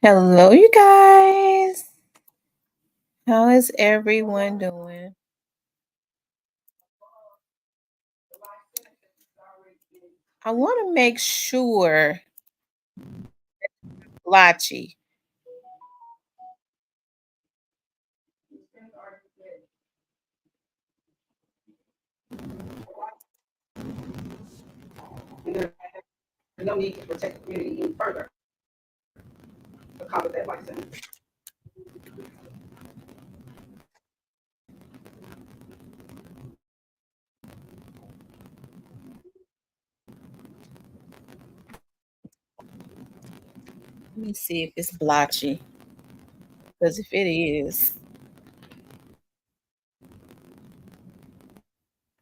Hello, you guys. How is everyone doing? I want to make sure Lachi. There's no need to protect the community any further because of that license. Let me see if it's blotchy. Because if it is,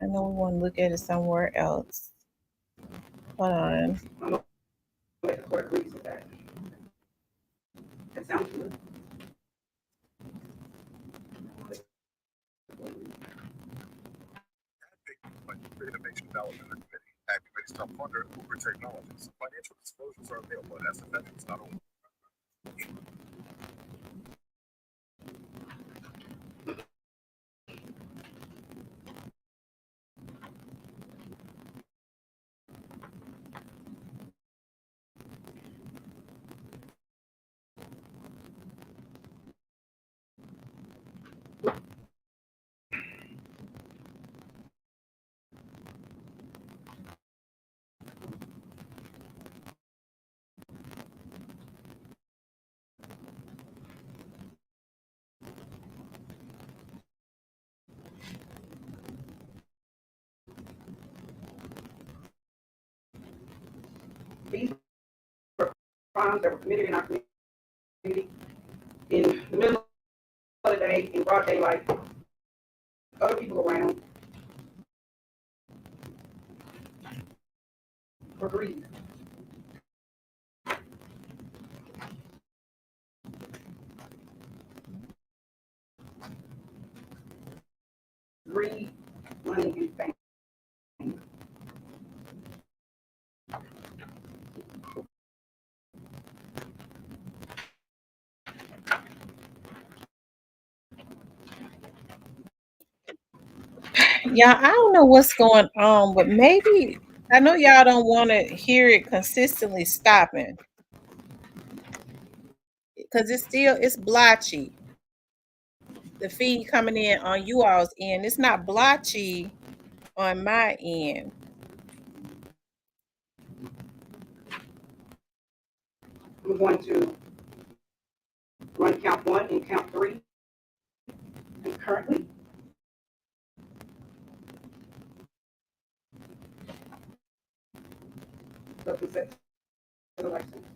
I know we want to look at it somewhere else. Hold on. I know that the court agrees with that. That sounds good. Innovation Development Committee, activates top funder Uber Technologies. Financial disclosures are available at assetmetrics.org. These were crimes that were committed in our community in the middle of the day, in broad daylight, other people around for greed. Greed, money, and fame. Yeah, I don't know what's going on, but maybe I know y'all don't want to hear it consistently stopping because it's blotchy. The feed coming in on you all's end. It's not blotchy on my end. I'm going to run count 1 and count 3 concurrently. So consent to the license.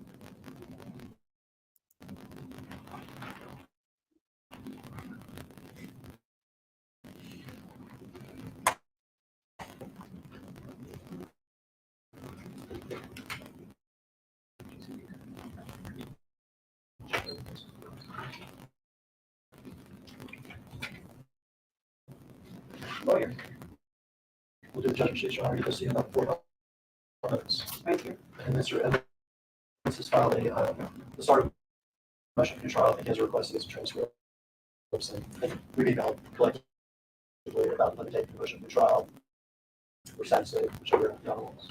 Lawyer. We'll do the judgment sheet, Your Honor. You'll see about 4 minutes. Thank you. And Mr. Evans has filed the start of motion for new trial. I think he has requested some transcripts. And I think we've emailed collectively about limiting the motion for trial. We're satisfied, whichever the other ones.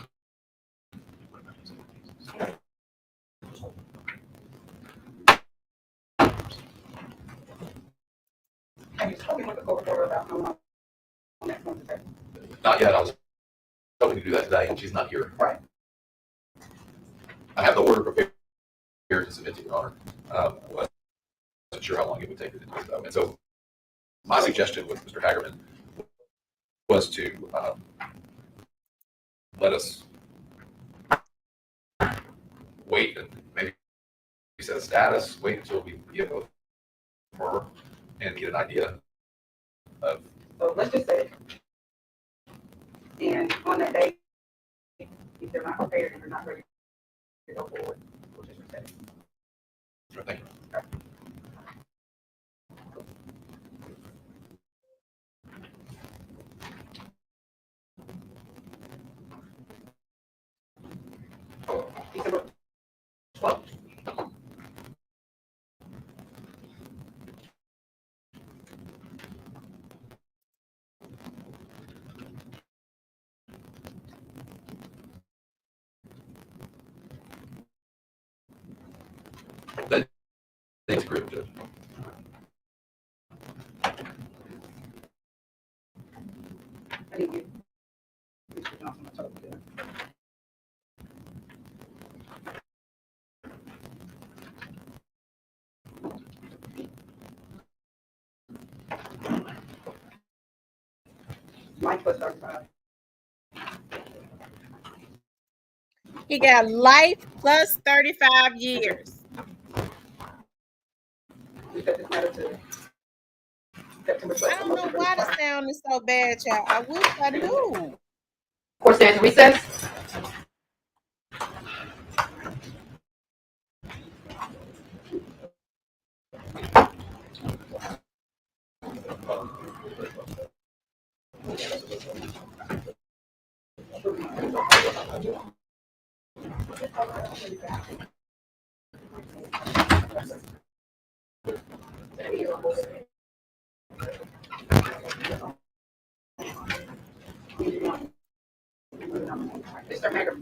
Have you spoken with the court reporter about how long that's going to take? Not yet. I was hoping to do that today, and she's not here. Right. I have the order prepared to submit to Your Honor. I wasn't sure how long it would take her to do it, though. And so my suggestion with Mr. Hagerman was to let us wait and maybe set a status, wait until we get both her and get an idea of. So let's just say, and on that day, if they're not prepared and they're not ready to go forward, we'll just reset it. Sure, thank you. December 12th. it's agreeable, Judge. I didn't get Mr. Johnson, I told you that. Mike was 35. He got life plus 35 years. We set this matter to September 12th. I don't know why the sound is so bad, y'all. I wish I knew. Court stands in recess. Mr. Hager.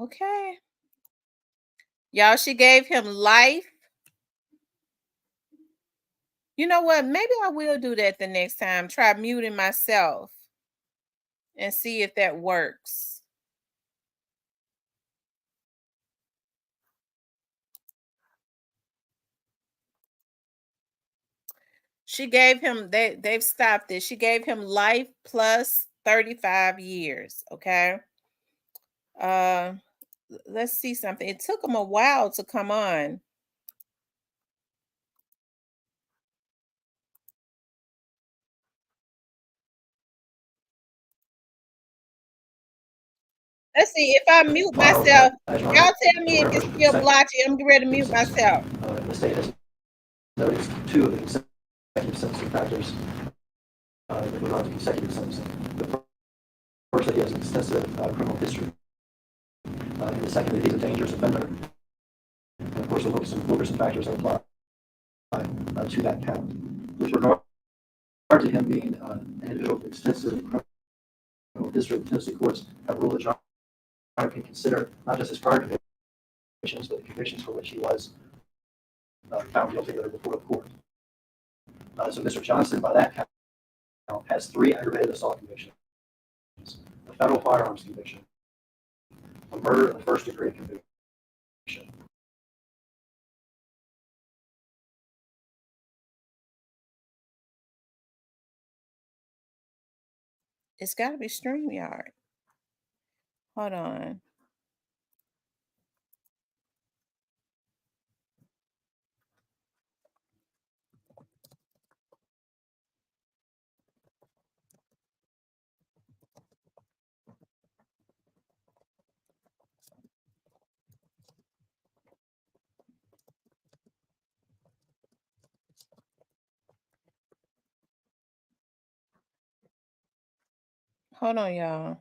Okay. Y'all, she gave him life. You know what? Maybe I will do that the next time. Try muting myself and see if that works. She gave him, they've stopped it. She gave him life plus 35 years. Okay. Let's see something. It took him a while to come on. Let's see if I mute myself. Y'all tell me if it's still blotchy. I'm ready to mute myself. The state has noticed two of the consecutive sentencing factors that go on to consecutive sentencing. The first, that he has an extensive criminal history. And the second, that he's a dangerous offender. And of course, we'll some factors that apply to that count. With regard to him being an individual with extensive criminal history, the Tennessee courts have ruled that John can consider not just his prior convictions, but the convictions for which he was found guilty that are before the court. So Mr. Johnson, by that count, has 3 aggravated assault convictions, a federal firearms conviction, a murder and first degree conviction. It's got to be StreamYard. Hold on. Hold on, y'all.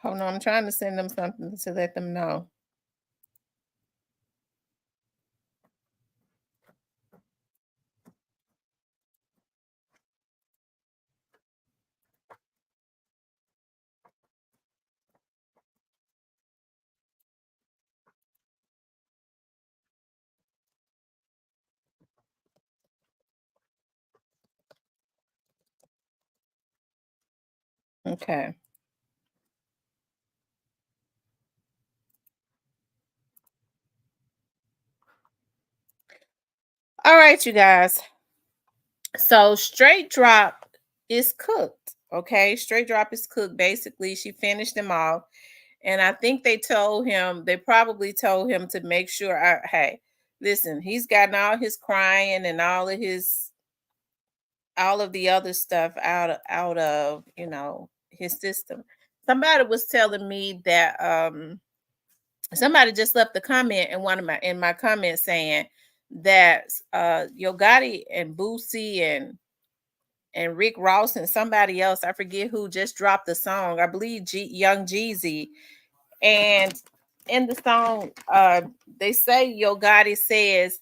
Hold on, I'm trying to send them something to let them know. Okay. All right, you guys. So straight drop is cooked. Okay. Straight drop is cooked. Basically, she finished them off. And I think they probably told him to make sure, hey, Listen, he's gotten all his crying and all of the other stuff out of his system. Somebody was telling me that somebody just left a comment in my comments saying that Yo Gotti and Boosie and Rick Ross and somebody else, I forget who, just dropped the song. I believe Young Jeezy. And in the song, they say Yo Gotti says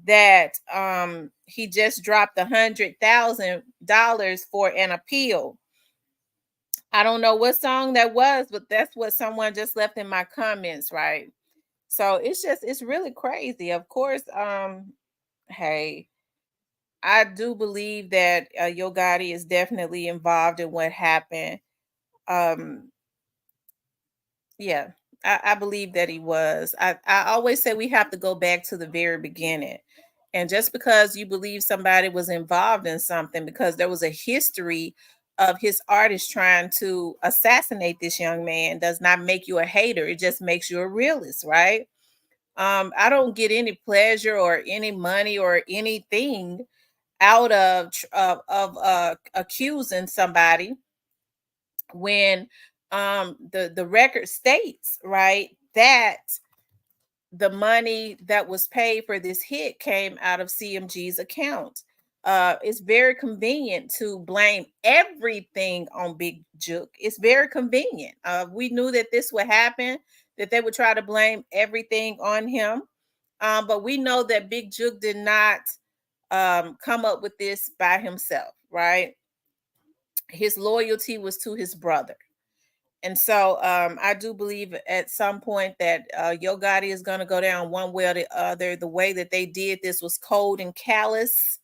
that he just dropped $100,000 for an appeal. I don't know what song that was, but that's what someone just left in my comments, right? So it's really crazy. Of course, hey, I do believe that Yo Gotti is definitely involved in what happened. Um, yeah, I believe that he was. I always say we have to go back to the very beginning. And just because you believe somebody was involved in something, because there was a history of his artist trying to assassinate this young man, does not make you a hater. It just makes you a realist, right? I don't get any pleasure or any money or anything out of accusing somebody when the record states, right, that the money that was paid for this hit came out of CMG's account. It's very convenient to blame everything on Big Juke. It's very convenient. We knew that this would happen, that they would try to blame everything on him. But we know that Big Juke did not come up with this by himself, right? His loyalty was to his brother. And so I do believe at some point that Yo Gotti is going to go down one way or the other. The way that they did this was cold and callous.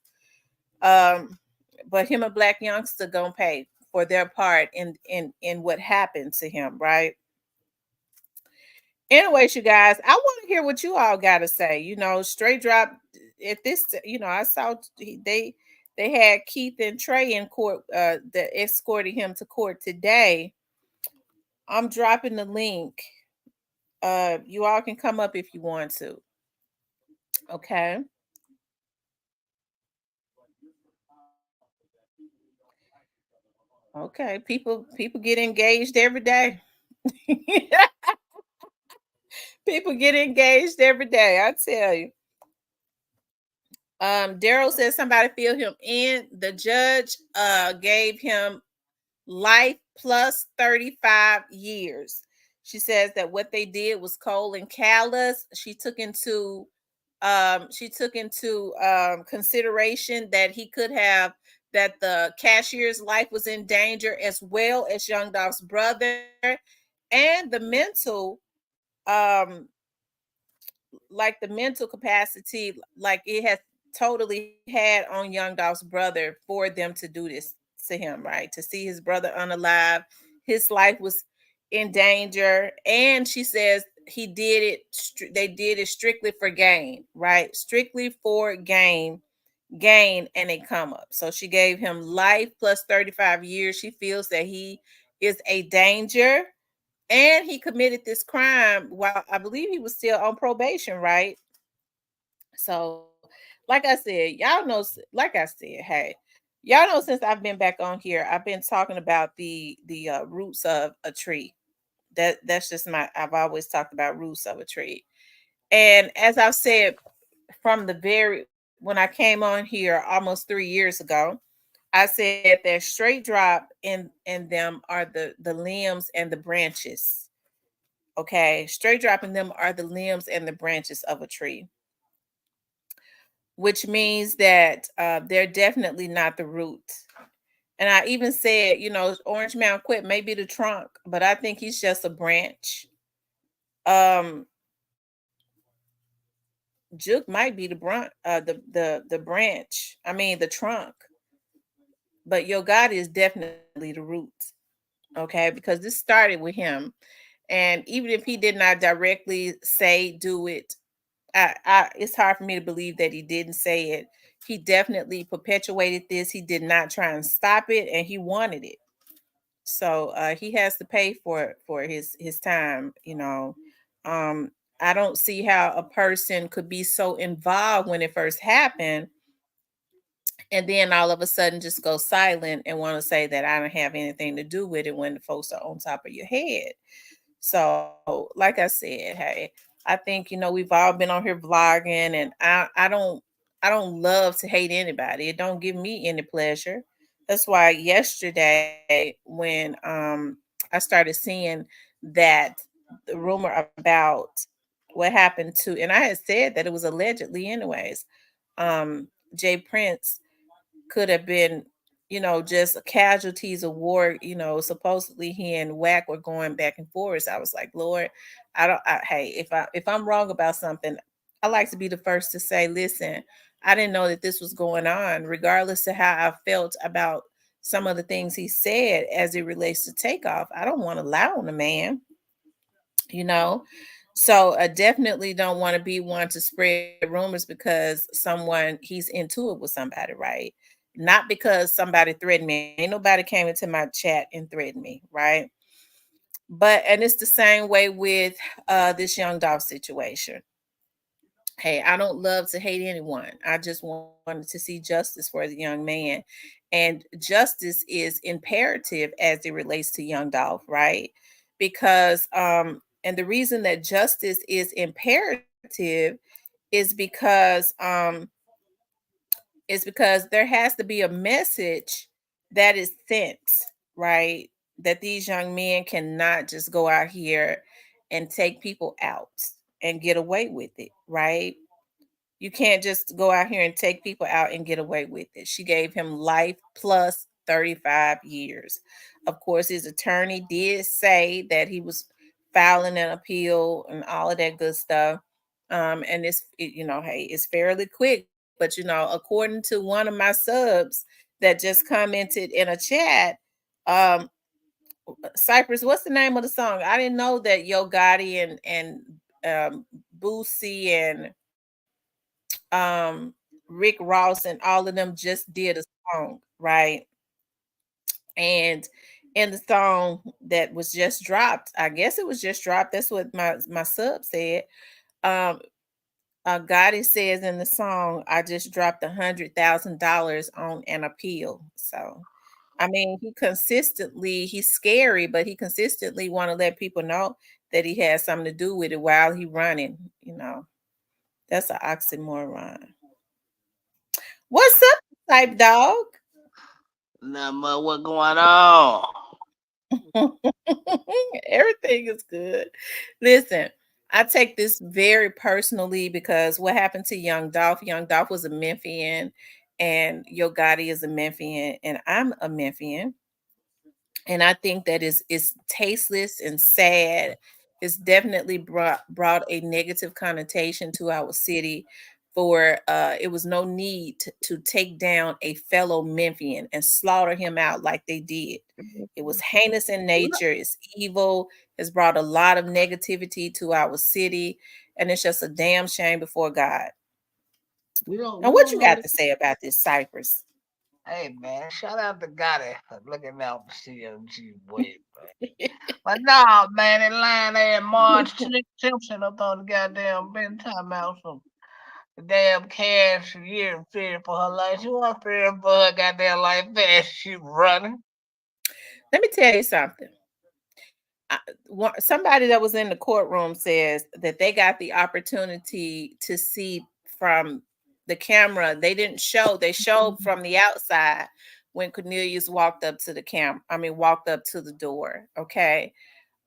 But him and Black Youngster going to pay for their part in what happened to him, right? Anyways, you guys, I want to hear what you all got to say. Straight drop at this, I saw they had Keith and Trey in court that escorted him to court today. I'm dropping the link. You all can come up if you want to. Okay. Okay. People get engaged every day. People get engaged every day, I tell you. Daryl says somebody filled him in. The judge gave him life plus 35 years. She says that what they did was cold and callous. She took into consideration that he could have, that the cashier's life was in danger, as well as Young Dolph's brother, and the mental the mental capacity, like it has totally had on Young Dolph's brother for them to do this to him, right? To see his brother unalive, his life was in danger. And she says they did it strictly for gain, right? Strictly for gain, and a come up. So she gave him life plus 35 years. She feels that he is a danger, and he committed this crime while I believe he was still on probation, right? So, like I said, hey, y'all know since I've been back on here, I've been talking about the roots of a tree. That's just I've always talked about roots of a tree. And as I've said from when I came on here almost 3 years ago, I said that straight drop in them are the limbs and the branches. Okay, straight dropping them are the limbs and the branches of a tree, which means that they're definitely not the root. And I even said, Orange Mound Quit may be the trunk, but I think he's just a branch. Juke might be the branch. I mean, the trunk. But Yo Gotti is definitely the root. Okay, because this started with him, and even if he did not directly say do it, it's hard for me to believe that he didn't say it. He definitely perpetuated this. He did not try and stop it, and he wanted it. So he has to pay for his time. I don't see how a person could be so involved when it first happened and then all of a sudden just go silent and want to say that I don't have anything to do with it when the folks are on top of your head. So, like I said, hey, I think we've all been on here vlogging, and I don't love to hate anybody. It don't give me any pleasure. That's why yesterday when I started seeing that the rumor about what happened to, and I had said that it was allegedly anyways, Jay Prince could have been, just casualties of war. Supposedly he and Whack were going back and forth. So I was like, Lord, hey, if I'm wrong about something, I like to be the first to say, listen, I didn't know that this was going on, regardless of how I felt about some of the things he said as it relates to Takeoff. I don't want to lie on the man, you know. So I definitely don't want to be one to spread rumors because he's into it with somebody, right? Not because somebody threatened me. Ain't nobody came into my chat and threatened me, right? And it's the same way with this Young Dolph situation. Hey, I don't love to hate anyone. I just wanted to see justice for the young man. And justice is imperative as it relates to Young Dolph, right? Because and the reason that justice is imperative is because there has to be a message that is sent, right? That these young men cannot just go out here and take people out and get away with it, right? You can't just go out here and take people out and get away with it. She gave him life plus 35 years. Of course, his attorney did say that he was filing an appeal and all of that good stuff. And hey, it's fairly quick. But according to one of my subs that just commented in a chat, um, Cypress, what's the name of the song? I didn't know that Yo Gotti and Boosie and um Rick Ross and all of them just did a song, right? And in the song that was just dropped, I guess it was just dropped. That's what my sub said. Um Gotti says in the song, I just dropped $100,000 on an appeal. So I mean, he's scary, but he consistently want to let people know that he has something to do with it while he running. That's an oxymoron. What's up, type dog? Not much what going on. Everything is good. Listen, I take this very personally because what happened to Young Dolph? Young Dolph was a Memphian, and Yo Gotti is a Memphian, and I'm a Memphian. And I think that is tasteless and sad. It's definitely brought a negative connotation to our city. For it was no need to take down a fellow Memphian and slaughter him out like they did. It was heinous in nature. It's evil. Has brought a lot of negativity to our city, and it's just a damn shame before God. Now, what you got to say about this, Cypress? Hey man, shout out to Gotti for looking out for CLG boy, man. But nah, man, in line there, Marge Simpson up on the goddamn Ben time out some damn cash a year fear for her life. She want fear for her goddamn life fast. She running. Let me tell you something. Somebody that was in the courtroom says that they got the opportunity to see from the camera. They didn't show, they showed from the outside when Cornelius walked up to walked up to the door. Okay.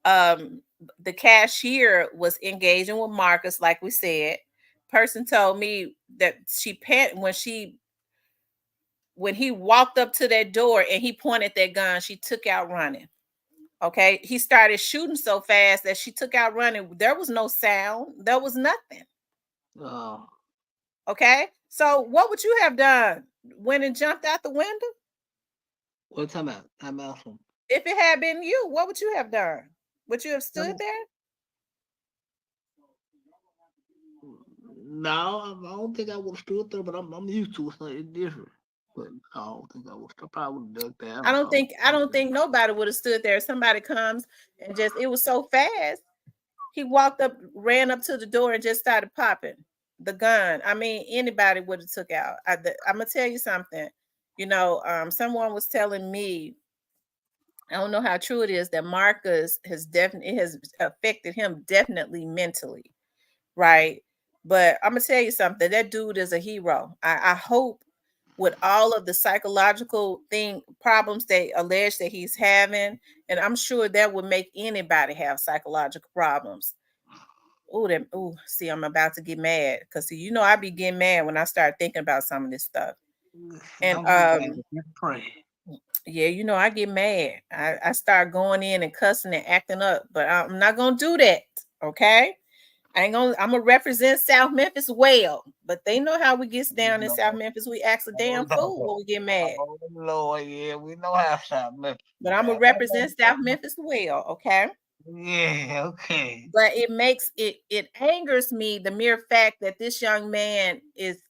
The cashier was engaging with Marcus, like we said. Person told me that when he walked up to that door and he pointed that gun, she took out running. Okay. He started shooting so fast that she took out running. There was no sound. There was nothing. Oh. Okay. So what would you have done? Went and jumped out the window? What time out? I'm out from. If it had been you, what would you have done? Would you have stood there? No, I don't think I would have stood there, but I'm used to it. It's different. But I don't think I would have probably ducked down. I don't think nobody would have stood there. Somebody comes and it was so fast. He walked up, ran up to the door, and just started popping the gun. I mean, anybody would have took out. I'm gonna tell you something. You know, someone was telling me, I don't know how true it is, that Marcus has affected him definitely mentally, right? But I'm gonna tell you something. That dude is a hero. I hope, with all of the psychological problems they allege that he's having, and I'm sure that would make anybody have psychological problems. See, I'm about to get mad because see, you know, I be getting mad when I start thinking about some of this stuff. And Pray. yeah, you know, I get mad. I start going in and cussing and acting up, but I'm not gonna do that. Okay. I'm gonna represent South Memphis well, but they know how we gets down in South Memphis. We act a damn fool when we get mad. Oh Lord, yeah, we know how South Memphis. But I'm gonna represent South Memphis well, okay? Yeah, okay. But it angers me, the mere fact that this young man is,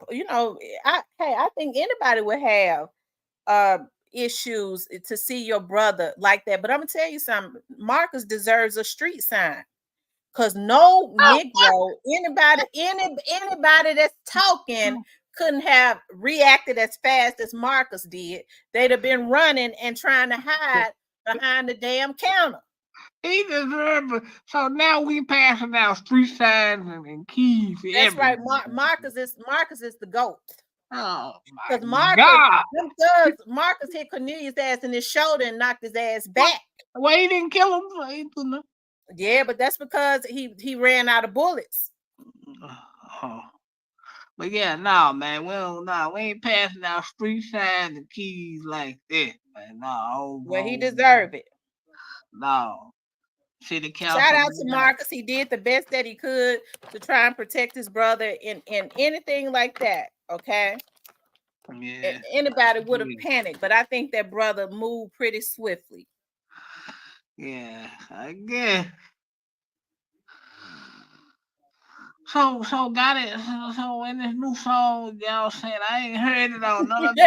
you know, I think anybody would have issues to see your brother like that. But I'm gonna tell you something, Marcus deserves a street sign. Because no Negro, anybody that's talking couldn't have reacted as fast as Marcus did. They'd have been running and trying to hide behind the damn counter. He deserved it. So now we passing out street signs and keys. That's right. Marcus is the GOAT. Oh Because Marcus hit Cornelius' ass in his shoulder and knocked his ass back. Well, he didn't kill him. Yeah, but that's because he ran out of bullets. Oh. But yeah, man. We ain't passing out street signs and keys like that, man. No. Well, he deserved it. No. City council. Shout out to Marcus. He did the best that he could to try and protect his brother in anything like that. Okay. Yeah. Anybody would have panicked, but I think that brother moved pretty swiftly. Yeah, I guess. So got it. So in this new song, y'all said I ain't heard it on none of the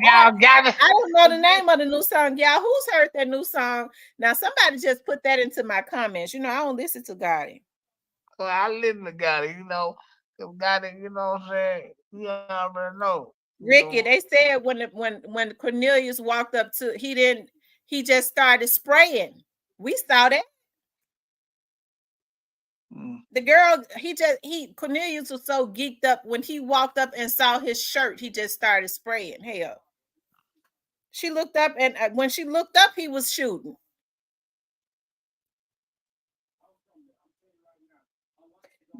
y'all got it. I don't know the name of the new song, y'all. Who's heard that new song? Now somebody just put that into my comments. You know, I don't listen to Gotti. Well, I listen to Gotti, you know. Gotti, you know what I'm saying? You already know. Ricky, they said when Cornelius walked up to, he just started spraying. We saw that. The girl, Cornelius was so geeked up when he walked up and saw his shirt, he just started spraying. Hell, she looked up, and when she looked up, he was shooting.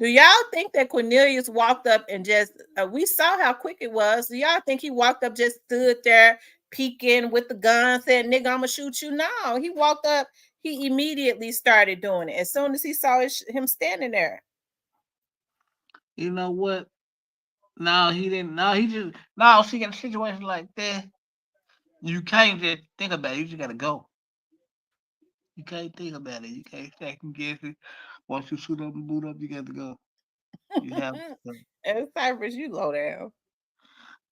Do y'all think that Cornelius walked up and just, we saw how quick it was. Do y'all think he walked up, just stood there peeking with the gun, said, nigga, I'm gonna shoot you? No, he walked up. He immediately started doing it as soon as he saw him standing there. You know what? No, he didn't. No, he just, no, see, in a situation like that, you can't just think about it. You just got to go. You can't think about it. You can't second guess it. Once you shoot up and boot up, you got to go. You have to go. And Cypress, you low down.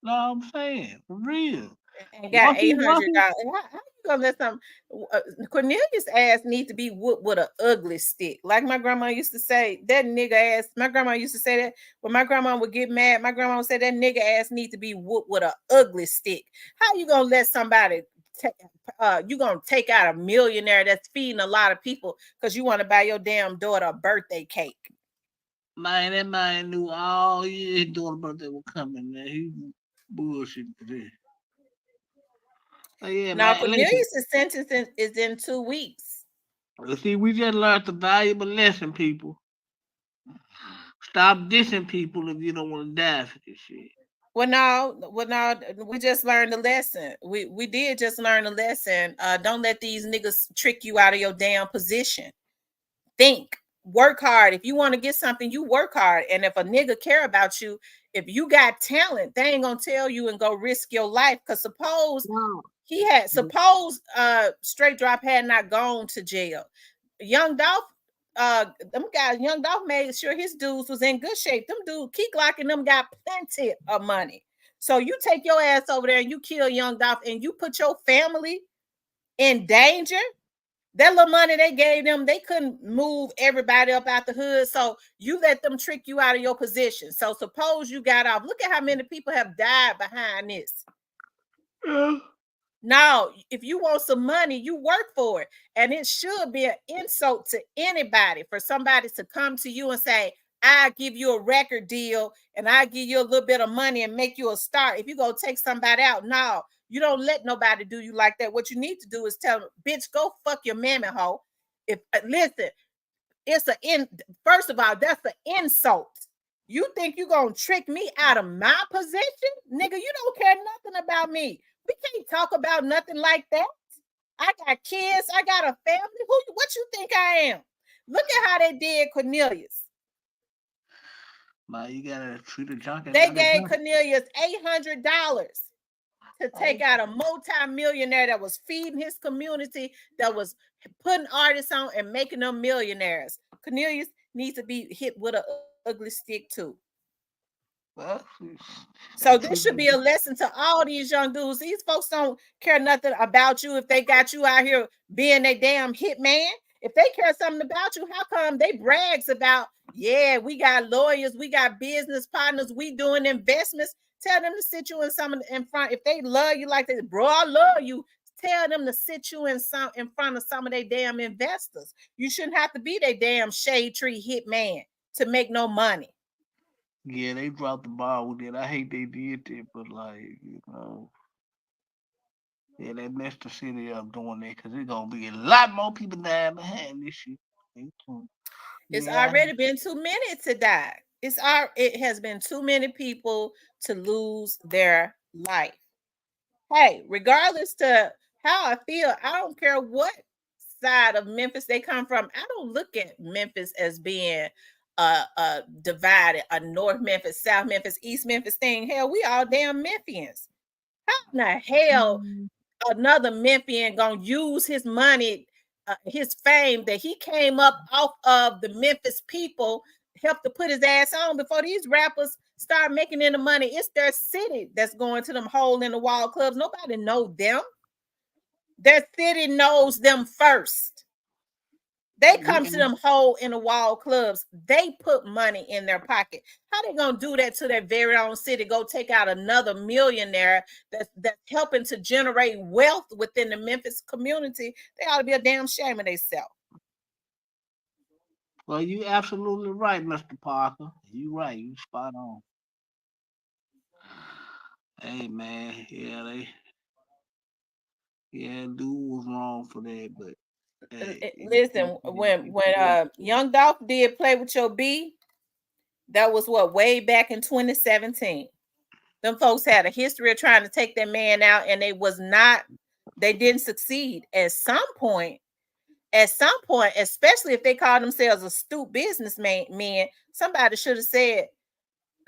No, I'm saying, for real. And got $800. How you gonna let some Cornelius ass need to be whooped with an ugly stick? Like my grandma used to say, that nigga ass. My grandma used to say that when my grandma would get mad. My grandma would say that nigga ass need to be whooped with an ugly stick. How you gonna let somebody? You gonna take out a millionaire that's feeding a lot of people because you want to buy your damn daughter a birthday cake? Man, that man knew all year his daughter's birthday was coming. Man, he bullshit today. Yeah, now, Cornelius' sentence is in 2 weeks. See, we just learned a valuable lesson, people. Stop dissing people if you don't want to die for this shit. Well, no, we just learned a lesson. We did just learn a lesson. Don't let these niggas trick you out of your damn position. Think. Work hard. If you want to get something, you work hard. And if a nigga care about you, if you got talent, they ain't gonna tell you and go risk your life. Because suppose Straight Drop had not gone to jail. Young Dolph, Young Dolph made sure his dudes was in good shape. Them dudes, Key Glock and them got plenty of money. So you take your ass over there and you kill Young Dolph and you put your family in danger. That little money they gave them, they couldn't move everybody up out the hood. So you let them trick you out of your position. So suppose you got off. Look at how many people have died behind this. Now, if you want some money, you work for it. And it should be an insult to anybody for somebody to come to you and say, I give you a record deal and I give you a little bit of money and make you a star. If you go take somebody out, no, you don't let nobody do you like that. What you need to do is tell them, bitch, go fuck your mammy hoe. If listen, it's first of all, that's an insult. You think you gonna trick me out of my position? Nigga, you don't care nothing about me. We can't talk about nothing like that. I got kids, I got a family. What you think I am? Look at how they did Cornelius. Man, you gotta treat a junkie. They gave Cornelius $800 to take out a multi-millionaire that was feeding his community, that was putting artists on and making them millionaires. Cornelius needs to be hit with an ugly stick too. So this should be a lesson to all these young dudes. These folks don't care nothing about you if they got you out here being a damn hitman. If they care something about you, how come they brags about, yeah, we got lawyers, we got business partners, we doing investments? Tell them to sit you in front. If they love you like this, bro, I love you. Tell them to sit you in front of some of their damn investors. You shouldn't have to be their damn shade tree hitman to make no money. Yeah, they dropped the ball with it. I hate they did that, but like, you know, yeah, they messed the city up doing that because there's gonna be a lot more people dying behind this shit. It's already been too many to die. It has been too many people to lose their life. Hey, regardless to how I feel, I don't care what side of Memphis they come from. I don't look at Memphis as being divided, a North Memphis, South Memphis, East Memphis thing. Hell, we all damn Memphians. How in the hell another Memphian gonna use his money, his fame that he came up off of the Memphis people, helped to put his ass on before these rappers start making any money? It's their city that's going to them hole in the wall clubs. Nobody know them. Their city knows them first. They come to them hole in the wall clubs. They put money in their pocket. How they gonna do that to their very own city? Go take out another millionaire that's helping to generate wealth within the Memphis community? They ought to be a damn shame of themselves. Well, you absolutely right, Mr. Parker. You right. You spot on. Hey man, dude was wrong for that, but hey, listen, when Young Dolph did Play With Your B, that was way back in 2017. Them folks had a history of trying to take that man out, and they didn't succeed. At some point, especially if they call themselves a stupid businessman, somebody should have said,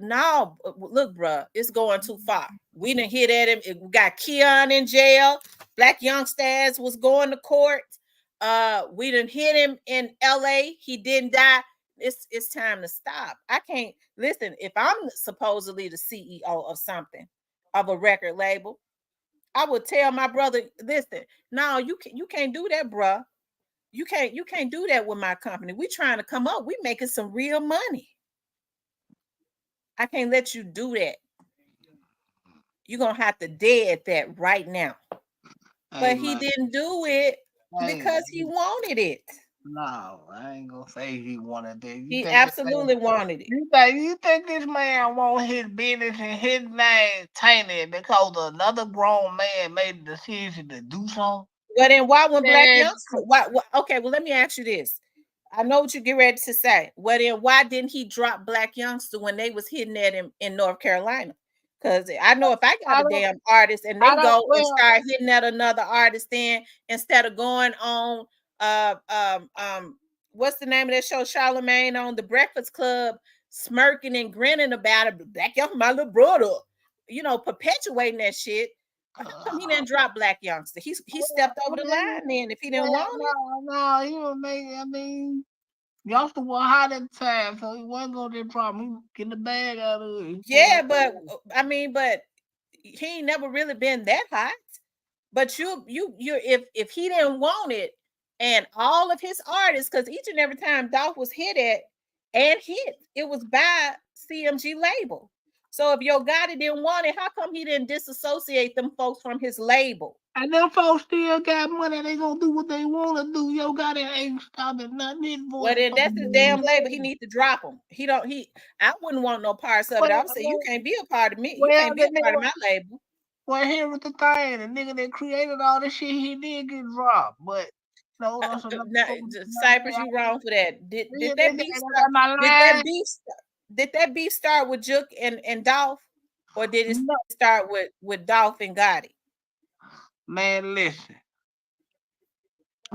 no, look, bro, it's going too far. We didn't hit at him. We got Keon in jail. Black Youngsters was going to court. We didn't hit him in LA. He didn't die. It's time to stop. I can't listen. If I'm supposedly the CEO of something, of a record label, I would tell my brother, listen, no, you can't do that, bro. You can't do that with my company. We trying to come up. We making some real money. I can't let you do that. You're gonna have to dead that right now. But he didn't do it because he wanted it. No, I ain't gonna say he wanted that. He absolutely wanted it. You think this man want his business and his name tainted because another grown man made the decision to do something? Well, then why when Black Youngster? Okay, well, let me ask you this. I know what you get ready to say. Well, then why didn't he drop Black Youngster when they was hitting at him in North Carolina? Because I know if I got a damn artist and they go and start hitting at another artist, then instead of going on what's the name of that show Charlamagne on The Breakfast Club, smirking and grinning about it, Black Youngster, my little brother, perpetuating that shit. How come he didn't drop Black Youngster? He stepped over the line then if he didn't want it. No, he would make. I mean, Youngster was hot at the time, so he wasn't gonna get problem. He get the bag out of it. Yeah, but he ain't never really been that hot. But if he didn't want it, And all of his artists, because each and every time Dolph was hit, it was by CMG label. So if Yo Gotti didn't want it, how come he didn't disassociate them folks from his label? And them folks still got money. They gonna do what they want to do. Yo Gotti ain't stopping nothing. His voice Well, then that's his gonna damn be label. He dead. need to drop them. I wouldn't want no parts of it. I would say you can't be a part of me. You Well, can't be the a part of nigga, my label. well, here was the thing. The nigga that created all this shit, he did get dropped. But no, that's another Now, Cypress, you wrong for that. Did that beef start? my Did that beef start with Juke and Dolph, or did it No. start with Dolph and Gotti? Man, listen.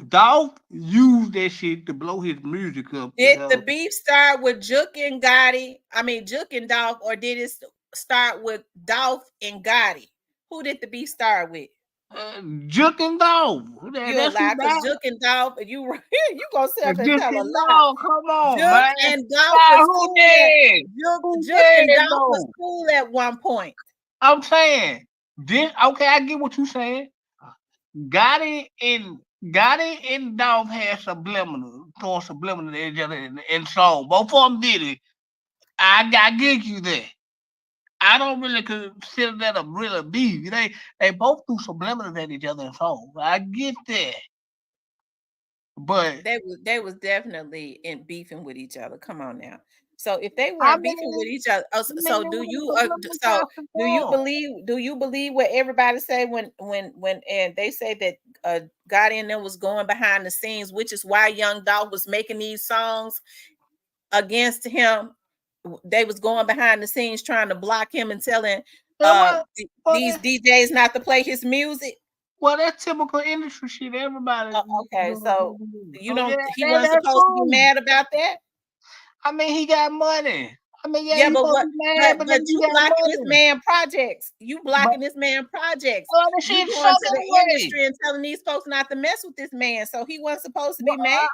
Dolph used that shit to blow his music up. Did the beef start with Juke and Gotti? I mean, Juke and Dolph, or did it start with Dolph and Gotti? Who did the beef start with? Juke and Dolph. You a lie, because Juke and Dolph, you gonna sit up and Juke tell a and lie. Dolph, come on, Juke man. and Dolph was Who cool. did? Juke and Dolph was cool at one point. I'm saying this. Okay, I get what you're saying. Gotti and Dolph had throwing subliminal to each other in song. Both of them did it. I give you that. I don't really consider that a real beef. They both do subliminals at each other in songs. I get that. But they was definitely in beefing with each other. Come on now. So if they weren't beefing with each other, so do you believe what everybody say when and they say that Gotti and them was going behind the scenes, which is why Young Dolph was making these songs against him. They was going behind the scenes trying to block him and telling these DJs not to play his music. Well, that's typical industry shit. Everybody. Okay, so he wasn't supposed to be mad about that. I mean, he got money. I mean, yeah, but you blocking this man projects. You blocking this man projects. You going to the industry and telling these folks not to mess with this man. So he wasn't supposed to be mad.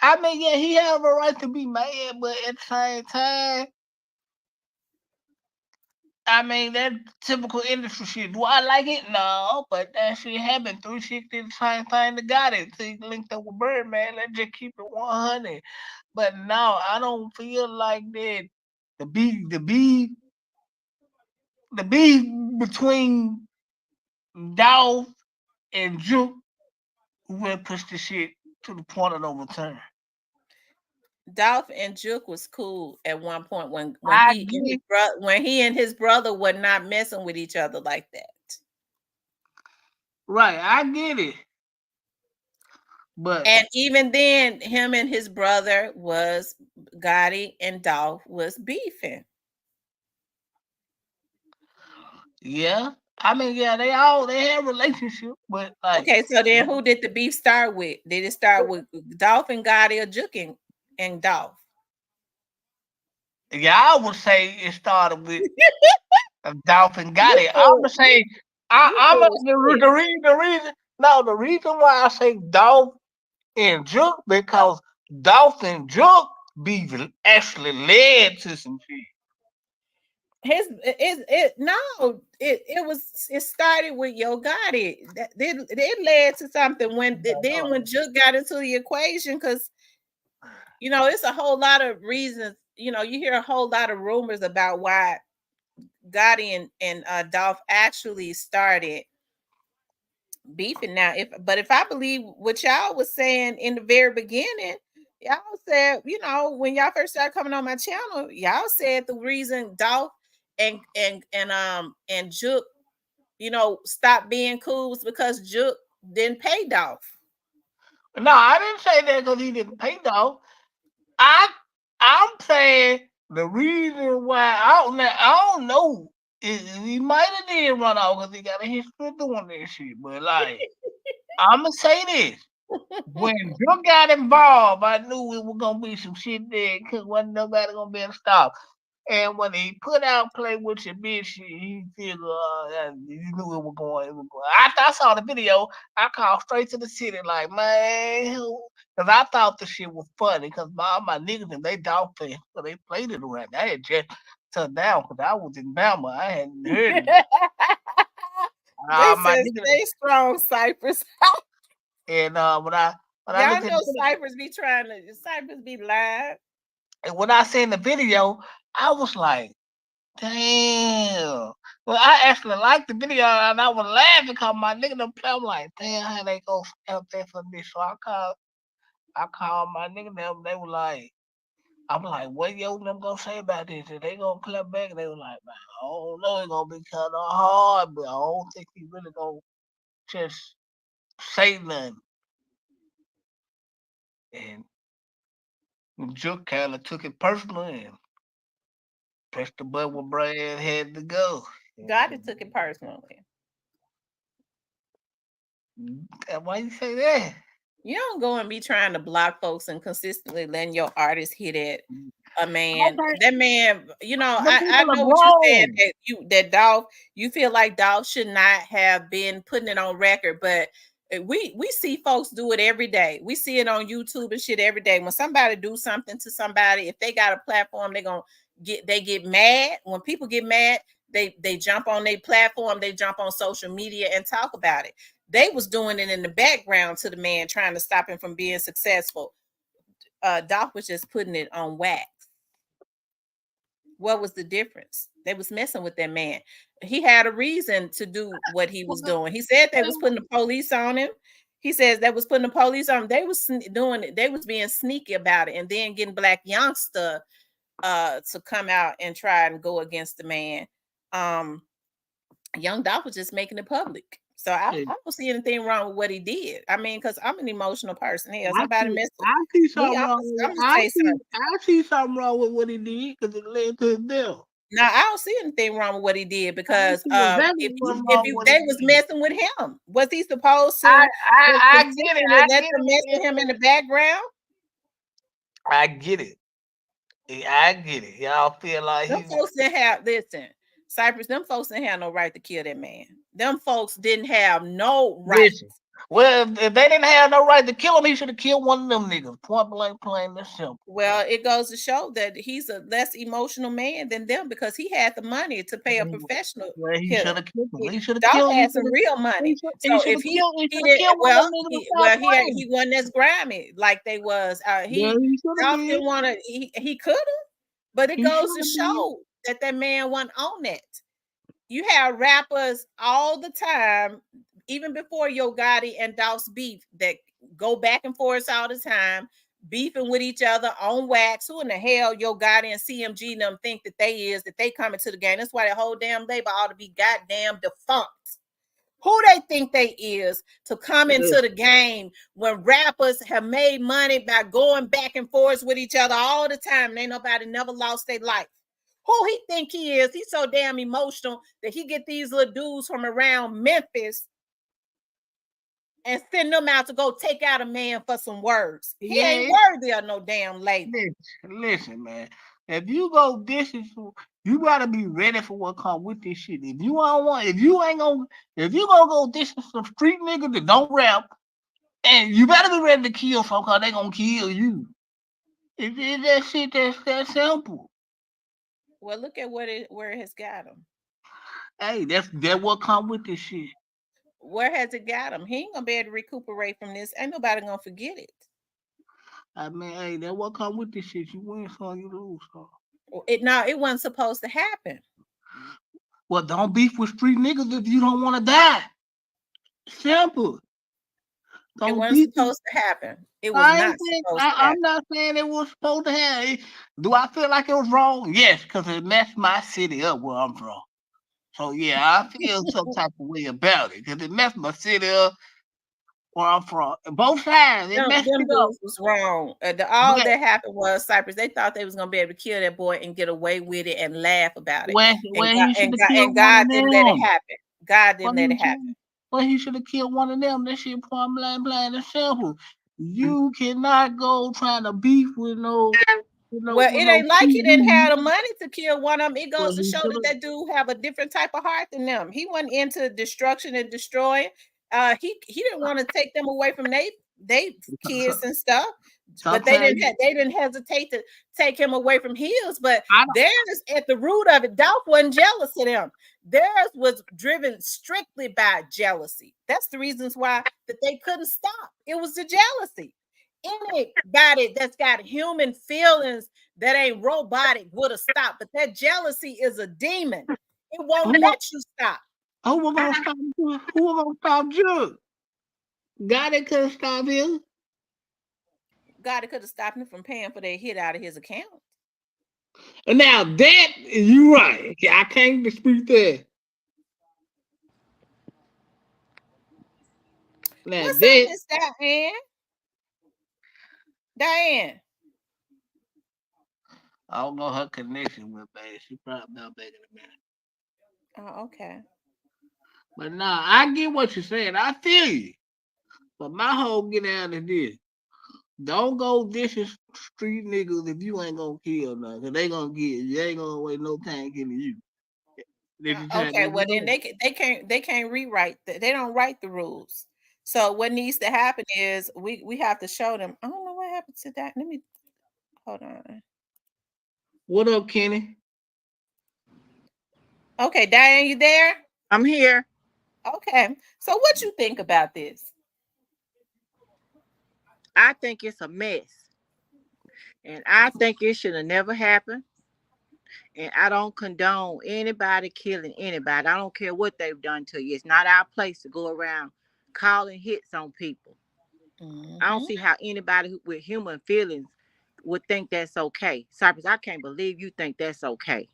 I mean, yeah, he have a right to be mad, but at the same time, I mean, that typical industry shit. Do I like it? No, but that shit happened. 360 did the same thing to got it. So he linked up with Birdman. Let's just keep it 100. But no, I don't feel like that. The beef between Dolph and Juke will push the shit to the point of no return. Dolph and Juke was cool at one point when he and his brother were not messing with each other like that. Right, I get it. And even then, him and his brother was Gotti and Dolph was beefing. Yeah. I mean, yeah, they have relationship, but like okay, so then who did the beef start with? Did it start with Dolph and Gotti or Juke and Dolph? Yeah, I would say it started with Dolph and Gotti. I would say the reason why I say Dolph and Juke because Dolph and Juke beef actually led to some shit. It started with Yo Gotti. It led to something when Juke got into the equation, because it's a whole lot of reasons. You hear a whole lot of rumors about why Gotti and Dolph actually started beefing. Now, if I believe what y'all was saying in the very beginning, y'all said, when y'all first started coming on my channel, y'all said the reason Dolph and Juke, stopped being cool was because Juke didn't pay Dolph. No, I didn't say that because he didn't pay Dolph. I'm saying the reason why I don't know. He might have did run off because he got a history doing that shit. But like, I'm gonna say this: when Juke got involved, I knew it was gonna be some shit there because wasn't nobody gonna be able to stop. And when he put out "Play with Your Bitch," he figured you knew it was going. After I saw the video, I called straight to the city like, man, because I thought the shit was funny because all my niggas and they Dolph fans, so they played it around. I had just turned down because I was in Bama. I hadn't heard it. They said stay strong, Cypress. And when I When I Y'all looked at know the Cypress be lying. and when I seen the video, I was like, damn. Well, I actually liked the video and I was laughing because my nigga them play. I'm like, damn, how they go out there for me. So I called my nigga them. They were like, I'm like, what yo them gonna say about this? Are they gonna clap back? They were like, man, I don't know. It's gonna be kind of hard, but I don't think he really gonna just say nothing. And Jook kind of took it personally and pressed the button where Brad had to go. Gotti took it personally. And why you say that? You don't go and be trying to block folks and consistently letting your artist hit at a man. Okay. That man, you know, Them I people are know what you said grown. that Dolph, you feel like Dolph should not have been putting it on record, but we see folks do it every day. We see it on YouTube and shit every day. When somebody do something to somebody, if they got a platform, they get mad. When people get mad, they jump on their platform, they jump on social media and talk about it. They was doing it in the background to the man, trying to stop him from being successful. Doc was just putting it on wax. What was the difference? They was messing with that man. He had a reason to do what he was doing. He said they was putting the police on him. He says that was putting the police on him. They was doing it. They was being sneaky about it, and then getting Black Youngster to come out and try and go against the man. Young Dolph was just making it public. So I don't see anything wrong with what he did. I mean, because I'm an emotional person. Here, somebody messed up. I see something I'm wrong. gonna say something. I see something wrong with what he did because it led to his death. Now I don't see anything wrong with what he did because Exactly if they was messing with him, was he supposed to? I get it. Let them mess with him in the background. I get it. I get it. Y'all feel like them folks didn't have Cypress. Them folks didn't have no right to kill that man. Them folks didn't have no right. Listen. Well, if they didn't have no right to kill him, he should have killed one of them niggas. Point blank, plain and simple. Well, it goes to show that he's a less emotional man than them because he had the money to pay a professional. Well, he should have killed him. He should have Dog killed him. had some real money. So if he wasn't as grimy like they was. He didn't want to. He could have, but it goes to show that man wasn't on that. You have rappers all the time, even before Yo Gotti and Dolph's beef, that go back and forth all the time, beefing with each other on wax. Who in the hell Yo Gotti and CMG and them think that they coming to the game? That's why the whole damn label ought to be goddamn defunct. Who they think they is to come into the game when rappers have made money by going back and forth with each other all the time and ain't nobody never lost their life? Who he think he is? He's so damn emotional that he get these little dudes from around Memphis and send them out to go take out a man for some words. He ain't worthy of no damn label. Listen, man. If you go distance, you gotta be ready for what comes with this shit. If you gonna go distance some street niggas that don't rap, and you better be ready to kill some cause they gonna kill you. It's that shit that's that simple. Well, look at where it has got him. Hey, that's what come with this shit. Where has it got him? He ain't gonna be able to recuperate from this. Ain't nobody gonna forget it. I mean, hey, that's what come with this shit. You win some, you lose some. It wasn't supposed to happen. Well, don't beef with street niggas if you don't want to die. Simple. It wasn't supposed to happen. It was not supposed to happen. I'm not saying it was supposed to happen. Do I feel like it was wrong? Yes, because it messed my city up where I'm from. So yeah, I feel some type of way about it because it messed my city up where I'm from. Both sides, it messed it up. Was wrong. All that happened was Cypress. They thought they was gonna be able to kill that boy and get away with it and laugh about it. And God didn't let it happen. God didn't let it happen. Well, he should have killed one of them. That shit point blank, plain and simple. You cannot go trying to beef with no. Well, it ain't like he didn't have the money to kill one of them. It goes to show that dude have a different type of heart than them. He went into destruction and destroying. He didn't want to take them away from they kids and stuff, but Sometimes they didn't hesitate to take him away from his. But I don't- theirs at the root of it, Dolph wasn't jealous of them. Theirs was driven strictly by jealousy. That's the reasons why that they couldn't stop. It was the jealousy. Anybody that's got human feelings that ain't robotic would have stopped, but that jealousy is a demon. It won't Who- let you stop. who was gonna stop? Who was gonna stop Jug? Gotti couldn't stop him. God, it could have stopped him from paying for that hit out of his account. And now that you right. I can't dispute that. Now What's up, that Miss Diane? Diane. I don't know her connection with baby. She probably not back in a minute. Oh, okay. But nah, I get what you're saying. I feel you. But my whole get out of this. Don't go dishing street niggas if you ain't gonna kill nothing. Cause they gonna get you. They ain't gonna waste no time killing you. Okay, well then they can't rewrite they don't write the rules. So what needs to happen is we have to show them. I don't know what happened to that. Let me hold on. What up, Kenny? Okay, Diane, you there? I'm here. Okay. So what you think about this? I think it's a mess. And I think it should have never happened. And I don't condone anybody killing anybody. I don't care what they've done to you. It's not our place to go around calling hits on people. I don't see how anybody with human feelings would think that's okay. Cypress, I can't believe you think that's okay.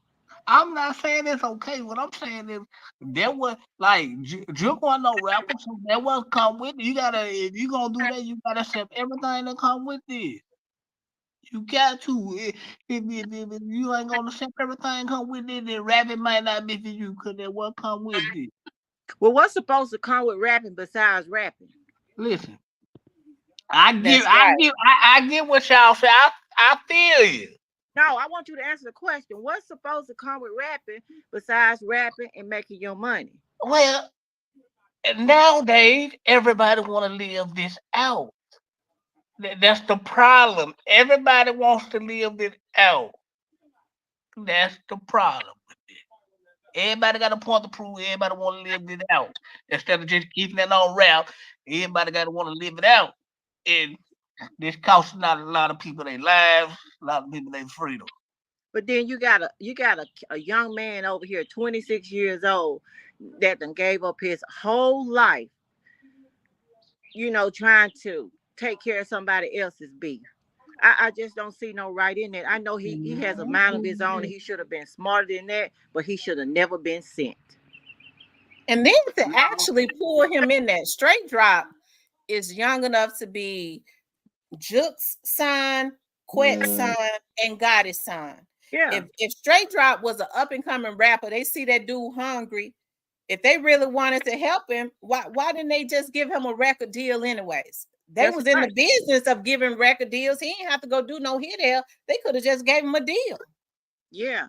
I'm not saying it's okay. What I'm saying is there was like Juke wasn't no rapper, so that was come with it. You gotta if you gonna do that, you gotta accept everything that come with it. You got to. If you ain't gonna accept everything come with it, then rapping might not be for you because that what come with it. Well, what's supposed to come with rapping besides rapping? Listen, I That's right. get what y'all say. I feel you. No, I want you to answer the question. What's supposed to come with rapping besides rapping and making your money? Well, nowadays everybody want to live this out. That's the problem. Everybody wants to live this out. That's the problem with it. Everybody got a point to prove. Everybody want to live it out. Instead of just keeping it on rap, everybody got to want to live it out. And this costs not a lot of people their lives, a lot of people their freedom. But then you got a young man over here, 26 years old, that done gave up his whole life, trying to take care of somebody else's beef. I just don't see no right in it. I know he has a mind of his own and he should have been smarter than that, but he should have never been sent. And then to actually pull him in that straight drop is young enough to be Juke's son, Quet's son, and Gotti's son. Yeah. If Straight Drop was an up and coming rapper, they see that dude hungry. If they really wanted to help him, why didn't they just give him a record deal anyways? They That's was in right. the business of giving record deals. He didn't have to go do no hit there. They could have just gave him a deal. Yeah.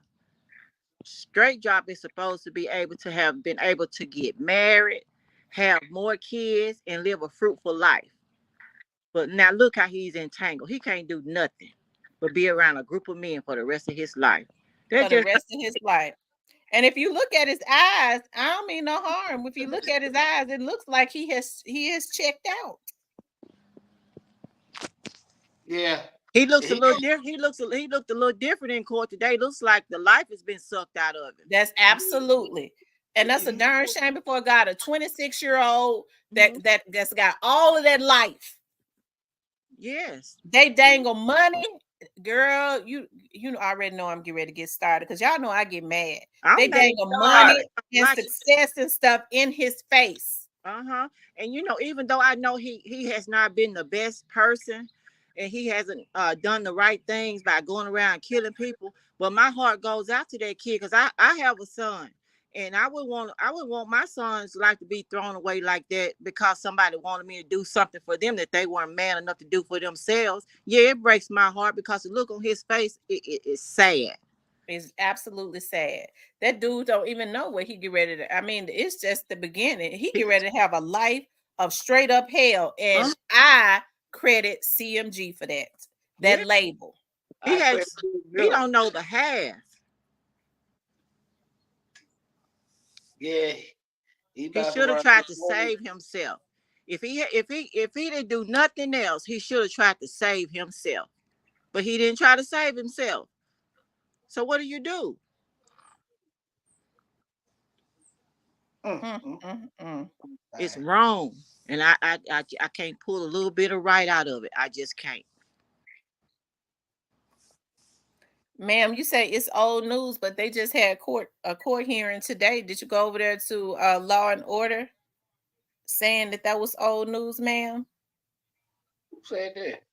Straight Drop is supposed to be able to have been able to get married, have more kids, and live a fruitful life. But now look how he's entangled. He can't do nothing but be around a group of men for the rest of his life. For the rest of his life. And if you look at his eyes, I don't mean no harm. If you look at his eyes, it looks like he is checked out. Yeah. He looks a little different. He looked a little different in court today. Looks like the life has been sucked out of him. That's absolutely. And that's a darn shame before God, a 26-year-old that's got all of that life. Yes. They dangle money. Girl, you already know I'm getting ready to get started because y'all know I get mad. They dangle money and success and stuff in his face. And even though I know he has not been the best person and he hasn't done the right things by going around killing people, but my heart goes out to that kid because I have a son. And I would want my son's life to be thrown away like that because somebody wanted me to do something for them that they weren't man enough to do for themselves. Yeah, it breaks my heart because the look on his face, it's sad. It's absolutely sad. That dude don't even know what he get ready to. I mean, it's just the beginning. He get ready to have a life of straight up hell, and I credit CMG for that Yeah. label. He don't know the half. Yeah. He should have tried to save himself. If he didn't do nothing else, he should have tried to save himself. But he didn't try to save himself. So what do? It's wrong. And I can't pull a little bit of right out of it. I just can't. Ma'am, you say it's old news, but they just had a court hearing today. Did you go over there to Law and Order saying that was old news, ma'am? Who said that?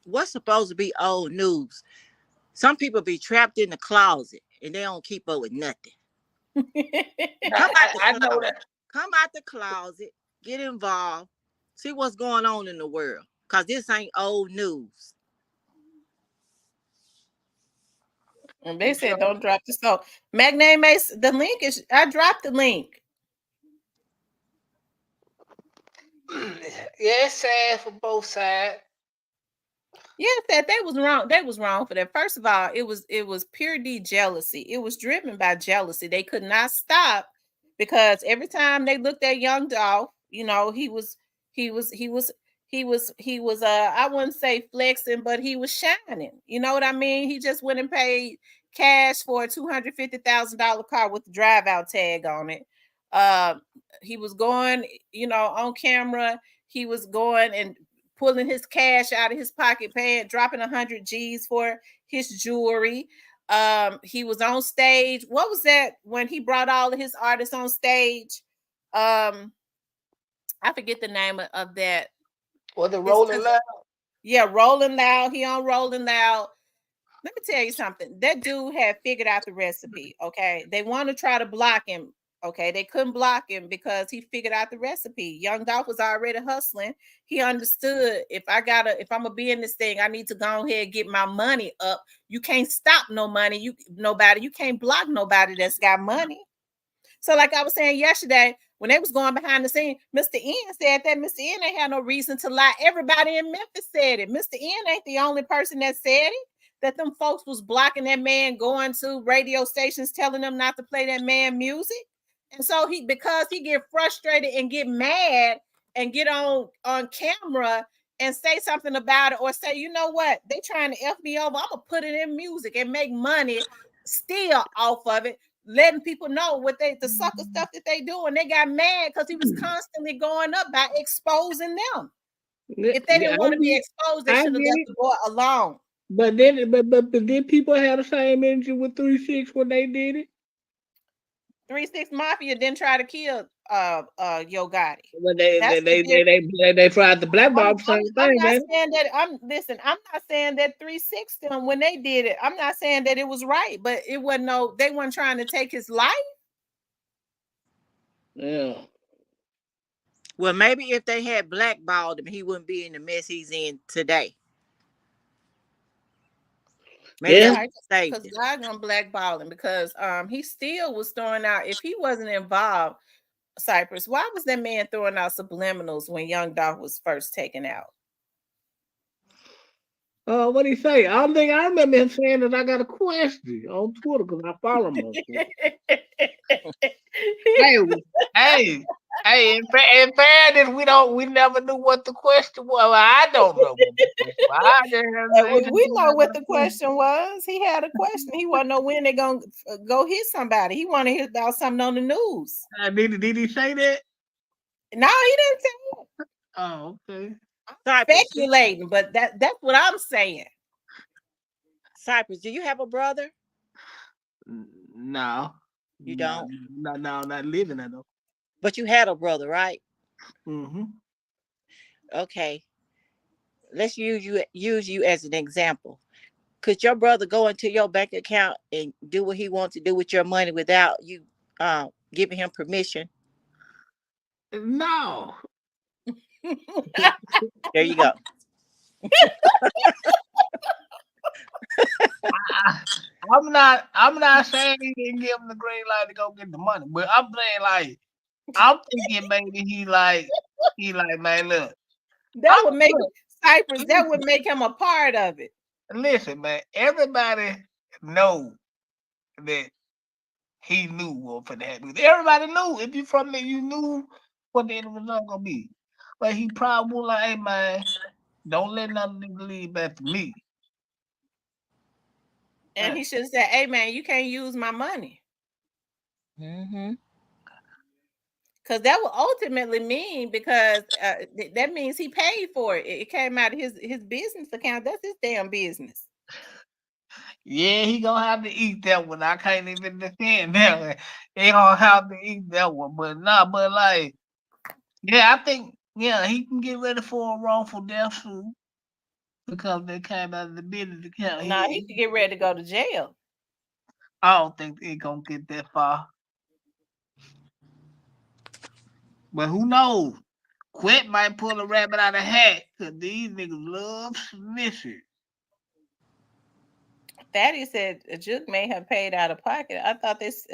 What's supposed to be old news? Some people be trapped in the closet and they don't keep up with nothing. I know that. Come out the closet, get involved, see what's going on in the world. Because this ain't old news. And they said don't drop the soap. Magnate Mace, the link is, I dropped the link. Yeah, it's sad for both sides. Yeah, that they was wrong. They was wrong for that. First of all, it was pure D jealousy. It was driven by jealousy. They could not stop because every time they looked at Young Dolph, you know, he was I wouldn't say flexing, but he was shining. You know what I mean? He just went and paid cash for a $250,000 car with the drive out tag on it. He was going, you know, on camera. He was going and pulling his cash out of his pocket, dropping 100 G's for his jewelry. He was on stage. What was that when he brought all of his artists on stage? I forget the name of that. Was it Rolling Loud? Yeah, Rolling Loud. He on Rolling Loud. Let me tell you something. That dude had figured out the recipe. Okay, they want to try to block him. Okay, they couldn't block him because he figured out the recipe. Young Dolph was already hustling. He understood if I'm gonna be in this thing, I need to go ahead and get my money up. You can't stop nobody. You can't block nobody that's got money. So, like I was saying yesterday, when they was going behind the scene, Mr. N said that Mr. N ain't had no reason to lie. Everybody in Memphis said it. Mr. N ain't the only person that said it. That them folks was blocking that man, going to radio stations, telling them not to play that man music. And so because he get frustrated and get mad and get on camera and say something about it, or say, you know what, they trying to F me over, I'm gonna put it in music and make money still off of it, letting people know what the sucker stuff that they do. And they got mad because he was constantly going up by exposing them. If they didn't want to be exposed, they should have left the boy alone. But then people had the same energy with 3 6 when they did it. 3 6 Mafia didn't try to kill Yo Gotti. But they tried to blackball the same thing, man. I'm not saying that 3 6 them when they did it. I'm not saying that it was right, but it wasn't they weren't trying to take his life. Yeah. Well, maybe if they had blackballed him, he wouldn't be in the mess he's in today. Maybe because God gonna blackball him because he still was throwing out. If he wasn't involved, Cypress, why was that man throwing out subliminals when Young Dolph was first taken out? What did he say? I don't think I remember him saying that. I got a question on Twitter because I follow him. Hey, in fairness, we never knew what the question was. Well, I don't know. We know what the question was. He had a question. He wanted to know when they're gonna go hit somebody. He wanted to hear about something on the news. Did he say that? No, he didn't say it. Oh, okay. I'm speculating, but that's what I'm saying. Cypress, do you have a brother? No. You don't? No, not living at all. But you had a brother, right? Mm-hmm. Okay. Let's use you as an example. Could your brother go into your bank account and do what he wants to do with your money without you giving him permission? No. There you go. I'm not saying he didn't give him the green light to go get the money, but I'm saying like I'm thinking maybe he like, man, look, That I'm would make look, Cypress. That would make him a part of it. listen, man, everybody know that he knew what for that. Everybody knew. If you from there, you knew what the end result gonna be. But he probably was like, hey man, don't let nothing leave back to me. And he should have said, "Hey man, you can't use my money." Mm-hmm. Because that would ultimately mean, because that means he paid for it. It came out of his business account. That's his damn business. Yeah, he gonna have to eat that one. I can't even defend that one. He gonna have to eat that one. But nah, but like, yeah, I think he can get ready for a wrongful death soon because they came out of the business account. Nah, he could get ready to go to jail. I don't think they gonna get that far. But who knows? Quit might pull a rabbit out of a hat because these niggas love snitching. Thaddeus said Juke may have paid out of pocket. I thought this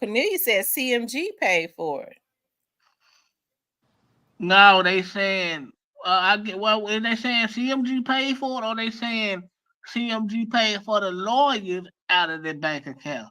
Cornelia said CMG paid for it. No, they saying is they saying CMG paid for it, or they saying CMG paid for the lawyers out of their bank account?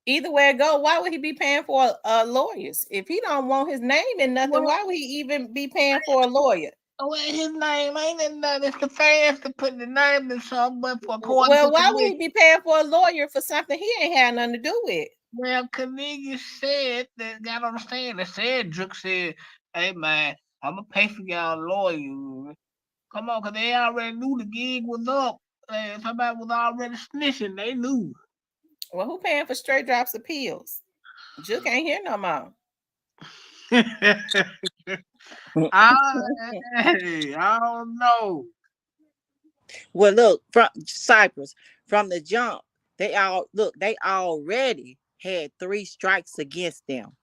Either way it go, why would he be paying for lawyers? If he don't want his name in nothing, why would he even be paying for a lawyer? Well, his name ain't in nothing. It's the fans to put the name in something, but for Well, why would he be paying for a lawyer for something he ain't had nothing to do with? Well, Cornelius said that, gotta understand, they said, Drake said, hey man, I'm gonna pay for y'all lawyers. Come on, because they already knew the gig was up. Somebody was already snitching. They knew. Well, who paying for straight drops appeals? Juke ain't here no more. I don't know. Well, look, from Cypress, from the jump, they already had 3 strikes against them.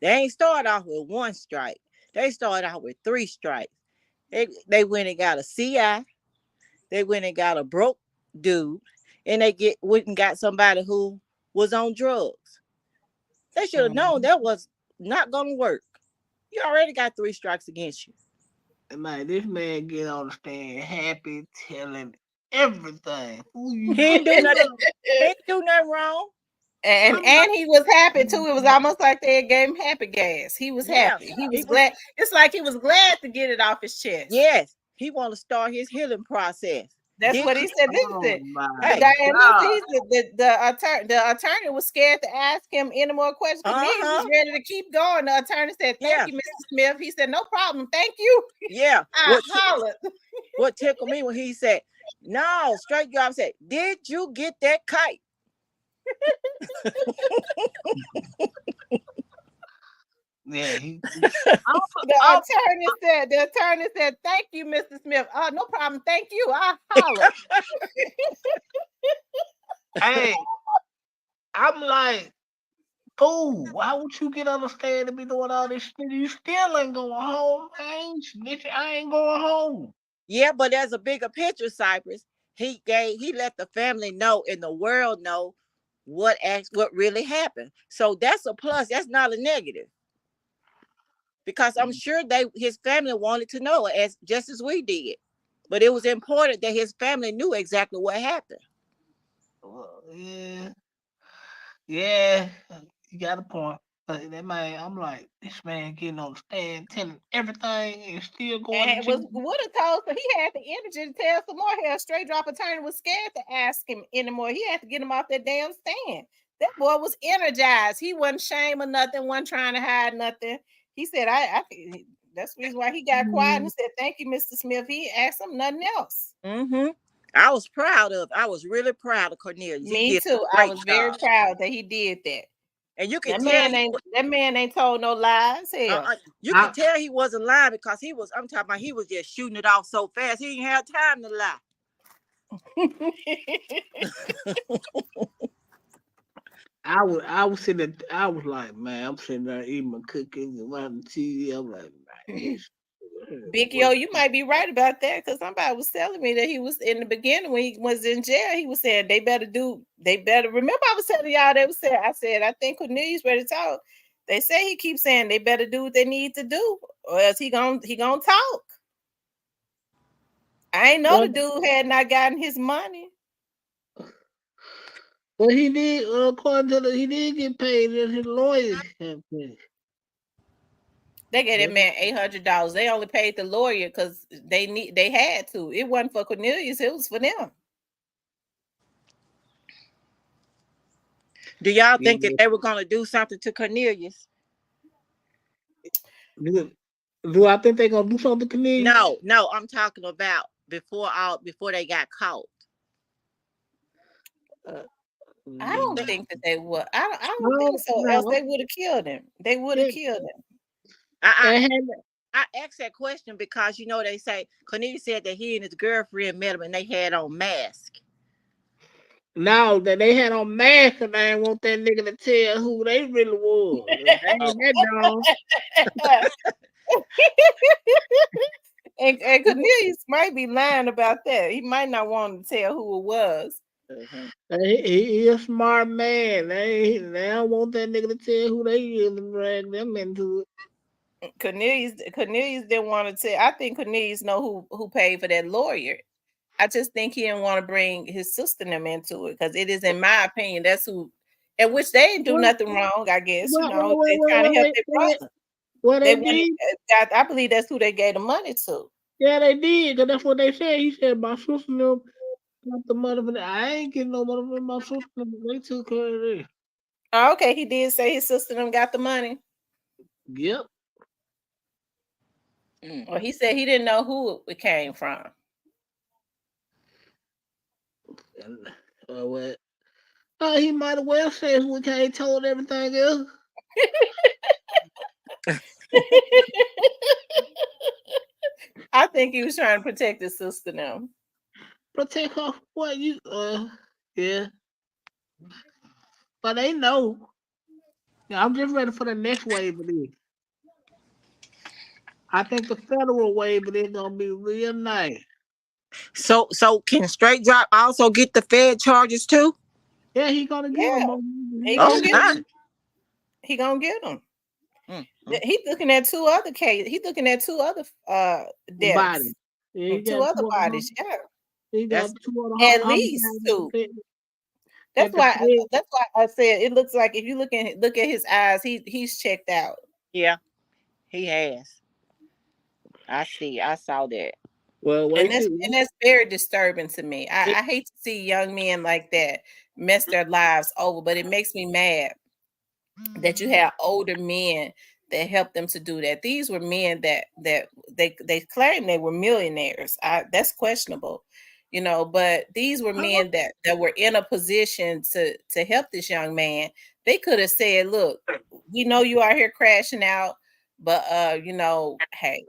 They ain't started off with 1 strike. They started out with 3 strikes. They went and got a CI. They went and got a broke dude, and they went and got somebody who was on drugs. They should have known that was not gonna work. You already got 3 strikes against you. Man, this man get on the stand happy, telling everything. He ain't do nothing. He ain't do nothing wrong. And he was happy too. It was almost like they gave him happy gas. He was happy. He was glad. It's like he was glad to get it off his chest. Yes, he want to start his healing process. That's what he said. This is it. Hey, the attorney was scared to ask him any more questions. He was ready to keep going. The attorney said, "Thank you, Mr. Smith." He said, "No problem. Thank you." Yeah. I hollered. What tickled me when he said, "No, straight drop." Said, "Did you get that kite?" Yeah, the attorney said, "Thank you, Mr. Smith." Oh, no problem. Thank you. I hollered. Hey, I'm like, fool, why would you get on the stand and be doing all this shit? You still ain't going home. I ain't going home. Yeah, but there's a bigger picture, Cypress. He let the family know and the world know what really happened. So that's a plus. That's not a negative. Because I'm sure his family wanted to know just as we did. But it was important that his family knew exactly what happened. Well, yeah, you got a point. But that man, I'm like, this man getting on the stand, telling everything, and still going. And would have told, so he had the energy to tell some more. Hell, straight drop attorney was scared to ask him anymore. He had to get him off that damn stand. That boy was energized. He wasn't ashamed of nothing, wasn't trying to hide nothing. He said, that's the reason why he got quiet and said, "Thank you, Mr. Smith." He asked him nothing else. I was really proud of Cornelius. Me too. I was very proud that he did that. And you can tell that man ain't told no lies. Hell. You can tell he wasn't lying because he was just shooting it off so fast. He didn't have time to lie. I was sitting there, I was like, man, I'm sitting there eating my cookies and watching TV. I'm like, man, Big Yo, you might be right about that because somebody was telling me that he was in the beginning when he was in jail. He was saying they better. Remember, I was telling y'all I said I think Cornelius ready to talk. They say he keeps saying they better do what they need to do, or else he gonna talk. I ain't know the dude had not gotten his money. But he did, according to he did get paid, and his lawyers got paid. They gave that man $800. They only paid the lawyer because they had to. It wasn't for Cornelius, it was for them. Do y'all think that they were gonna do something to Cornelius? Do I think they're gonna do something to Cornelius? No, I'm talking about before they got caught. I don't think that they would. I don't think so. No. Else they would have killed him. They would have killed him. I asked that question because they say Cornelius said that he and his girlfriend met him and they had on masks. No, that they had on masks and I didn't want that nigga to tell who they really was. And Cornelius might be lying about that. He might not want to tell who it was. He a smart man. They don't want that nigga to tell who they really dragged them into it. Cornelius didn't want to tell. I think Cornelius know who paid for that lawyer. I just think he didn't want to bring his sister and them into it because it is, in my opinion, that's who, and which they didn't do nothing wrong. I guess they trying to help their brother. What they did? I believe that's who they gave the money to. Yeah, they did, because that's what they said. He said my sister and them got the money for that. I ain't getting no money from my sister. They took care of it. Oh, okay, he did say his sister and them got the money. Yep. Well, he said he didn't know who it came from. He might have well said who he told everything else. I think he was trying to protect his sister now. Protect her? What you? Yeah. But they know. Yeah, I'm just ready for the next wave of this. I think the federal wave of this gonna be real nice. So can Straight Drop also get the Fed charges too? Yeah, he gonna get them. He gonna get them. He's looking at two other cases. He's looking at two other deaths. Bodies. Yeah, two other bodies. Yeah. He got at least two. That's why I said it looks like if you look at his eyes, he's checked out. Yeah, he has. I see. I saw that. Well, and that's very disturbing to me. I hate to see young men like that mess their lives over, but it makes me mad that you have older men that helped them to do that. These were men that they claim they were millionaires. That's questionable, but these were men that were in a position to help this young man. They could have said, look, we know you are here crashing out, but hey,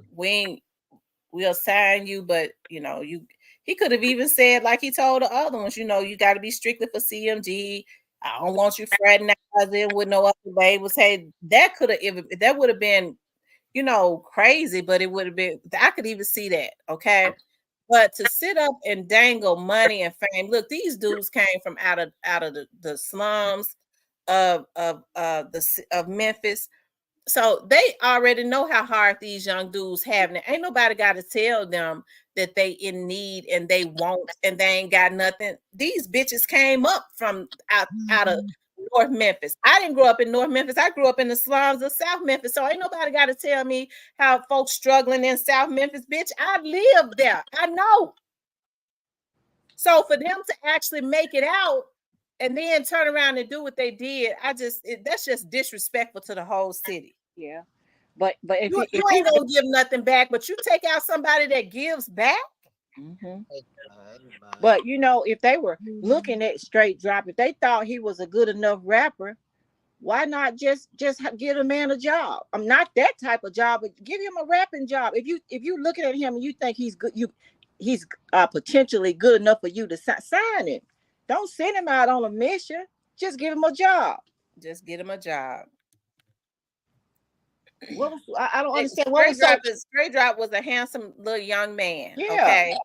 we'll sign you, but he could have even said, like he told the other ones, you got to be strictly for CMG. I don't want you fraternizing with no other labels. Hey, that would have been, crazy, but it would have been, I could even see that. Okay. But to sit up and dangle money and fame, look, these dudes came from out of the slums of Memphis. So they already know how hard these young dudes have. And ain't nobody got to tell them that they in need and they won't and they ain't got nothing. These bitches came up from out of North Memphis. I didn't grow up in North Memphis. I grew up in the slums of South Memphis. So ain't nobody got to tell me how folks struggling in South Memphis. Bitch, I live there. I know. So for them to actually make it out and then turn around and do what they did, that's just disrespectful to the whole city. Yeah, but if you ain't gonna give nothing back, but you take out somebody that gives back. Mm-hmm. But if they were looking at Straight Drop, if they thought he was a good enough rapper, why not just give a man a job? I'm not that type of job, but give him a rapping job. If you looking at him and you think he's good, he's potentially good enough for you to sign him. Don't send him out on a mission. Just give him a job. Just get him a job. What was, I don't understand. What was Straight Drop was a handsome little young man. Yeah. Okay.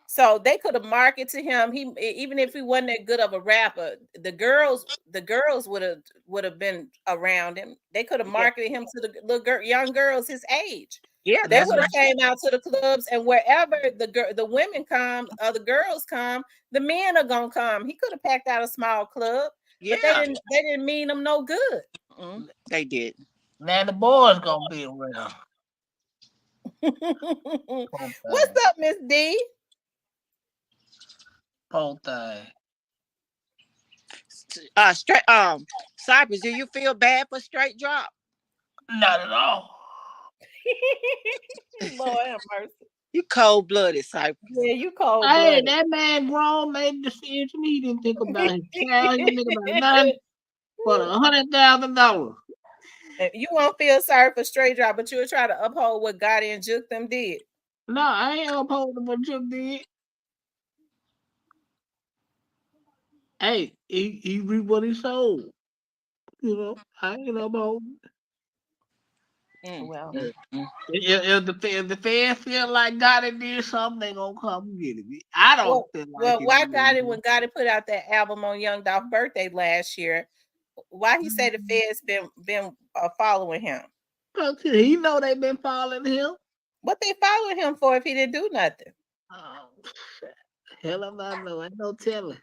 So they could have marketed to him. He, even if he wasn't that good of a rapper, the girls would have been around him. They could have marketed him to the little young girls his age. Yeah, They that's would have right. came out to the clubs, and wherever the women come, the girls come, the men are gonna come. He could have packed out a small club, Yeah. but they didn't mean him no good. They did. Now the boys gonna be around. What's up, Miss D? Poor thing. Straight Cypress, do you feel bad for Straight Drop? Not at all. Lord have mercy. You cold-blooded, Cypress. Yeah, you cold Hey, blooded. that man grown made the decision. He didn't think about his child. He didn't think about nothing but $100,000. You won't feel sorry for Straight Drop, but you'll try to uphold what Gotti and Juke them did. No, I ain't upholding what you did. Hey, he reaped what he sowed. You know, I ain't upholding. Well, If the fans feel like Gotti did something, they gonna come get it. I don't feel like it. why Gotti, when Gotti put out that album on Young Dolph's birthday last year, why he say the feds been following him? Cause he know they been following him. What they following him for if he didn't do nothing? Oh, hell if I know. Ain't no telling.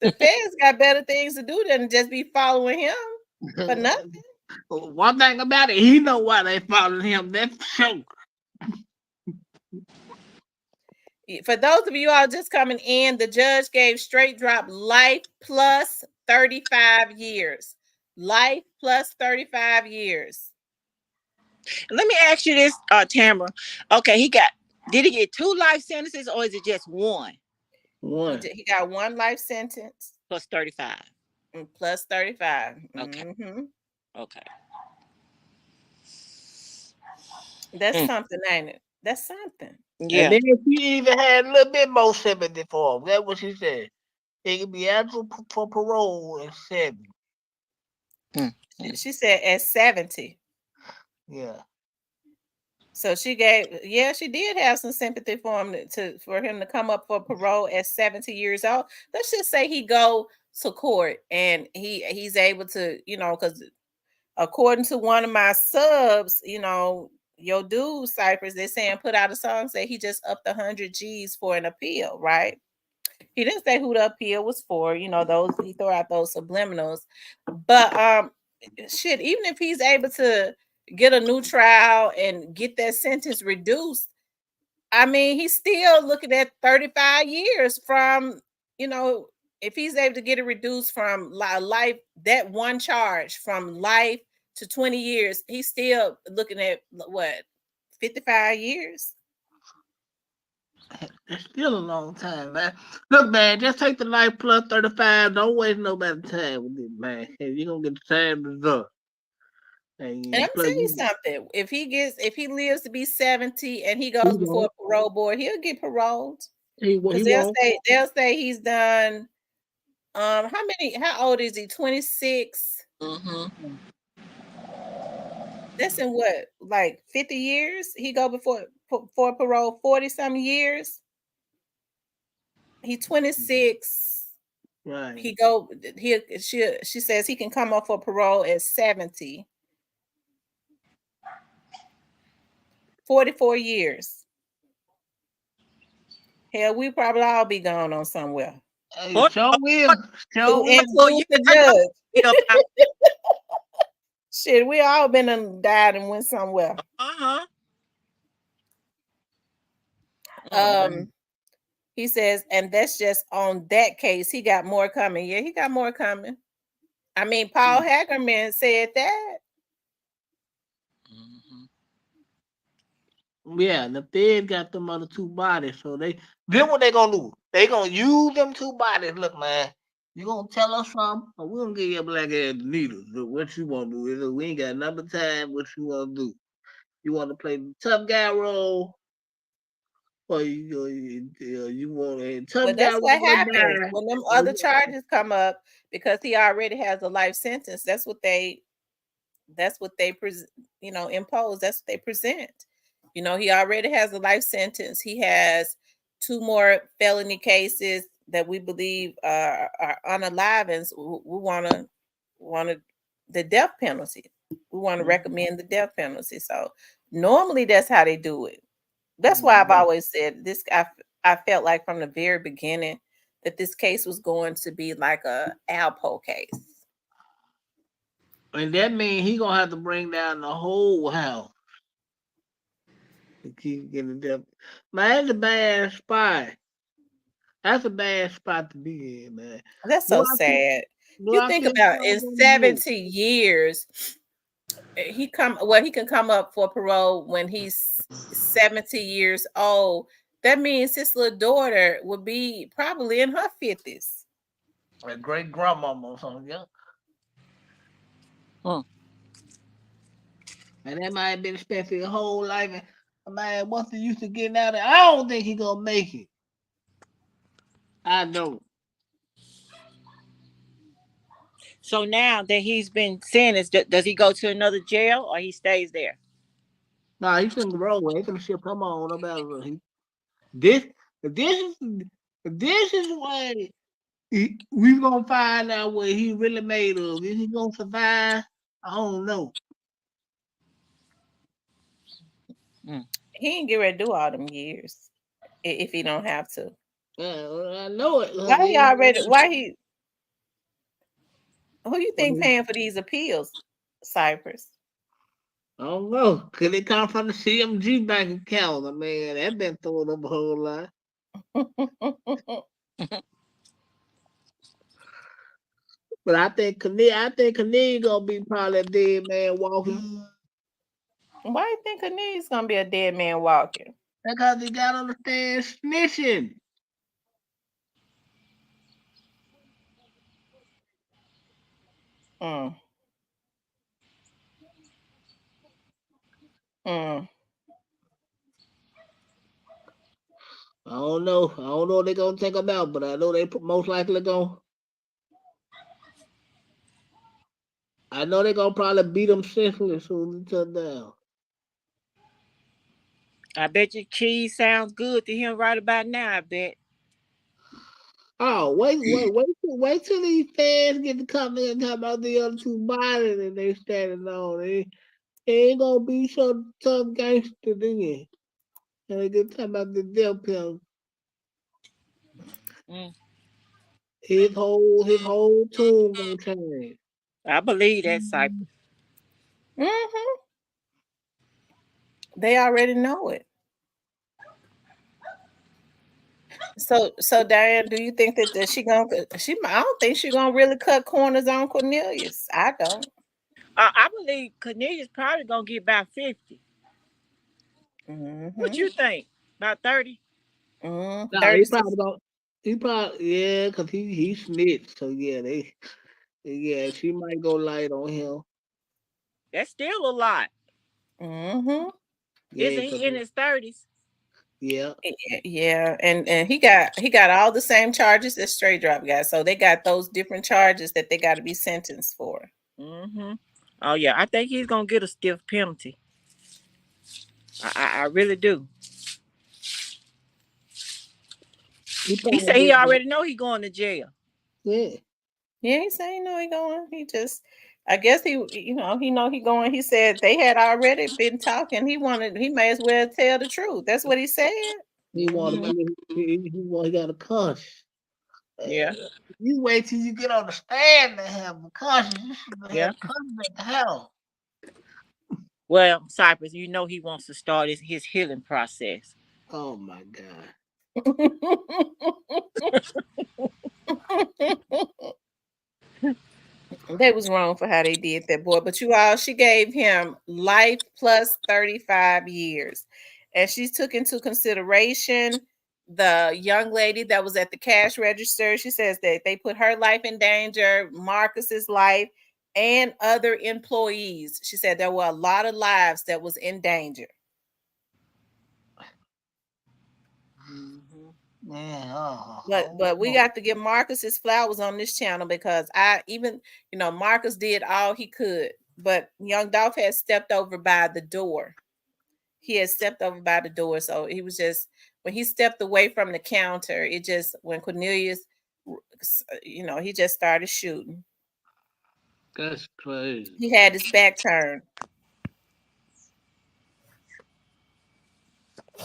The feds got better things to do than just be following him for nothing. One thing about it, he know why they following him. That's for sure. For those of you all just coming in, the judge gave Straight Drop life plus 35 years. Life plus 35 years. Let me ask you this, Tamara. Okay, did he get 2 life sentences or is it just one? One. He got 1 life sentence. Plus 35. Plus 35. Okay. Mm-hmm. Okay. That's something, ain't it? That's something. Yeah. And then if he even had a little bit more sympathy for him, that's what she said. He could be eligible for parole at 70. She said at 70. Yeah. So she did have some sympathy for him to come up for parole at 70 years old. Let's just say he go to court and he's able to, because according to one of my subs, your dude Cypress, they're saying put out a song say he just upped 100 G's for an appeal, right? He didn't say who the appeal was for, those he threw out those subliminals. But even if he's able to get a new trial and get that sentence reduced, I mean, he's still looking at 35 years from, if he's able to get it reduced from life, that one charge from life to 20 years, he's still looking at what, 55 years? It's still a long time, man. Look, man, just take the life plus 35. Don't waste nobody's time with it, man. You're gonna get the same result. And I'm telling you something. If he lives to be 70 and he goes before a parole board, he'll get paroled. Because they'll say he's done. How old is he? 26. Mm-hmm. That's in what, like 50 years? He go before for parole 40-some years. He 26. Right. She says he can come up for parole at 70. 44 years. Hell, we probably all be gone on somewhere. Hey, show will. Include the judge. Shit, we all been and died and went somewhere. He says, and that's just on that case. He got more coming. Yeah, he got more coming. I mean, Paul Hagerman said that. Yeah, the Fed got them other 2 bodies, so then what they gonna do? They gonna use them 2 bodies. Look, man, you gonna tell us something, or we gonna get your black ass the needles. Look, what you wanna do? Look, we ain't got number time. What you wanna do? You wanna play the tough guy role, Or you want to Well, tough guy that's what want to happens die. when them Or other charges come up because he already has a life sentence. That's what they impose. That's what they present. He already has a life sentence. He has 2 more felony cases that we believe are unalivings. We want the death penalty. We want to recommend the death penalty. So normally that's how they do it. That's why I've always said this. I felt like from the very beginning that this case was going to be like a Alpo case. And that means he gonna have to bring down the whole house to keep getting death. Man, that's a bad spot. That's a bad spot to be in, man. That's Do so I think sad. do You I think think about y'all in gonna do 70 years, he can come up for parole when he's 70 years old. That means his little daughter would be probably in her 50s. a great grandmama or something, yeah? And that might have been spent for your whole life. And man, once he used to getting out of there, I don't think he gonna make it. I don't. So now that he's been sentenced, does he go to another jail or he stays there? Nah, he's finna roll away. He's finna ship him on no matter. This is what we gonna find out what he really made of. Is he gonna survive? I don't know. He ain't get ready to do all them years if he don't have to. I know it. Who you think paying for these appeals, Cypress? I don't know. Could it come from the CMG bank account? I mean, that been throwing up a whole lot. But I think Kanye gonna be probably a dead man walking. Why you think Kane's gonna be a dead man walking? Because he got on the stand snitching. Mm. Mm. I don't know. I don't know if they're gonna take him out, but I know they most likely gonna. I know they're gonna probably beat him senseless soon as he turn down. I bet your cheese sounds good to him right about now, I bet. Oh, wait till these fans get to come in and talk about the other 2 bodies and they standing on. They ain't gonna be so tough gangster then. And they get talking about the death penalty. His whole tune gonna change. I believe that, Cypress. Mm-hmm. They already know it. So Diane, do you think that I don't think she's gonna really cut corners on Cornelius. I don't. I believe Cornelius probably gonna get about 50. Mm-hmm. What you think? About 30? No, 36. yeah, cause he snitched. So yeah, she might go light on him. That's still a lot. Mm-hmm. Isn't he in his 30s? Yeah. Yeah, and he got all the same charges as Straight Drop got. So they got those different charges that they got to be sentenced for. Mm-hmm. Oh yeah, I think he's gonna get a stiff penalty. I really do. He said he already know he going to jail. Yeah. Yeah, he said he know he going. He just, I guess he know he going. He said they had already been talking. He may as well tell the truth. That's what he said. He got a conscience. Yeah. You wait till you get on the stand to have a conscience. You should have conscience at the house. Well, Cypress, you know he wants to start his healing process. Oh my God. They was wrong for how they did that boy. But she gave him life plus 35 years. And she took into consideration the young lady that was at the cash register. She says that they put her life in danger, Marcus's life, and other employees. She said there were a lot of lives that was in danger. Mhm. Yeah. But we got to give Marcus his flowers on this channel because Marcus did all he could, but Young Dolph had stepped over by the door. He had stepped over by the door, so he was just when he stepped away from the counter. It just when Cornelius, he just started shooting. That's crazy. He had his back turned.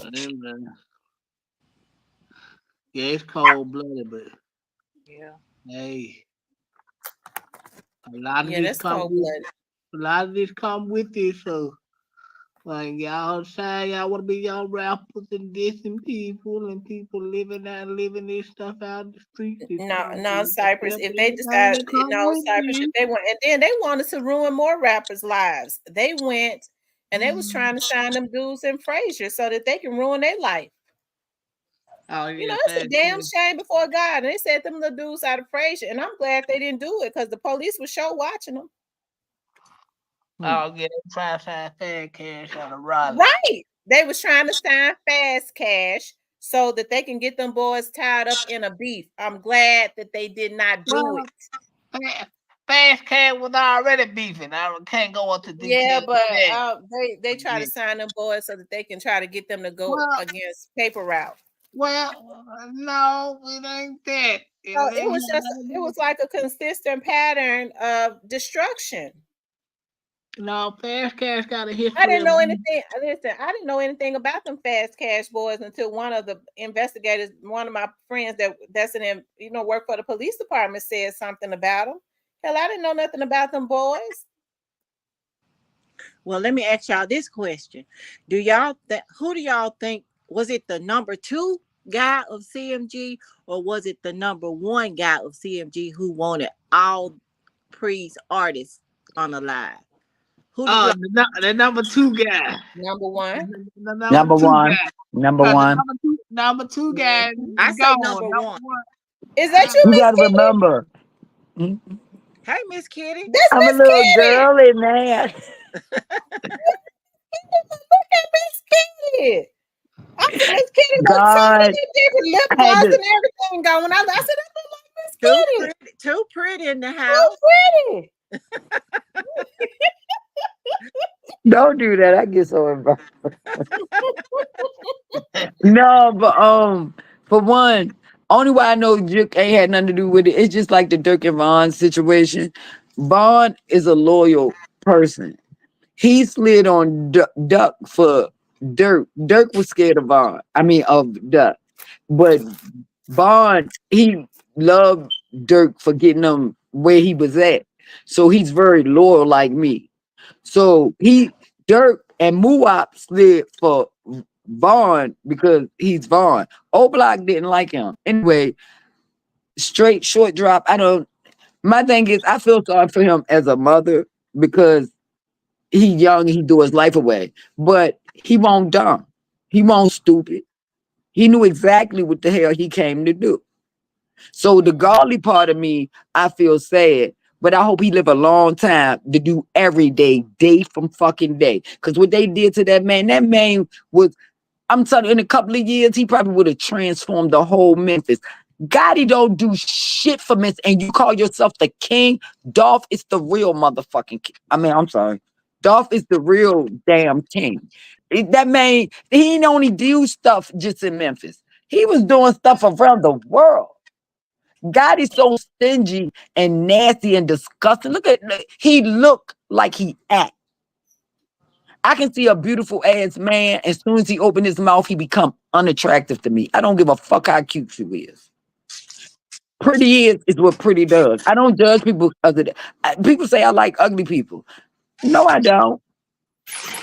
Amen. Yeah, it's cold blooded, but Yeah. hey, a lot of Yeah, this that's come cold with blooded. it. So like y'all say y'all want to be y'all rappers and dissing people and people living this stuff out in the streets. No, Cypress. If they decide, Cypress, if they want, and then they wanted to ruin more rappers' lives. They went and they was trying to sign them dudes in Frasier so that they can ruin their life. Oh, yeah, It's a damn shame before God. And they said them little dudes out of Frasier, and I'm glad they didn't do it because the police was sure watching them. Oh, yeah, they try to sign Fast Cash out of Raleigh. Right. They was trying to sign Fast Cash so that they can get them boys tied up in a beef. I'm glad that they did not do it. Fast Cash was already beefing. I can't go into detail. Yeah, but they try to sign them boys so that they can try to get them to go against Paper Route. Well, no, it ain't that. So it was like a consistent pattern of destruction. No, Fast Cash got a history. I didn't know anything. Listen, I didn't know anything about them Fast Cash boys until one of the investigators, one of my friends that's work for the police department, said something about them. Hell, I didn't know nothing about them boys. Well, let me ask y'all this question: who do y'all think was it the number 2 guy of CMG, or was it the number 1 guy of CMG who wanted all Pre's artists unalive? The number 2 guy. Number 1. Number 1. Number 1. Number 2 guy. I say number 1. Is that you, You Miss gotta Kitty? remember. Hey, Miss Kitty. That's I'm a Miss little Kitty. girl in there. Look at Miss Kitty. I said, Miss Kitty looks so God, many different lip gloss and everything going on. I said, that look like Miss Kitty. Too pretty in the house. Too pretty. Don't do that. I get so involved. No, but for one, only why I know Duke ain't had nothing to do with it. It's just like the Dirk and Vaughn situation. Vaughn is a loyal person. He slid on Duck for Dirk. Dirk was scared of Vaughn. I mean of Duck. But Vaughn, he loved Dirk for getting him where he was at. So he's very loyal like me. So Dirk and Muwop slid for Vaughn because he's Vaughn. O-Block didn't like him. Anyway, straight short drop. My thing is I feel sorry for him as a mother because he young, he threw his life away. But he won't dumb. He won't stupid. He knew exactly what the hell he came to do. So the godly part of me, I feel sad, but I hope he live a long time to do every day from fucking day. Because what they did to that man was, I'm telling you, in a couple of years, he probably would have transformed the whole Memphis. Gotti don't do shit for Memphis, and you call yourself the king. Dolph is the real motherfucking king. I'm sorry. Dolph is the real damn king. That man, he didn't only do stuff just in Memphis. He was doing stuff around the world. Gotti's so stingy and nasty and disgusting. He look like he act. I can see a beautiful ass man. As soon as he open his mouth, he become unattractive to me. I don't give a fuck how cute you is. Pretty is what pretty does. I don't judge people because of that. People say I like ugly people. No, I don't.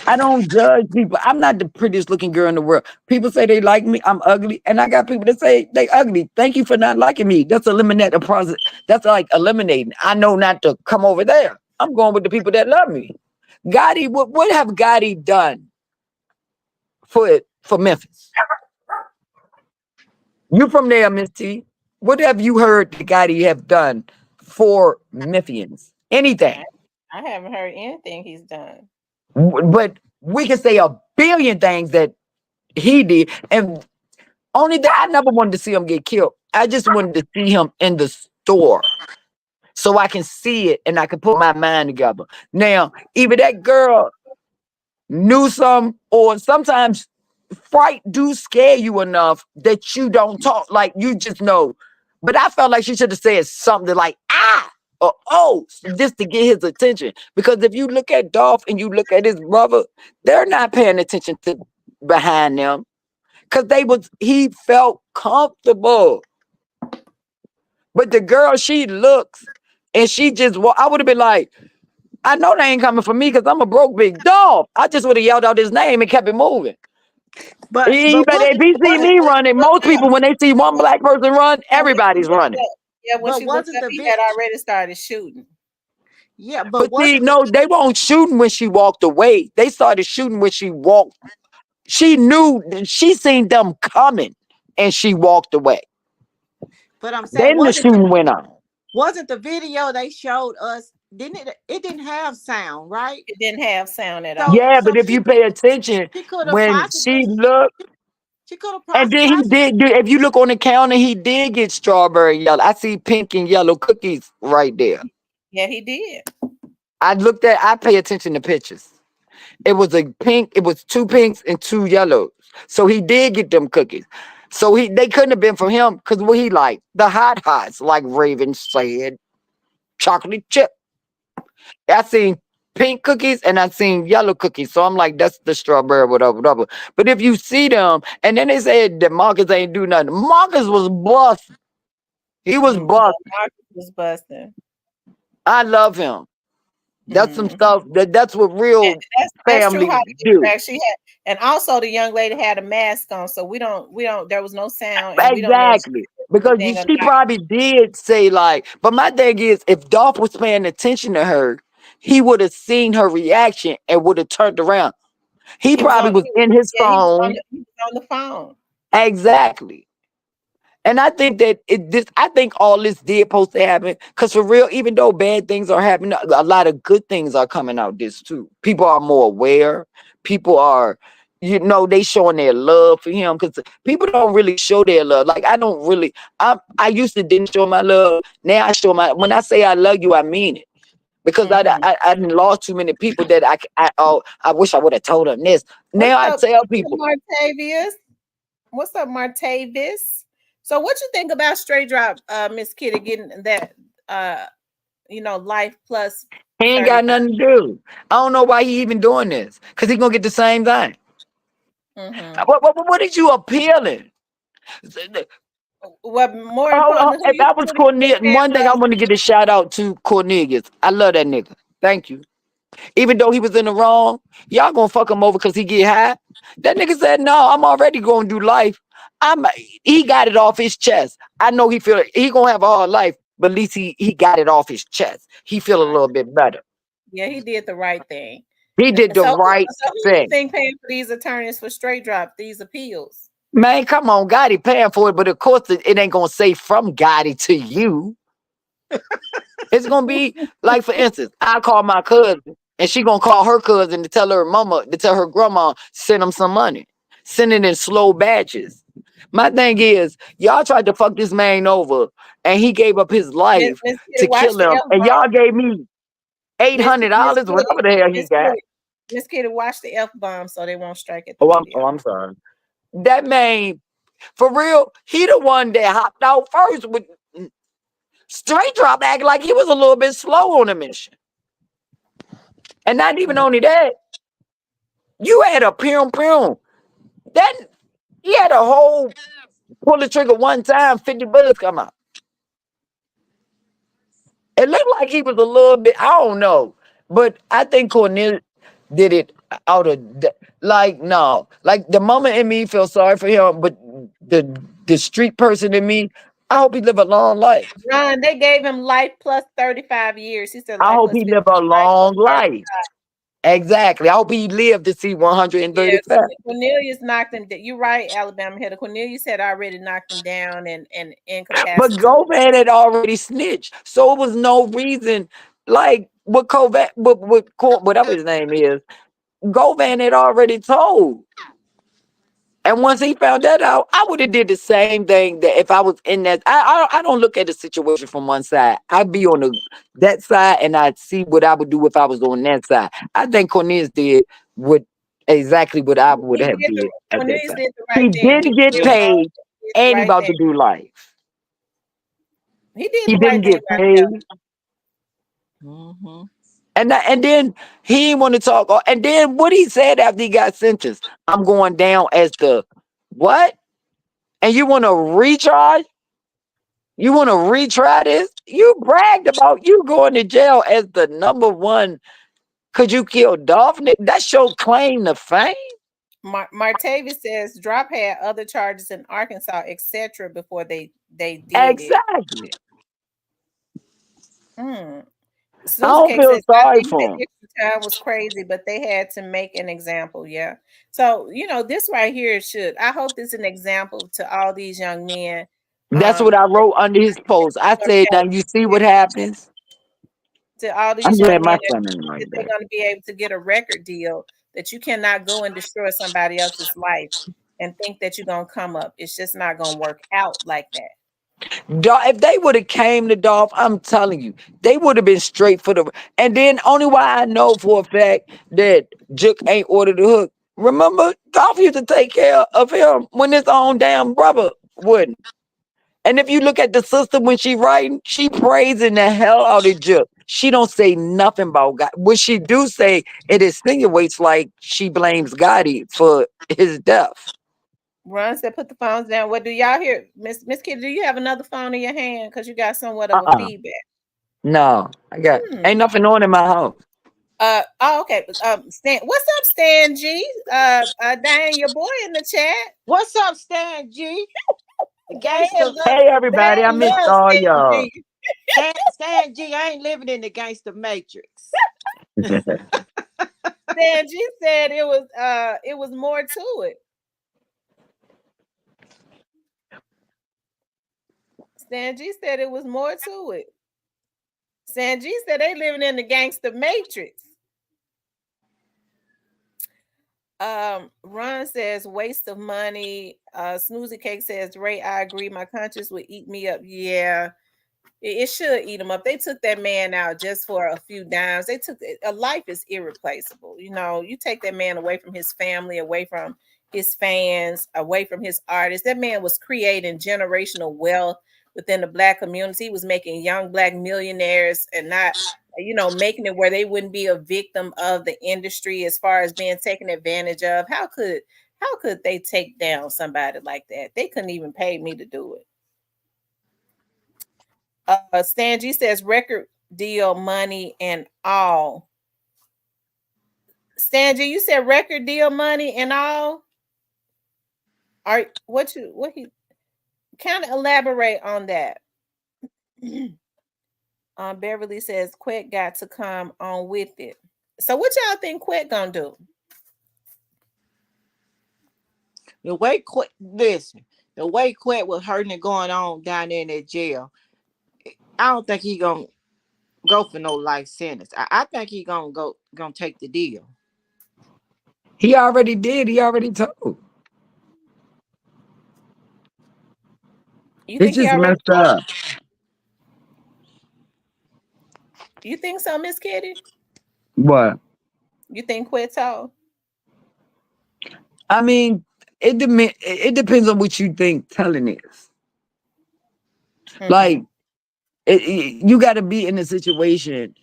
I don't judge people. I'm not the prettiest looking girl in the world. People say they like me. I'm ugly. And I got people that say they ugly. Thank you for not liking me. That's eliminate the process. That's like eliminating. I know not to come over there. I'm going with the people that love me. Gotti, what have Gotti done for Memphis? You from there, Miss T. What have you heard that Gotti have done for Memphians? Anything? I haven't heard anything he's done. But we can say a billion things that he did. And Only that I never wanted to see him get killed. I just wanted to see him in the store so I can see it and I can put my mind together. Now, either that girl knew some, or sometimes fright do scare you enough that you don't talk, like you just know. But I felt like she should have said something like ah or oh, just to get his attention. Because if you look at Dolph and you look at his brother, they're not paying attention to behind them. Cause he felt comfortable. But the girl, she looks and she just I would have been like, I know they ain't coming for me because I'm a broke big dog. I just would have yelled out his name and kept it moving. But But if he see me running, most people when they see one black person run, everybody's running. Yeah, when But she looked wasn't up, the he had vid- already started shooting. yeah, But but see, wasn't no, they weren't shooting when she walked away. They started shooting when she walked. She knew, she seen them coming and she walked away. but I'm saying Then the shooting went on. wasn't the video they showed us, didn't it didn't have sound, right? It didn't have sound at So all. Yeah, so but if you pay attention, she could have when she possibly looked, she could have and then he possibly did, if you look on the counter, he did get strawberry yellow. I see pink and yellow cookies right there. Yeah, he did. I pay attention to pictures. It was a pink, it was 2 pinks and 2 yellows. So he did get them cookies. So they couldn't have been for him because what he like, the hot hots, like Raven said, chocolate chip. I seen pink cookies and I seen yellow cookies. So I'm like, that's the strawberry, whatever, whatever. But if you see them, and then they said that Marcus ain't do nothing. Marcus was busting. He was busting. Marcus was busting. I love him. That's some stuff that's what real That's true family how do. she had, and also the young lady had a mask on, so we don't. There was no sound. And we don't know Exactly. Because she probably did say like, but my thing is, if Dolph was paying attention to her, he would have seen her reaction and would have turned around. He probably was in his phone. He was on the phone. Exactly. And I think that I think all this did supposed to happen. Because for real, even though bad things are happening, a lot of good things are coming out this too. People are more aware. People are, they showing their love for him. Because people don't really show their love. Like I don't really, I used to didn't show my love. Now I show when I say I love you, I mean it. Because I done lost too many people that I wish I would have told them this. Now I tell people. Martavius. What's up, Martavius? So what you think about Straight Drop, Miss Kitty, getting that Life Plus? He ain't got nothing to do. I don't know why he even doing this. Because he gonna get the same thing. Mm-hmm. What did you appealing? What more if I was Cornelius, one thing I want to get a shout out to Cornelius. I love that nigga. Thank you. Even though he was in the wrong, y'all gonna fuck him over because he get high. That nigga said, no, I'm already gonna do life. He got it off his chest. I know he gonna have a hard life, but at least he got it off his chest. He feel a little bit better. Yeah, he did the right thing. He did the right thing. Who you think paying for these attorneys for Straight Drop, these appeals? Man, come on, Gotti paying for it, but of course it ain't gonna say from Gotti to you. It's gonna be like, for instance, I call my cousin and she gonna call her cousin to tell her grandma, send them some money. Send it in slow batches. My thing is, y'all tried to fuck this man over and he gave up his life to kill him. And y'all gave me $800, whatever the hell he got. Miss Kitty, watch the F-bomb so they won't strike it. I'm sorry. That man, for real, he the one that hopped out first with Straight Drop, acting like he was a little bit slow on the mission. And not even only that, you had a pum. Then he had a whole pull the trigger one time, 50 bullets come out. It looked like he was a little bit, I don't know. But I think Cornelius did it out of, no. Like the mama in me feels sorry for him, but the street person in me, I hope he live a long life. Ron, they gave him life plus 35 years. He said, I hope he live a long life. Exactly. I hope he lived to see 135. Yes, Cornelius knocked him down. You're right, Alabama header. Cornelius had already knocked him down and incapacitated. But Govan had already snitched. So it was no reason, like what whatever his name is, Govan had already told. And once he found that out, I would have did the same thing that if I was in that. I don't look at the situation from one side. I'd be on that side and I'd see what I would do if I was on that side. I think Cornelius did exactly what I would have did at that Cornelius time. did the He right thing. didn't get He paid did the and he right about thing. to do life. He did He the right didn't thing get by paid. himself. Mm-hmm. And then he didn't want to talk. And then what he said after he got sentenced, I'm going down as the what? And you want to recharge? You want to retry this? You bragged about you going to jail as the number one because you killed Dolph. That's your claim to fame. Martavis says Drop had other charges in Arkansas, etc. before they did Exactly. it. I Snoozy don't Cake feel says, I sorry think for the him. extra time was crazy, but they had to make an example. Yeah. So, this right here I hope this is an example to all these young men. That's what I wrote under his post. I said, now you see what happens. To all I'm these glad young my men son that ain't like they're that. going to be able to get a record deal, that you cannot go and destroy somebody else's life and think that you're going to come up. It's just not going to work out like that. If they would have came to Dolph, I'm telling you, they would have been straight for the. And then only why I know for a fact that Jook ain't ordered the hook. Remember, Dolph used to take care of him when his own damn brother wouldn't. And if you look at the sister when she writing, she praising the hell out of Jook. She don't say nothing about God. What she do say, it insinuates like she blames Gotti for his death. Ron said, put the phones down. What do y'all hear? Miss Kitty, do you have another phone in your hand? Because you got somewhat of a feedback. No, I got ain't nothing on in my house. Okay. Stan, what's up, Stan G? Diane, your boy in the chat. What's up, Stan G? The gangster. Hey everybody, I missed all y'all. Stan G, I ain't living in the gangster matrix. Stan G said it was more to it. Stan G said it was more to it. Stan G said they living in the gangster matrix. Ron says waste of money. Snoozy Cake says, Ray, I agree. My conscience would eat me up. Yeah, it should eat him up. They took that man out just for a few dimes. They took a life is irreplaceable. You take that man away from his family, away from his fans, away from his artists. That man was creating generational wealth within the Black community. He was making young Black millionaires and not, making it where they wouldn't be a victim of the industry as far as being taken advantage of. How could they take down somebody like that? They couldn't even pay me to do it. Stan G says record deal money and all. Stan G, you said record deal money and all. What he kind of elaborate on that? Beverly says Quet got to come on with it. So what y'all think Quet gonna do? The way Quet was hurting and going on down there in that jail, I don't think he gonna go for no life sentence. I think he gonna take the deal. He already did. He already told. You think He just messed up. You think so, Miss Kitty? What? You think Quet told? I mean, it depends on what you think telling is. Mm-hmm. Like, you got to be in a situation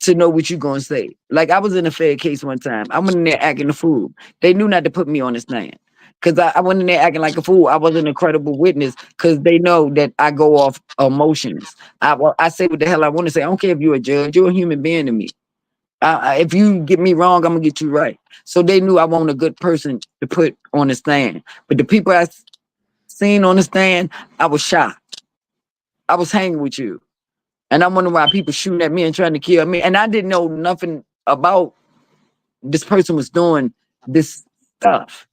to know what you're going to say. Like, I was in a fair case one time. I went in there acting a fool. They knew not to put me on the stand. Because I went in there acting like a fool. I wasn't a credible witness because they know that I go off emotions. I say what the hell I want to say. I don't care if you're a judge. You're a human being to me. If you get me wrong, I'm going to get you right. So they knew I wasn't a good person to put on the stand. But the people I seen on the stand, I was shocked. I was hanging with you. And I wonder why people shooting at me and trying to kill me. And I didn't know nothing about this person was doing this stuff.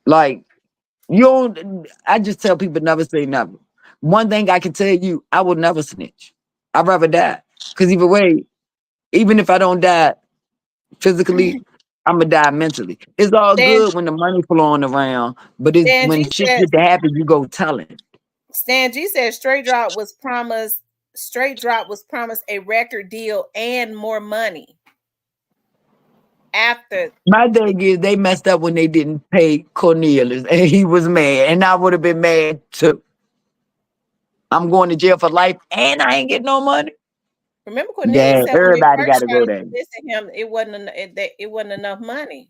Like, I just tell people never say never. One thing I can tell you, I will never snitch. I'd rather die. Because either way, even if I don't die physically, I'm gonna die mentally. It's all Stan, good when the money flowing around, but it's Stan when G shit said, get to happen, you go telling. Stan G said Straight Drop was promised a record deal and more money after. My thing is they messed up when they didn't pay Cornelius, and he was mad, and I would have been mad too. I'm going to jail for life, and I ain't getting no money. Remember, Yeah, Cornelius said when they everybody got first to tried go to there. solicit him, it wasn't enough money.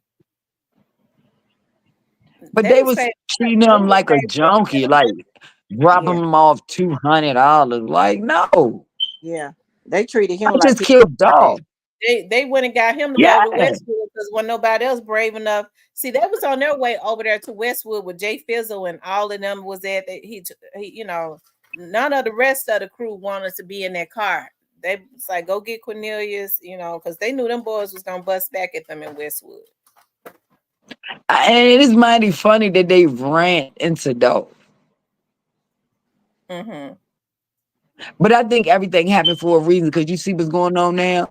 But They they was was paying. treating They him was like a paying junkie, $1,400. like dropping Yeah, him off $200. Like, no, yeah. They treated him I like just he killed was dog. They went and got him to go Yeah, to Westwood because when nobody else brave enough. See, they was on their way over there to Westwood with Jay Fizzle and all of them was at. He none of the rest of the crew wanted to be in that car. They was like, go get Cornelius, because they knew them boys was gonna bust back at them in Westwood. and it is mighty funny that they ran into dog. Mm-hmm. But I think everything happened for a reason because you see what's going on now.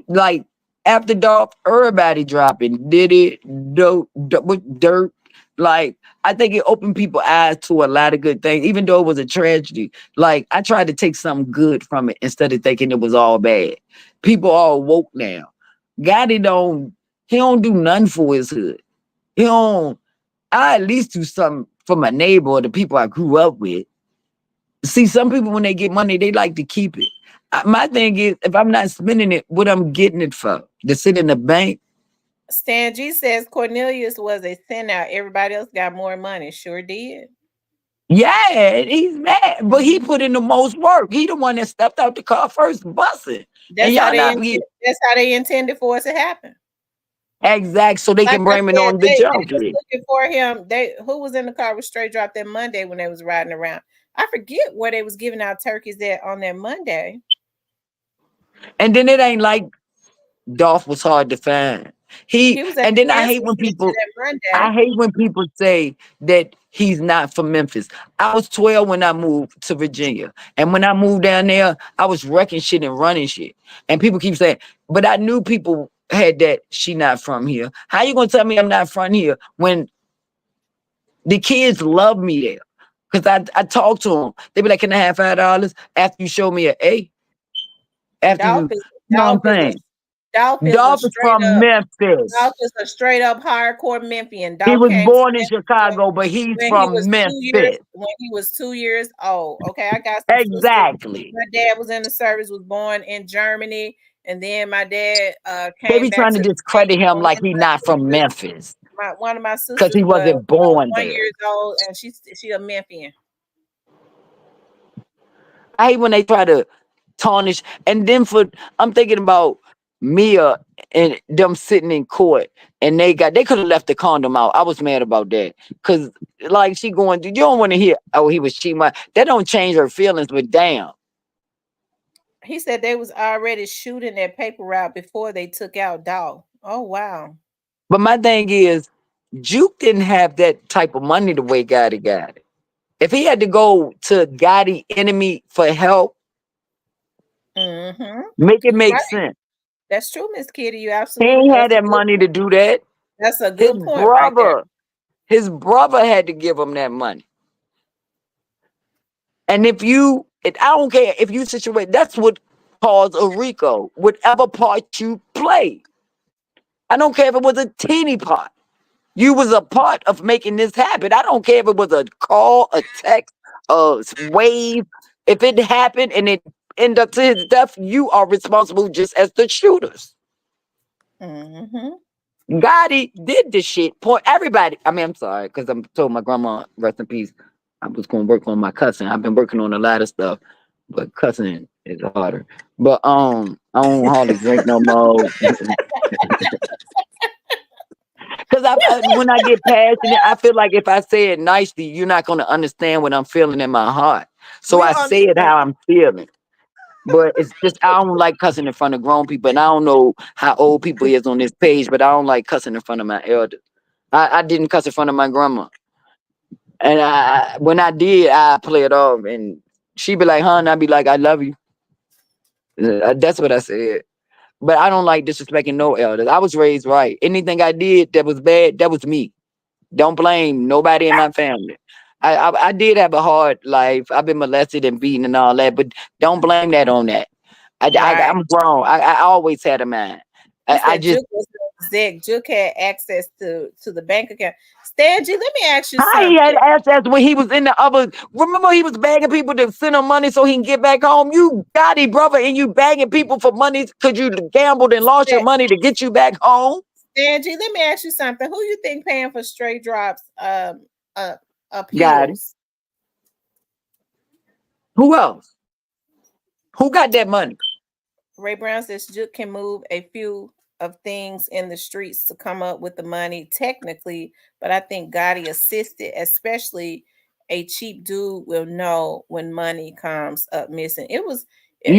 Like after dark, everybody dropping. Did it with dirt? Like I think it opened people's eyes to a lot of good things, even though it was a tragedy. Like I tried to take something good from it instead of thinking it was all bad. People all woke now. Gotti he don't do nothing for his hood. He don't. I at least do something for my neighbor or the people I grew up with. See, some people when they get money, they like to keep it. My thing is, if I'm not spending it, what I'm getting it for? To sit in the bank? Stan G says Cornelius was a sinner. Everybody else got more money. Sure did. Yeah, he's mad, but he Mhm. put in the most work. He the one that stepped out the car first, busting, and That's how y'all they not intended, be that's how they intended for it to happen. exact, so they Like can I blame it said, on the they was junkie. looking for him. Who was in the car with Straight Drop that Monday when they was riding around. I forget where they was giving out turkeys at on that Monday. And then it ain't like Dolph was hard to find. He was at And the then cancer center that I Monday. hate when people say that he's not from Memphis. I was 12 when I moved to Virginia. And when I moved down there, I was wrecking shit and running shit. And people keep saying, but I knew people had that she not from here. How you gonna tell me I'm not from here when the kids love me there? Because I talk to them. They be like, can I have $5 after you show me an A? After you, Dolph is you know what Dolph I'm is a saying? Dolph is a Dolph is straight from up Memphis. Dolph is a straight up hardcore Memphian. He Dolph was came to born in Memphis Chicago, but he's when he was from 2 years Memphis. old. Okay, I got some sisters. Exactly. My dad was in the service, was born in Germany, and then my dad They came be back trying to to the discredit States him when like he not from Memphis one of my because sisters he was wasn't born 1 there. year old, and she a Memphian. I hate when they try to tarnish. And then I'm thinking about Mia and them sitting in court, and they could have left the condom out. I was mad about that because like she going, you don't want to hear, oh, he was cheating. That don't change her feelings, but damn. He said they was already shooting that paper route before they took out Dolph. Oh wow. But my thing is, Juke didn't have that type of money the way Gotti got it. If he had to go to Gotti enemy for help, Mm-hmm. make it You're make right. sense. That's true, Miss Kitty. You He absolutely. ain't had that money to do that. That's a His good point right there. brother had to give him that money. And I don't care if you situate, that's what caused a RICO, whatever part you play. I don't care if it was a teeny part. You was a part of making this happen. I don't care if it was a call, a text, a wave. If it happened and it ended up to his death, you are responsible just as the shooters. Mm-hmm. Gotti did this shit. Point everybody. I mean, I'm sorry, because I'm told my grandma, rest in peace. I was going to work on my cousin. I've been working on a lot of stuff, but cousin is harder. But I don't hardly drink no more. Because when I get passionate, I feel like if I say it nicely, you're not going to understand what I'm feeling in my heart. So We I say it how understand. I'm feeling. But it's just I don't like cussing in front of grown people, and I don't know how old people is on this page, but I don't like cussing in front of my elders. I didn't cuss in front of my grandma, and when I did, I play it off, and she be like, "Huh?" And I be like, "I love you." That's what I said. But I don't like disrespecting no elders. I was raised right. Anything I did that was bad, that was me. Don't blame nobody in my family. I did have a hard life. I've been molested and beaten and all that, but don't blame that on that. Right. I'm grown. I always had a mind. You I said just Juke was Zach. Juke had access to the bank account. Stan G, let me ask you how he had something. access when he was in the other. Remember, he was begging people to send him money so he can get back home. You got it, brother, and you begging people for money because you gambled and lost your money to get you back home. Stan G, let me ask you something. Who you think paying for straight drops appeals? Got it. Who else? Who got that money? Ray Brown says Juke can move a few of things in the streets to come up with the money technically, but I think Gotti assisted, especially a cheap dude will know when money comes up missing. You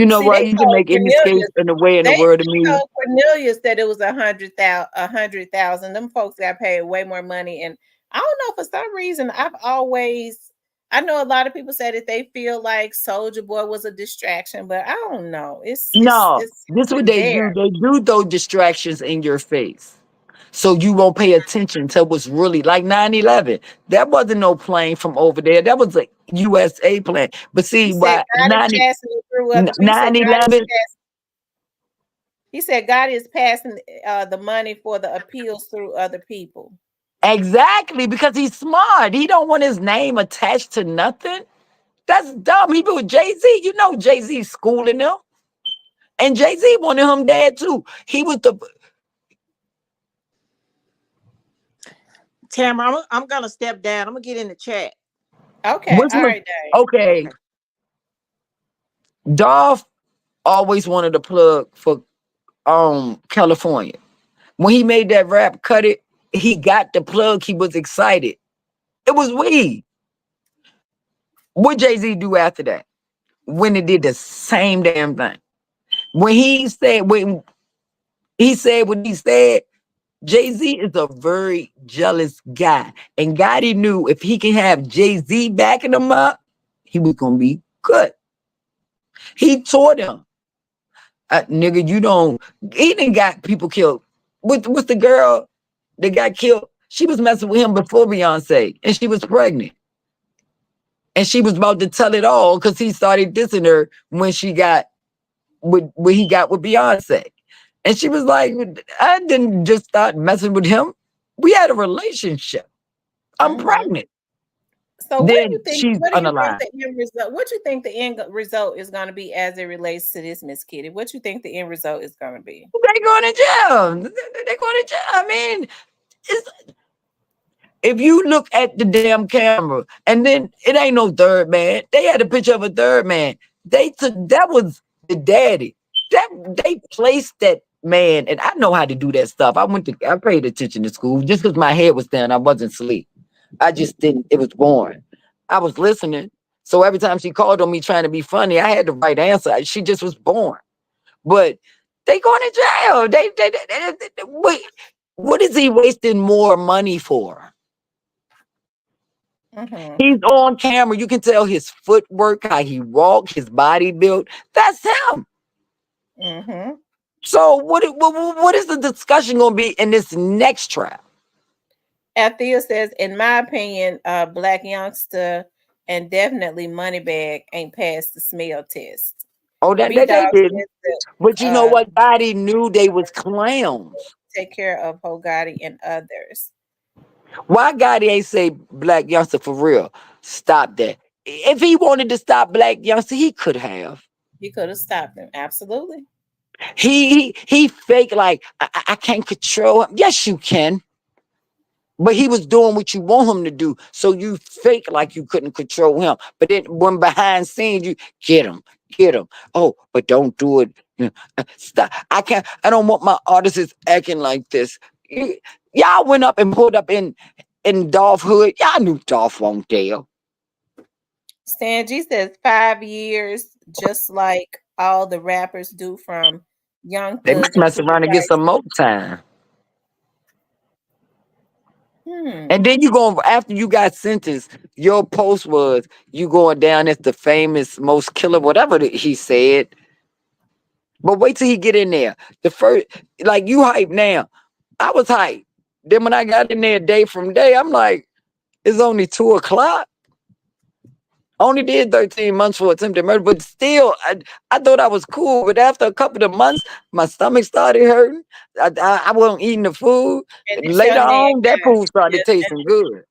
know See, what? they You can told make any escape Cornelius, in the way in the they word of me. told Cornelius that it was 100,000. Them folks got paid way more money, and I don't know, for some reason I know a lot of people say that they feel like Soulja Boy was a distraction, but I don't know. No, this is what they there. do. They do those distractions in your face. So you won't pay attention to what's really like 9/11. That wasn't no plane from over there. That was a USA plane. But see, He said why God is passing it through other people. 9/11? He said God is passing the money for the appeals through other people. Exactly, because he's smart. He don't want his name attached to nothing. That's dumb. He be with Jay-Z. You know Jay-Z schooling him. And Jay-Z wanted him dead too. He was the Tamara, I'm gonna step down. I'm gonna get in the chat. Okay, Which all was- right, Dave. okay. Dolph always wanted a plug for California. When he made that rap, Cut It, he got the plug. He was excited. It was weed. What Jay-Z do after that? When it did the same damn thing. When he said what he said, Jay-Z is a very jealous guy. And Gotti knew if he can have Jay-Z backing him up, he was gonna be good. He taught him. Nigga, he didn't got people killed. With the girl that got killed, she was messing with him before Beyonce, and she was pregnant. And she was about to tell it all because he started dissing her when he got with Beyonce. And she was like, I didn't just start messing with him. We had a relationship. I'm pregnant. So Then what do you think the end result? What do you think the end result is going to be as it relates to this, Miss Kitty? What do you think the end result is going to be? They going to jail. They going to jail. I mean, if you look at the damn camera, and then it ain't no third man. They had a picture of a third man. That was the daddy. They placed that man, and I know how to do that stuff. I paid attention to school just because my head was down. I wasn't asleep. I just didn't. It was boring. I was listening. So every time she called on me trying to be funny, I had the right answer. She just was boring. But they going to jail. Wait, what is he wasting more money for? He's on camera. You can tell his footwork, how he walked, his body built. That's him. So what is the discussion going to be in this next trial? Althea says, in my opinion, Black Youngster and definitely Moneybag ain't passed the smell test. Oh, that they didn't. But you know what? Gotti knew they was clowns. Take care of Ho Gotti and others. Why Gotti ain't say Black Youngster for real? Stop that. If he wanted to stop Black Youngster, he could have. He could have stopped him. Absolutely. He fake like I can't control him. Yes, you can. But he was doing what you want him to do. So you fake like you couldn't control him. But then when behind scenes, you get him. Oh, but don't do it. Stop. I don't want my artists acting like this. Y'all went up and pulled up in Dolph hood. Y'all knew Dolph won't dare. Stan G says 5 years, just like all the rappers do from Young Thug. They must mess around and get some more time. And then you go after you got sentenced, your post was you going down as the famous most killer, whatever he said. But wait till he get in there. The first, like you hype now. I was hype. Then when I got in there day from day, I'm like, it's only 2 o'clock. Only did 13 months for attempted murder, but still, I thought I was cool. But after a couple of months, my stomach started hurting. I wasn't eating the food. And this Later young man on, that got, food started yeah, tasting good.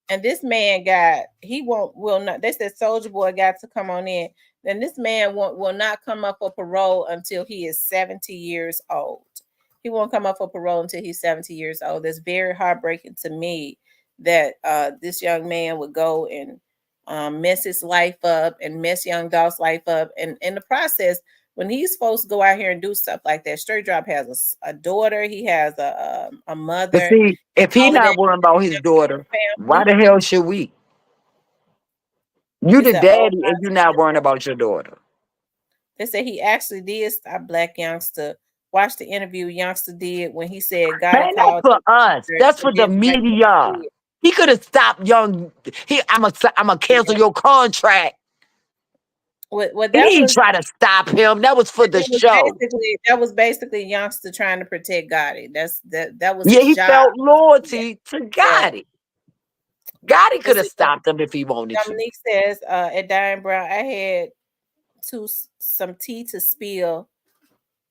and this man got, he will not, they said Soldier Boy got to come on in. Then this man will not come up for parole until he is 70 years old. He won't come up for parole until he's 70 years old. That's very heartbreaking to me that this young man would go and mess his life up and mess young Dolph's life up. And in the process, when he's supposed to go out here and do stuff like that, Straight Drop has a daughter, he has a But mother. see, if he All of not that, worrying about his daughter, why family. the hell should we? You He the said, "Oh, daddy, and you not worrying about your daughter." they said he actually did stop Black Youngster. Watch the interview Youngster did when he said God Man, that's called for him us. That's for and the then Black media. Youngster did. He could have stopped young. I'ma cancel your contract. Well, He that didn't was try to stop him. That was for the show. that was basically Youngster trying to protect Gotti. That was Yeah, his he job. felt loyalty to Yeah. Gotti. Gotti could Let's have see. stopped him if he wanted to. Dominique says at Diane Brown, I had some tea to spill,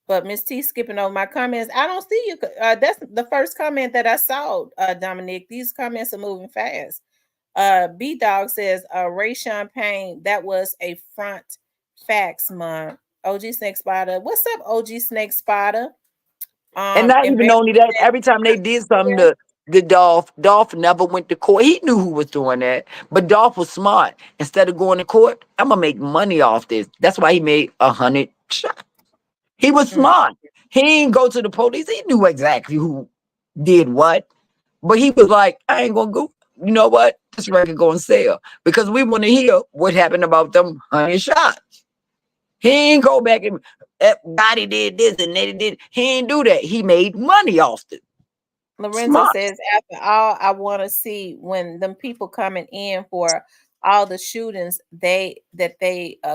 but Miss T skipping over my comments. I don't see you. That's the first comment that I saw, Dominique. These comments are moving fast. B Dog says, Ray Champagne, that was a front facts month. OG Snake Spider. What's up, OG Snake Spider? And not even only that, every time they did something to Dolph never went to court. He knew who was doing that. But Dolph was smart. Instead of going to court, I'm gonna make money off this. That's why he made 100 shots. He was smart. He didn't go to the police. He knew exactly who did what. But he was like, I ain't gonna go. You know what? This record gonna sell. Because we want to hear what happened about them 100 shots. He ain't go back and Gotti did this and they did. He didn't do that. He made money off it. Lorenzo Smart. says, after all, I want to see when them people coming in for all the shootings they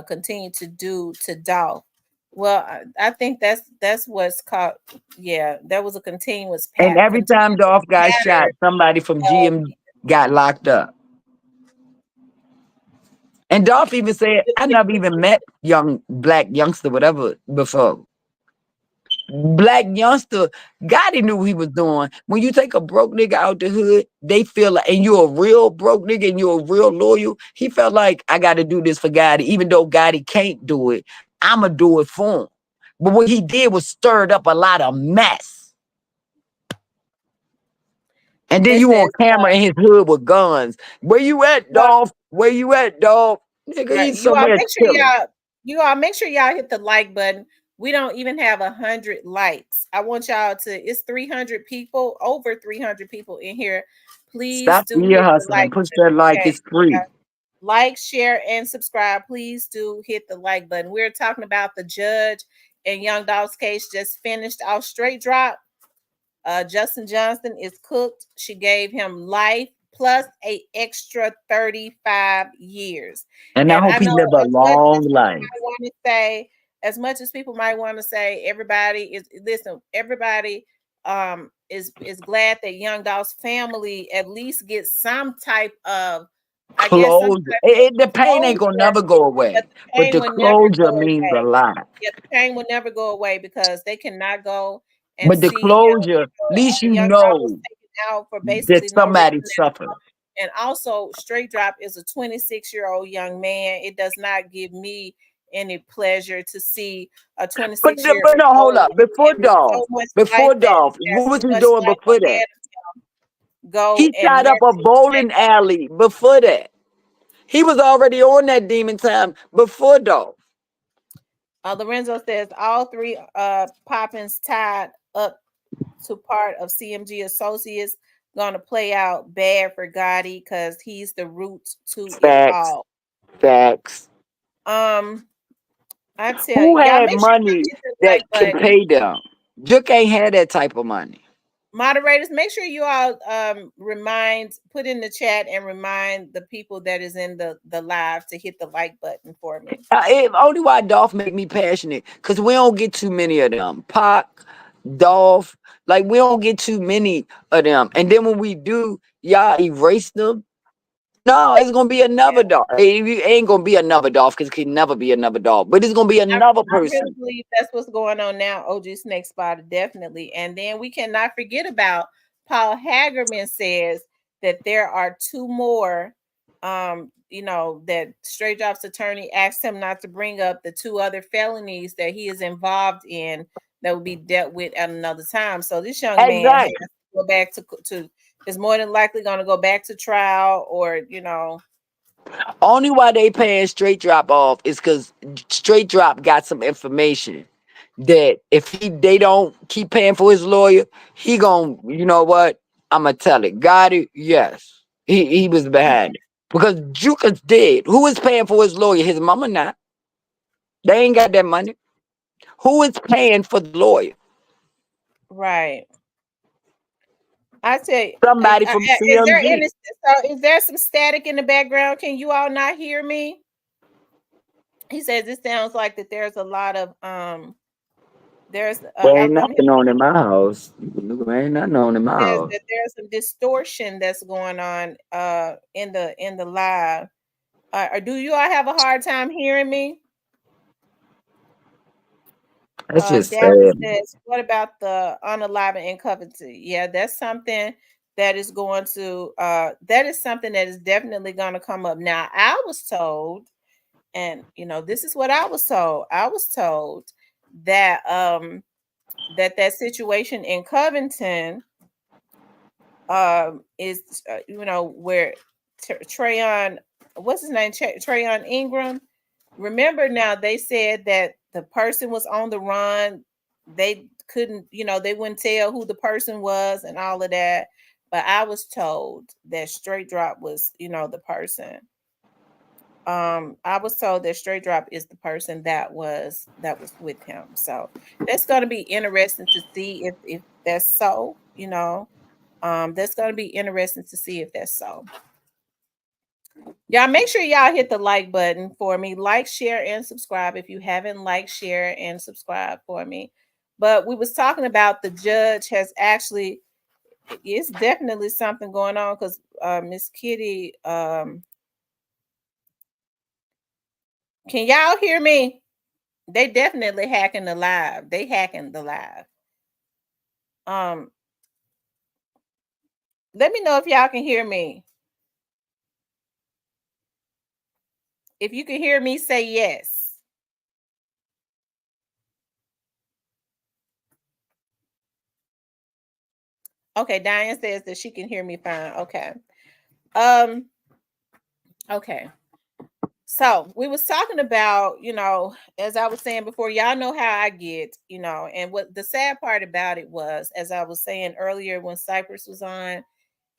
continue to do to Dolph. Well, I think that's what's called. Yeah, there was a continuous And every time Dolph got shot, somebody from GM got locked up. And Dolph even said, I never even met Black Youngster, whatever, before. Black Youngster, Gotti knew what he was doing. When you take a broke nigga out the hood, they feel like, and you're a real broke nigga and you're a real loyal, he felt like, I got to do this for Gotti. Even though Gotti can't do it, I'm going to do it for him. But what he did was stirred up a lot of mess. And then you on camera in his hood with guns. Where you at, Dolph? Where you at, Dolph? Nigga, Right. he's somewhere You all make sure y'all hit the like button. We don't even have 100 likes. I want y'all to. It's 300 people, over 300 people in here. Please stop do your hustling. Push that like. It's free. Like, share, and subscribe. Please do hit the like button. We're talking about the judge in Young Dolph's case. Just finished off Straight Drop. Justin Johnson is cooked. She gave him life plus a extra 35 years. And I hope he live a long life. As much as people might want to say, everybody is glad that Young Dolph's family at least gets some type of closure. The pain ain't gonna never go away, but the closure means a lot. Yeah, the pain will never go away because they cannot go. But the closure, at least you know that somebody suffered. And also, Straight Drop is a 26-year-old young man. It does not give me any pleasure to see a 26-year-old. But no, hold up. Before Dolph, what was he doing before that? He shot up a bowling alley before that. He was already on that demon time before Dolph. Lorenzo says all three Poppins tied up to part of CMG Associates gonna play out bad for Gotti because he's the root to it all. Facts. I tell who you, had money that can pay them? Juke ain't had that type of money. moderators, make sure you all put in the chat and remind the people that is in the live to hit the like button for me. Only why Dolph make me passionate, because we don't get too many of them. Pac, Dolph, like we don't get too many of them. And then when we do, y'all erase them. No, it's gonna be another Dolph. It ain't gonna be another Dolph because it can never be another Dolph. But it's gonna be another I really person. believe that's what's going on now. OG Snake Spotter, definitely. And then we cannot forget about Paul Hagerman says that there are two more. That Straight Drop's attorney asked him not to bring up the two other felonies that he is involved in that will be dealt with at another time. So this young man has Exactly. to go back to is more than likely going to go back to trial, or Only why they paying Straight Drop off is because Straight Drop got some information that if they don't keep paying for his lawyer, he gon' you know what? I'ma tell it. Got it? Yes. He was behind it. Because Juka's dead. Who is paying for his lawyer? His mama not. They ain't got that money. Who is paying for the lawyer? right. I tell you, Somebody from is there CMG. is there some static in the background? Can you all not hear me? He says it sounds like that there's a lot of there's There ain't I'm nothing on in my house. There ain't nothing on in my says house. that there's some distortion that's going on in the live. Do you all have a hard time hearing me? That's just Dallas sad. says, what about the unalive in custody? Yeah, that's something that is going to that is something that is definitely going to come up. Now, I was told, and this is what I was told. I was told that that situation in Covington is where Trayon, what's his name, Trayon Ingram. Remember now, they said that the person was on the run. They couldn't, they wouldn't tell who the person was and all of that. But I was told that Straight Drop was, the person. I was told that Straight Drop is the person that was with him. So that's going to be interesting to see if that's so. That's going to be interesting to see if that's so. Y'all make sure y'all hit the like button for me. Like, share, and subscribe if you haven't liked, share, and subscribe for me. But we was talking about the judge has actually, it's definitely something going on because Miss Kitty, can y'all hear me? They definitely hacking the live. They hacking the live. Let me know if y'all can hear me. If you can hear me, say yes. Okay, Diane says that she can hear me fine. Okay. Okay. So we was talking about, as I was saying before, y'all know how I get, and what the sad part about it was, as I was saying earlier when Cypress was on,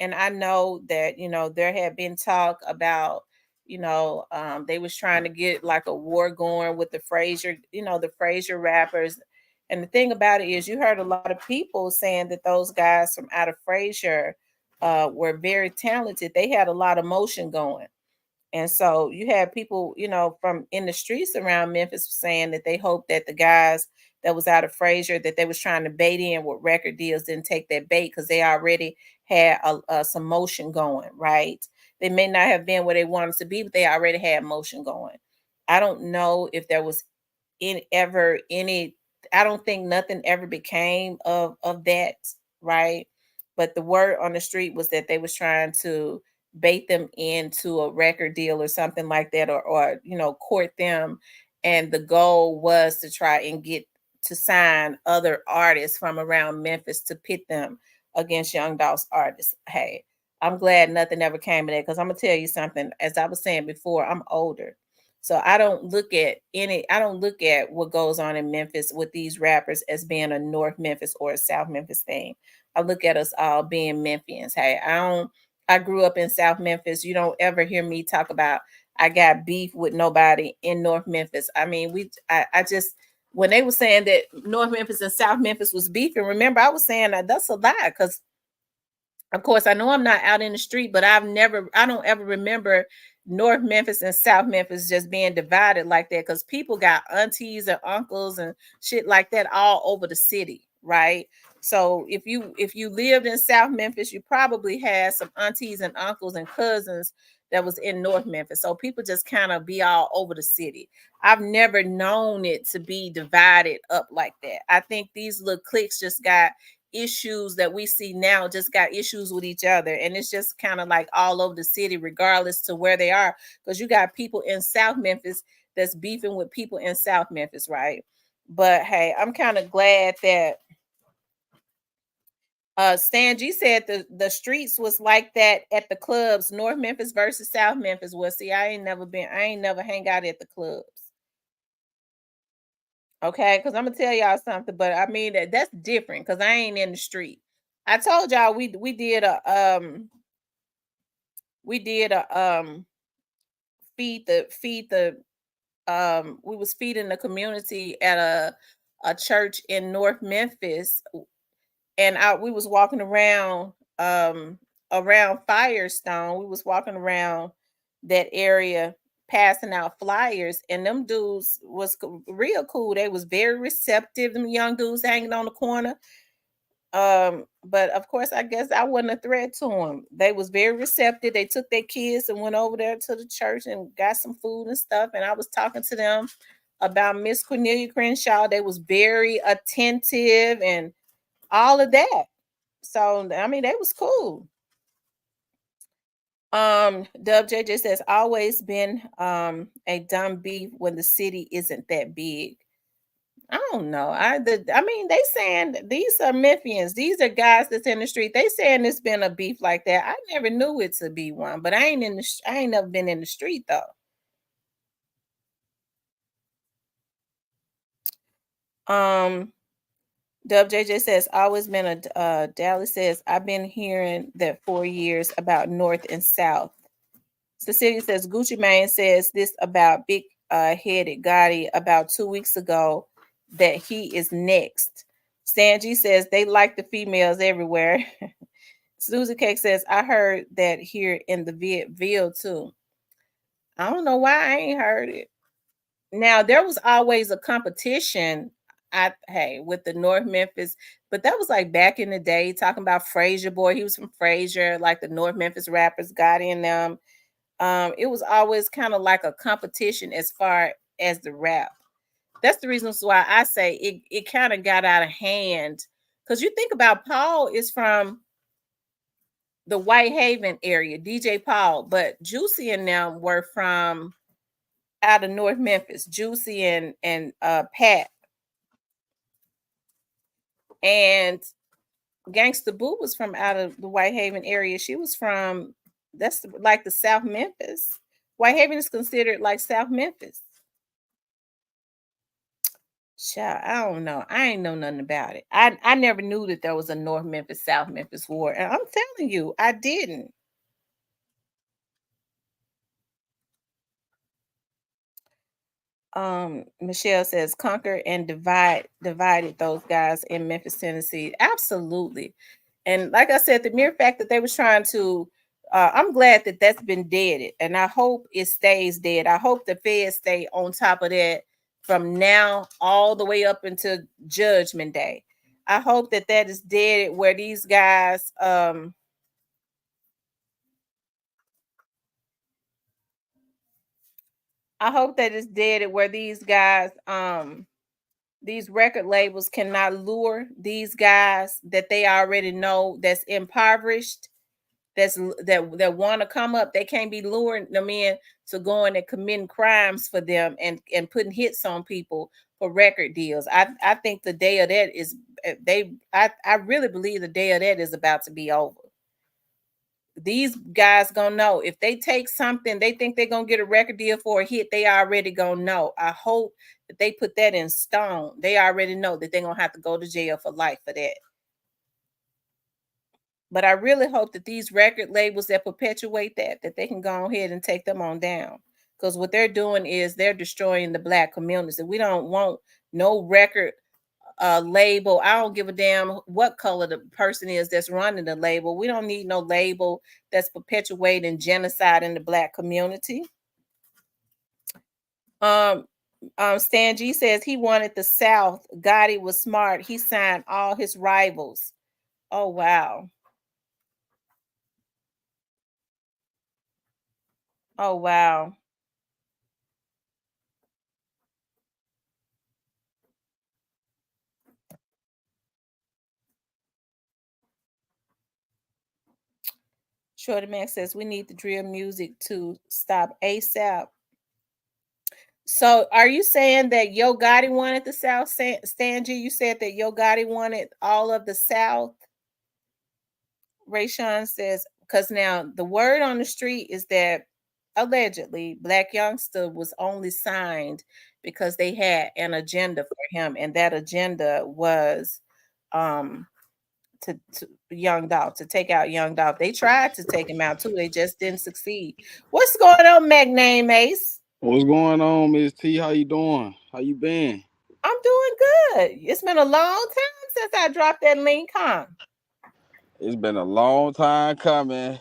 and I know that, there had been talk about, they was trying to get like a war going with the Frazier, the Frazier rappers. And the thing about it is you heard a lot of people saying that those guys from out of Frazier were very talented. They had a lot of motion going. And so you had people, from in the streets around Memphis saying that they hoped that the guys that was out of Frazier that they was trying to bait in with record deals didn't take that bait because they already had some motion going, right? They may not have been where they wanted to be, but they already had motion going. I don't know if there was any I don't think nothing ever became of that, right? But the word on the street was that they was trying to bait them into a record deal or something like that, or court them, and the goal was to try and get to sign other artists from around Memphis to pit them against Young Dolph's artists. Hey, I'm glad nothing ever came of that, because I'm gonna tell you something. As I was saying before, I'm older. So I don't look at what goes on in Memphis with these rappers as being a North Memphis or a South Memphis thing. I look at us all being Memphians. Hey, I grew up in South Memphis. You don't ever hear me talk about I got beef with nobody in North Memphis. I mean, when they were saying that North Memphis and South Memphis was beefing, remember I was saying that that's a lie, because of course I know I'm not out in the street, but I don't ever remember North Memphis and South Memphis just being divided like that, because people got aunties and uncles and shit like that all over the city, right? So if you lived in South Memphis, you probably had some aunties and uncles and cousins that was in North Memphis. So people just kind of be all over the city. I've never known it to be divided up like that. I think these little cliques just got issues that we see now, just got issues with each other, and it's just kind of like all over the city regardless to where they are, because you got people in South Memphis that's beefing with people in South Memphis, right? But hey, I'm kind of glad that Stan G said the streets was like that at the clubs, North Memphis versus South Memphis. Well, see, I ain't never hang out at the clubs. Okay, because I'm gonna tell y'all something, but I mean that's different because I ain't in the street. I told y'all we did a feed the we was feeding the community at a church in North Memphis, and we was walking around Firestone. We was walking around that area passing out flyers, and them dudes was real cool. They was very receptive, them young dudes hanging on the corner. But of course I guess I wasn't a threat to them. They was very receptive. They took their kids and went over there to the church and got some food and stuff, and I was talking to them about Miss Cornelia Crenshaw. They was very attentive and all of that. So I mean, they was cool. Dub JJ says always been a dumb beef when the city isn't that big. I don't know. I mean, they saying these are Memphians. These are guys that's in the street. They saying it's been a beef like that. I never knew it to be one, but I ain't never been in the street though. Dub JJ says always been a Dallas says I've been hearing that for years about North and South. Cecilia says Gucci Mane says this about big headed Gotti about 2 weeks ago that he is next. Sanji says they like the females everywhere. Susie Cake says I heard that here in the Ville too. I don't know why I ain't heard it. Now there was always a competition with the North Memphis, but that was like back in the day, talking about Frazier Boy. He was from Frazier, like the North Memphis rappers got in them. It was always kind of like a competition as far as the rap. That's the reason why I say it kind of got out of hand. Because you think about Paul is from the Whitehaven area, DJ Paul, but Juicy and them were from out of North Memphis, Juicy and Pat. And Gangsta Boo was from out of the Whitehaven area. She was from that's like the South Memphis. Whitehaven is considered like South Memphis. Child, I don't know. I ain't know nothing about it. I never knew that there was a North Memphis, South Memphis war. And I'm telling you, I didn't. Michelle says conquer and divided those guys in Memphis, Tennessee. Absolutely. And like I said, the mere fact that they was trying to I'm glad that that's been deaded, and I hope it stays dead. I hope the feds stay on top of that from now all the way up until Judgment Day. I hope that is dead where these guys I hope that it's dead where these guys these record labels cannot lure these guys that they already know that's impoverished, that want to come up. They can't be luring them in to going and committing crimes for them and putting hits on people for record deals. I think the day of that is I really believe the day of that is about to be over. These guys gonna know if they take something, they think they're gonna get a record deal for a hit, they already gonna know. I hope that they put that in stone. They already know that they're gonna have to go to jail for life for that. But I really hope that these record labels that perpetuate that they can go ahead and take them on down. Because what they're doing is they're destroying the Black community. We don't want no record label. I don't give a damn what color the person is that's running the label. We don't need no label that's perpetuating genocide in the Black community. Stan G says he wanted the South. Gotti was smart. He signed all his rivals. Oh, wow. Oh, wow. Shorty Man says we need the drill music to stop ASAP. So are you saying that Yo Gotti wanted the South? Stan G, you said that Yo Gotti wanted all of the South? Rayshawn says, because now the word on the street is that allegedly Black Youngster was only signed because they had an agenda for him, and that agenda was to Young Dolph, to take out Young Dolph. They tried to take him out too, they just didn't succeed. What's going on, Magname Ace? What's going on, Miss T? How you doing? How you been? I'm doing good. It's been a long time since I dropped that link, huh? It's been a long time coming.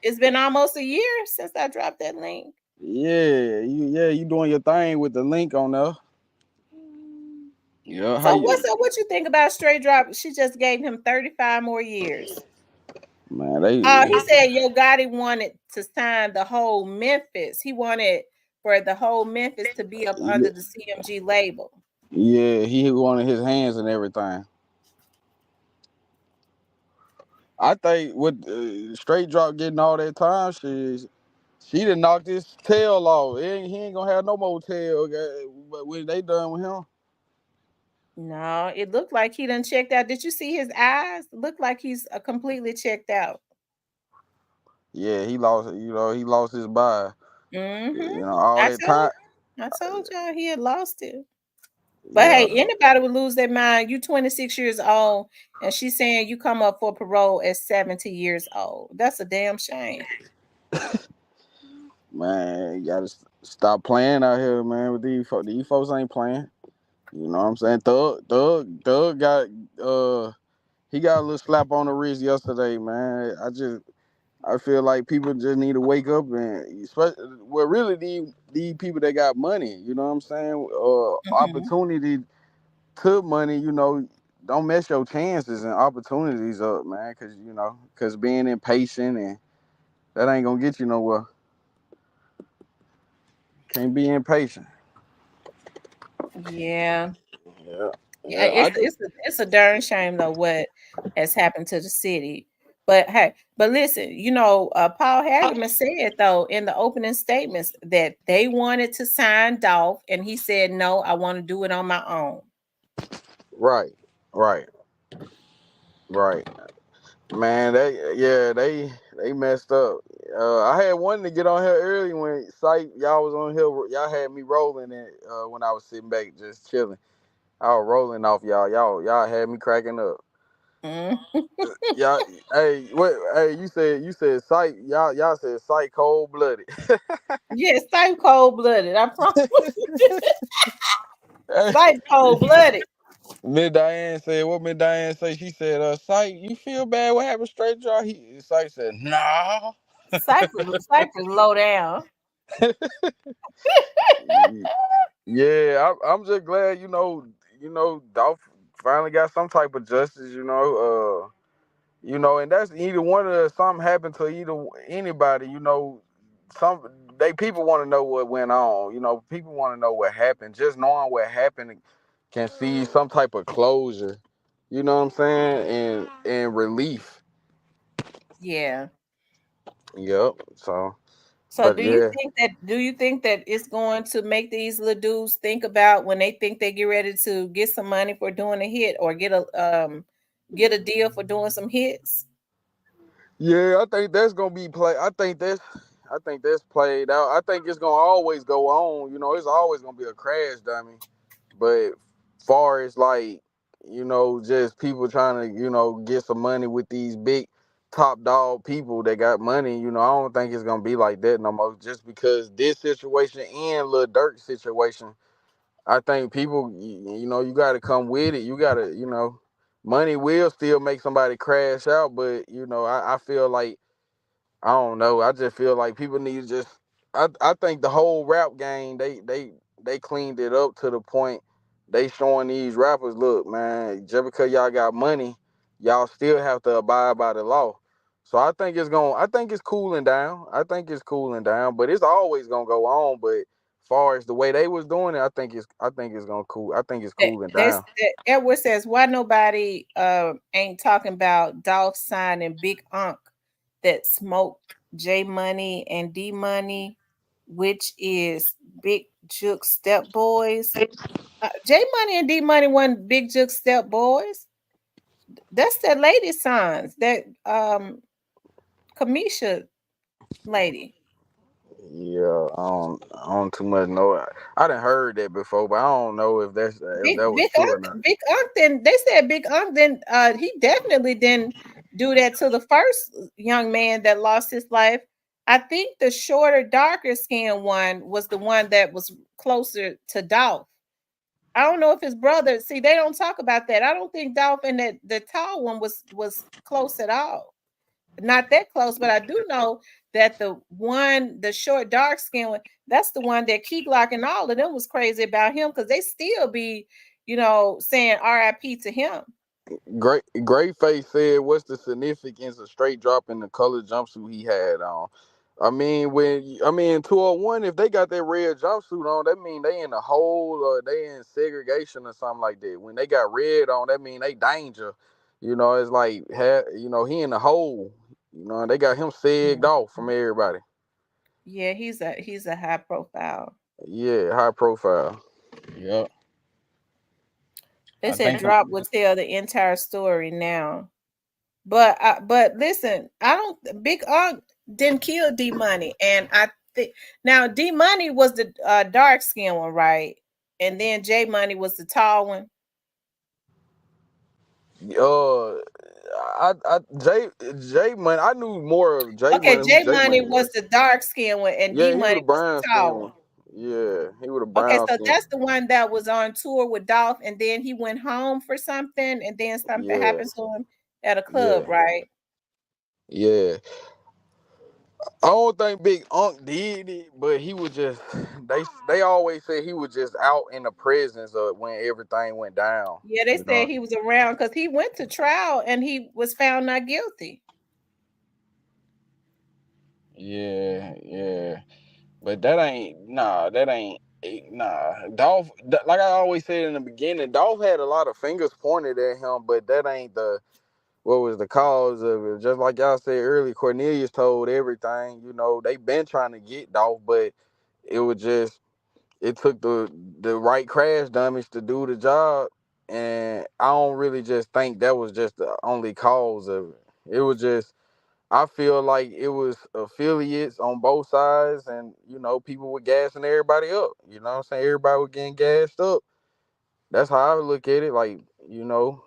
It's been almost a year since I dropped that link. Yeah, you doing your thing with the link on there. Yeah, So what's up? What you think about Straight Drop? She just gave him 35 more years. Man, He said Yo Gotti wanted to sign the whole Memphis. He wanted for the whole Memphis to be up under the CMG label. Yeah, he wanted his hands and everything. I think with Straight Drop getting all that time, she done knocked his tail off. He ain't gonna have no more tail. But when they done with him. No, it looked like he done checked out. Did you see his eyes? Looked like he's completely checked out. Yeah, he lost. He lost his body. Mm-hmm. All that time. I told y'all he had lost it. But hey, anybody would lose their mind. You 26 years old, and she's saying you come up for parole at 70 years old. That's a damn shame. Man, you gotta stop playing out here, man. With these folks ain't playing. You know what I'm saying? Thug got he got a little slap on the wrist yesterday, man. I feel like people just need to wake up and really these people that got money, you know what I'm saying? Opportunity to money, don't mess your chances and opportunities up, man, because being impatient and that ain't gonna get you nowhere. Can't be impatient. Yeah. Yeah. It's a darn shame though what has happened to the city. But hey, listen, Paul Hagerman said though in the opening statements that they wanted to sign Dolph, and he said no, I want to do it on my own. Right. Man, they messed up. I had wanted to get on here early when y'all was on here. Y'all had me rolling it when I was sitting back just chilling. I was rolling off y'all. Y'all had me cracking up. Y'all, you said sight. Y'all said sight cold blooded. Yes, sight cold blooded. I promise. Sight cold blooded. Miss Diane said, what Miss Diane say? She said, Sight, you feel bad? What happened? Straight Drop? Sight said, nah. Cypress low down. Yeah, I'm just glad, Dolph finally got some type of justice, and that's either one of the, something happened to anybody, people want to know what went on, people want to know what happened. Just knowing what happened can see some type of closure, you know what I'm saying, and relief. Yeah. Yep. So do you think that it's going to make these little dudes think about when they think they get ready to get some money for doing a hit or get a deal for doing some hits? Yeah, I think that's gonna be played. I think that's played out. I think it's gonna always go on. It's always gonna be a crash dummy. But far as like, just people trying to, get some money with these big top dog people that got money, I don't think it's gonna be like that no more. Just because this situation and Lil Durk situation, I think people, you know, you got to come with it. You got to, you know, money will still make somebody crash out, but you know, I feel like I don't know. I just feel like people need to just. I think the whole rap game they cleaned it up to the point they showing these rappers, look, man, just because y'all got money, y'all still have to abide by the law. So I think it's going. I think it's cooling down. I think it's cooling down, but it's always gonna go on. But far as the way they was doing it, I think it's gonna cool. I think it's cooling down. Edward says, why nobody ain't talking about Dolph signing Big Unc that smoked J Money and D Money, which is Big Juke Step Boys. J Money and D Money wasn't Big Juke Step Boys. That's that lady sons, that Kamisha lady. Yeah, I don't too much know. I done heard that before, but I don't know if that was true or not. Big Unc then they said Big Unc then he definitely didn't do that to the first young man that lost his life. I think the shorter, darker skinned one was the one that was closer to Dolph. I don't know if his brother, see, they don't talk about that. I don't think Dolph and the tall one was close at all. Not that close, but I do know that the short, dark skinned one, that's the one that Key Glock and all of them was crazy about him because they still be, you know, saying RIP to him. Great Face said, "What's the significance of straight dropping the colored jumpsuit he had on?" I mean, 201, if they got that red jumpsuit on, that mean they in a hole or they in segregation or something like that. When they got red on, that mean they danger. You know, it's like, you know, he in the hole. You know, they got him segged off from everybody. Yeah, he's a high profile. Yeah, high profile. Yep. They said Drop would tell the entire story now. But listen, I don't. Big Unc didn't kill D Money, and I think now D Money was the dark skinned one, right? And then J Money was the tall one. J Money. I knew more of J Okay, Money. Who J J Money Money was was? the dark skinned one, and D Yeah, he was Money the was the brown tall skin one. one. Yeah, he was the Okay, brown so skin. that's the one that was on tour with Dolph, and then he went home for something, and then something Yeah, happened to him at a yeah, club, right? yeah. I don't think Big Unc did it, but he was just they always say he was just out in the presence of when everything went down. Yeah, they You said know. he was around because he went to trial and he was found not guilty. Yeah, yeah. But that ain't nah. Dolph, like I always said in the beginning, Dolph had a lot of fingers pointed at him, but that ain't what was the cause of it. Just like y'all said earlier, Cornelius told everything. You know, they been trying to get Dolph, but it was just it took the right crash dummies to do the job, and I don't really just think that was just the only cause of it. It was just I feel like it was affiliates on both sides, and you know, people were gassing everybody up. You know what I'm saying? Everybody was getting gassed up. That's how I look at it. Like, you know,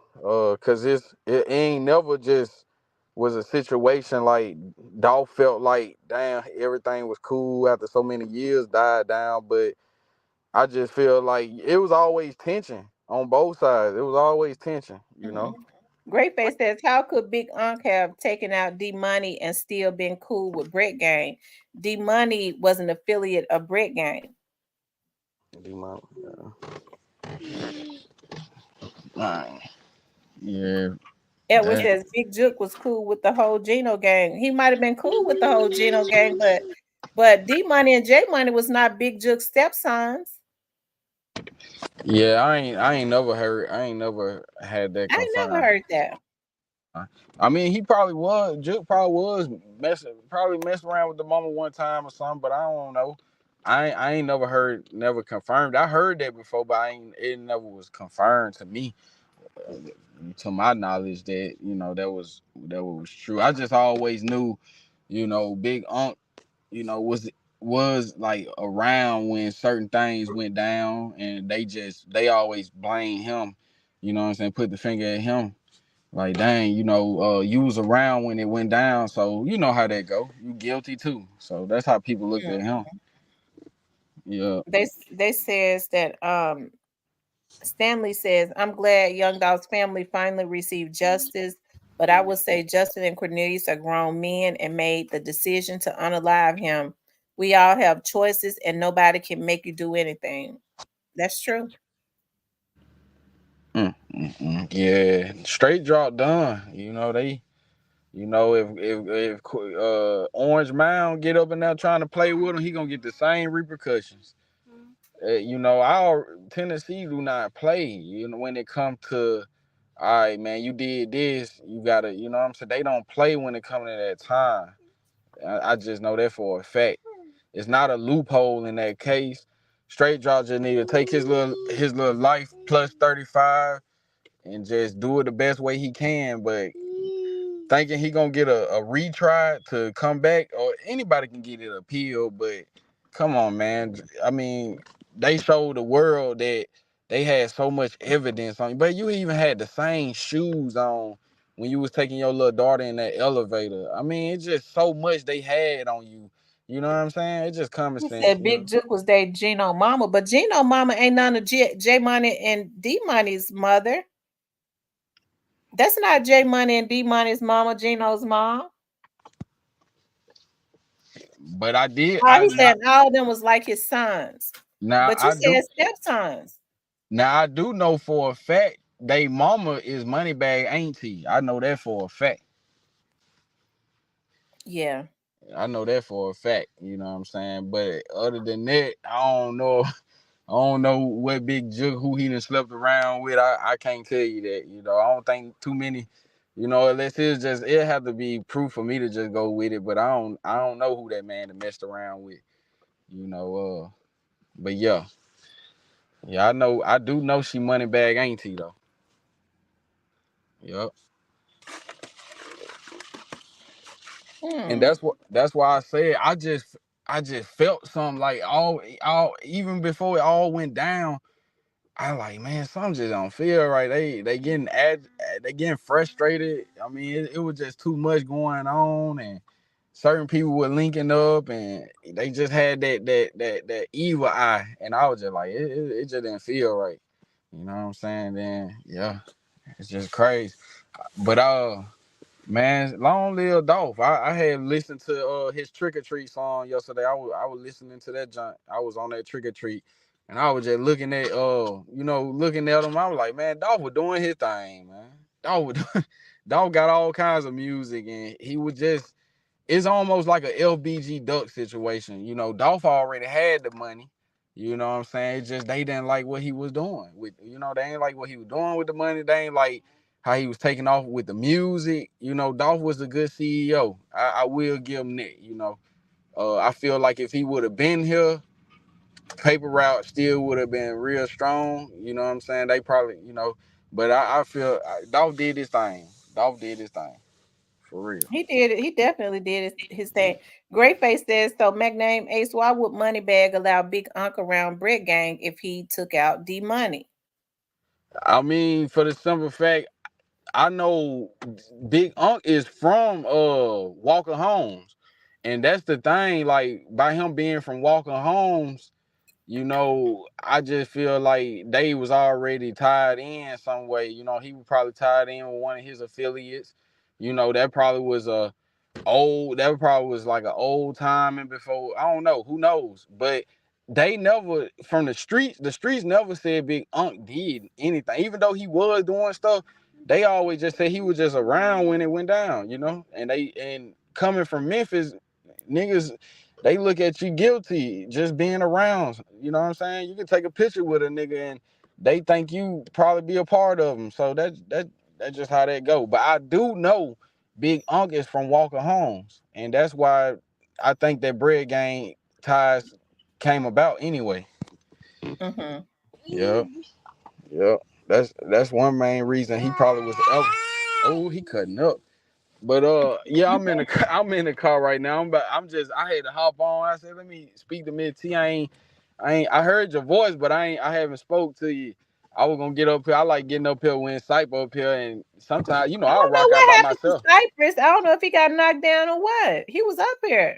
cause it ain't never just was a situation like Dolph felt like, damn, everything was cool after so many years died down. But I just feel like it was always tension on both sides. It was always tension, you know. Great Face says, how could Big Unc have taken out D Money and still been cool with Brett Gang? D Money was an affiliate of Brett Gang. Yeah. Edward says Big Juke was cool with the whole Gino gang. He might have been cool with the whole Gino gang, but D Money and J Money was not Big Juke's stepsons. Yeah, I ain't never had that I never confirmed. heard that. I mean, he probably was. Juke probably was messing around with the mama one time or something, but I don't know. I ain't never confirmed. I heard that before, but it never was confirmed to me, to my knowledge, that that was true. I just always knew, Big Unc, was like around when certain things went down, and they always blame him. You know what I'm saying? Put the finger at him. Like, dang, you was around when it went down, so you know how that go. You guilty too. So that's how people looked at him. Yeah. They says that Stanley says, I'm glad Young Dolph's family finally received justice, but I would say Justin and Cornelius are grown men and made the decision to unalive him. We all have choices and nobody can make you do anything. That's true. Yeah, straight drop done. If Orange Mound get up in there trying to play with him, he gonna get the same repercussions. Our Tennessee do not play. When it comes to, all right, man, you did this, you gotta, what I'm saying, they don't play when it comes to that time. I just know that for a fact. It's not a loophole in that case. Straight drop just need to take his little life plus 35 and just do it the best way he can. But thinking he gonna get a retry to come back, or anybody can get it appeal, but come on, man. I mean, they showed the world that they had so much evidence on you, but you even had the same shoes on when you was taking your little daughter in that elevator. I mean, it's just so much they had on you. You know what I'm saying? It's just common He sense, said Big Juke was dating Gino Mama, but Gino Mama ain't none of J Money and D Money's mother. That's not J Money and D Money's mama, Gino's mom. But I did. He said all of them was like his sons. Now But you I do. said stepsons. Now I do know for a fact they mama is Moneybag auntie. I know that for a fact. Yeah. I know that for a fact. You know what I'm saying? But other than that, I don't know. I don't know what Big Jug who he done slept around with. I can't tell you that. I don't think too many. Unless it have to be proof for me to just go with it. But I don't know who that man that messed around with. But yeah. Yeah, I do know she Moneybag auntie though. Yep. And that's why I said I just felt something like all even before it all went down. I like, man, something just don't feel right. They getting frustrated. I mean, it was just too much going on, and certain people were linking up, and they just had that evil eye, and I was just like, it just didn't feel right. You know what I'm saying? Then yeah, it's just crazy. But man, long live Dolph. I had listened to his Trick or Treat song yesterday. I was listening to that junk. I was on that Trick or Treat, and I was just looking at looking at him. I was like, man, Dolph was doing his thing, man. Dolph got all kinds of music, and he was just. It's almost like a LBG Duck situation. Dolph already had the money. You know what I'm saying? It's just they didn't like what he was doing with. They ain't like what he was doing with the money. They ain't like how he was taking off with the music. Dolph was a good CEO. I will give him that. I feel like if he would have been here, Paper Route still would have been real strong. You know what I'm saying? They probably, but I feel Dolph did his thing. Dolph did his thing. For real. He did it. He definitely did his thing. Great Face says, so McName Ace, why would Moneybag allow Big Unc around Brett Gang if he took out D Money? I mean, for the simple fact, I know Big Unc is from Walker Homes. And that's the thing, like by him being from Walker Homes, I just feel like they was already tied in some way. He was probably tied in with one of his affiliates. That probably was like an old time and before. I don't know, who knows? But they never from the streets never said Big Unc did anything. Even though he was doing stuff, they always just said he was just around when it went down, and coming from Memphis, niggas, they look at you guilty just being around. You know what I'm saying? You can take a picture with a nigga and they think you probably be a part of them. So that's just how that go. But I do know Big Unc is from Walker Homes, and that's why I think that Bread Gang ties came about anyway. Mm-hmm. Yep. That's one main reason he probably was. Oh, he cutting up. But yeah, I'm in the car right now. I had to hop on. I said, let me speak to Miss T. I heard your voice, but I haven't spoke to you. I was gonna get up here. I like getting up here when Sype up here, and sometimes I'll rock out by myself. Cypress. I don't know if he got knocked down or what. He was up here.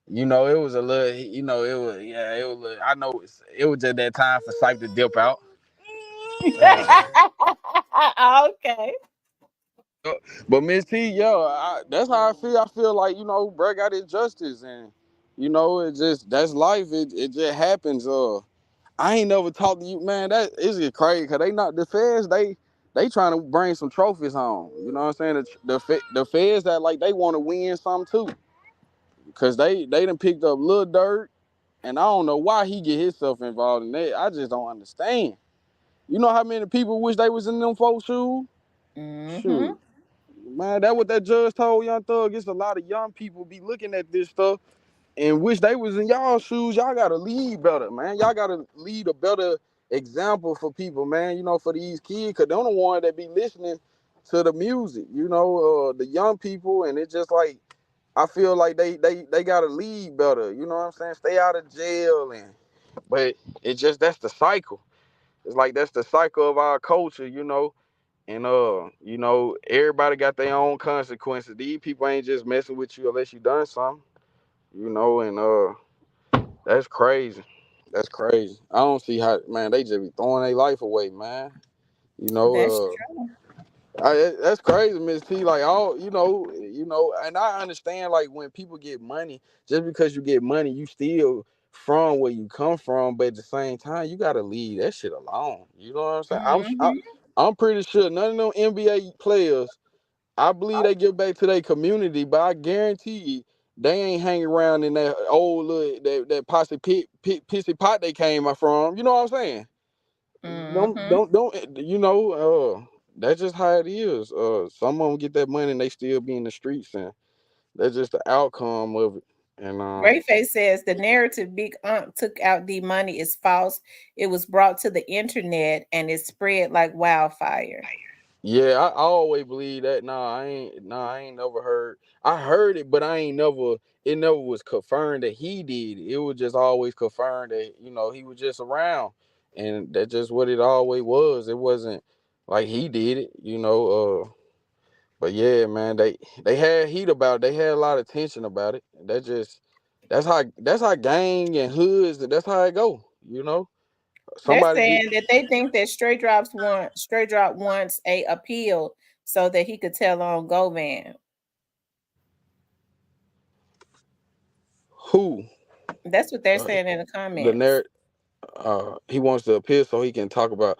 You know, it was a little. You know, it was it was. I know it was just that time for Sype to dip out. Okay. But Miss T, that's how I feel. I feel like bro got his justice, and it just that's life. It just happens. I ain't never talked to you, man. That is get crazy because they not the feds. They trying to bring some trophies home. You know what I'm saying? The feds that like they want to win some too, because they done picked up Lil Durk, and I don't know why he get himself involved in that. I just don't understand. You know how many people wish they was in them folks' shoes? Mm-hmm. Shoot. Man, that what that judge told Young Thug. It's a lot of young people be looking at this stuff and wish they was in y'all shoes. Y'all gotta lead better, man. Y'all gotta lead a better example for people, man. For these kids, cause they're the one that be listening to the music. The young people, and it's just like I feel like they gotta lead better. You know what I'm saying? Stay out of jail, but it's just that's the cycle. It's like that's the cycle of our culture, And everybody got their own consequences. These people ain't just messing with you unless you done something, and that's crazy. That's crazy. I don't see how, man, they just be throwing their life away, man. You That's know, true. that's crazy, Miss T. Like and I understand like when people get money, just because you get money, you still from where you come from, but at the same time, you gotta leave that shit alone. You know what I'm saying? Mm-hmm. I'm pretty sure none of them NBA players, I believe they give back to their community, but I guarantee you they ain't hanging around in that old little that pissy pot they came from. You know what I'm saying? Mm-hmm. Don't that's just how it is. Some of them get that money and they still be in the streets, and that's just the outcome of it. And Greyface says the narrative Big Unc took out the money is false. It was brought to the internet and it spread like wildfire. yeah, I always believe that. I ain't never heard. I heard it, but I ain't never. It never was confirmed that he did. It was just always confirmed that he was just around, and that's just what it always was. It wasn't like he did it. But yeah, man, they had heat about it. They had a lot of tension about it. That's how gang and hoods. That's how it go. They're Somebody get saying that they think that Stray Drop wants a appeal so that he could tell on Govan. who That's what they're uh, saying in the the comments. narrative. He wants to appeal so he can talk about.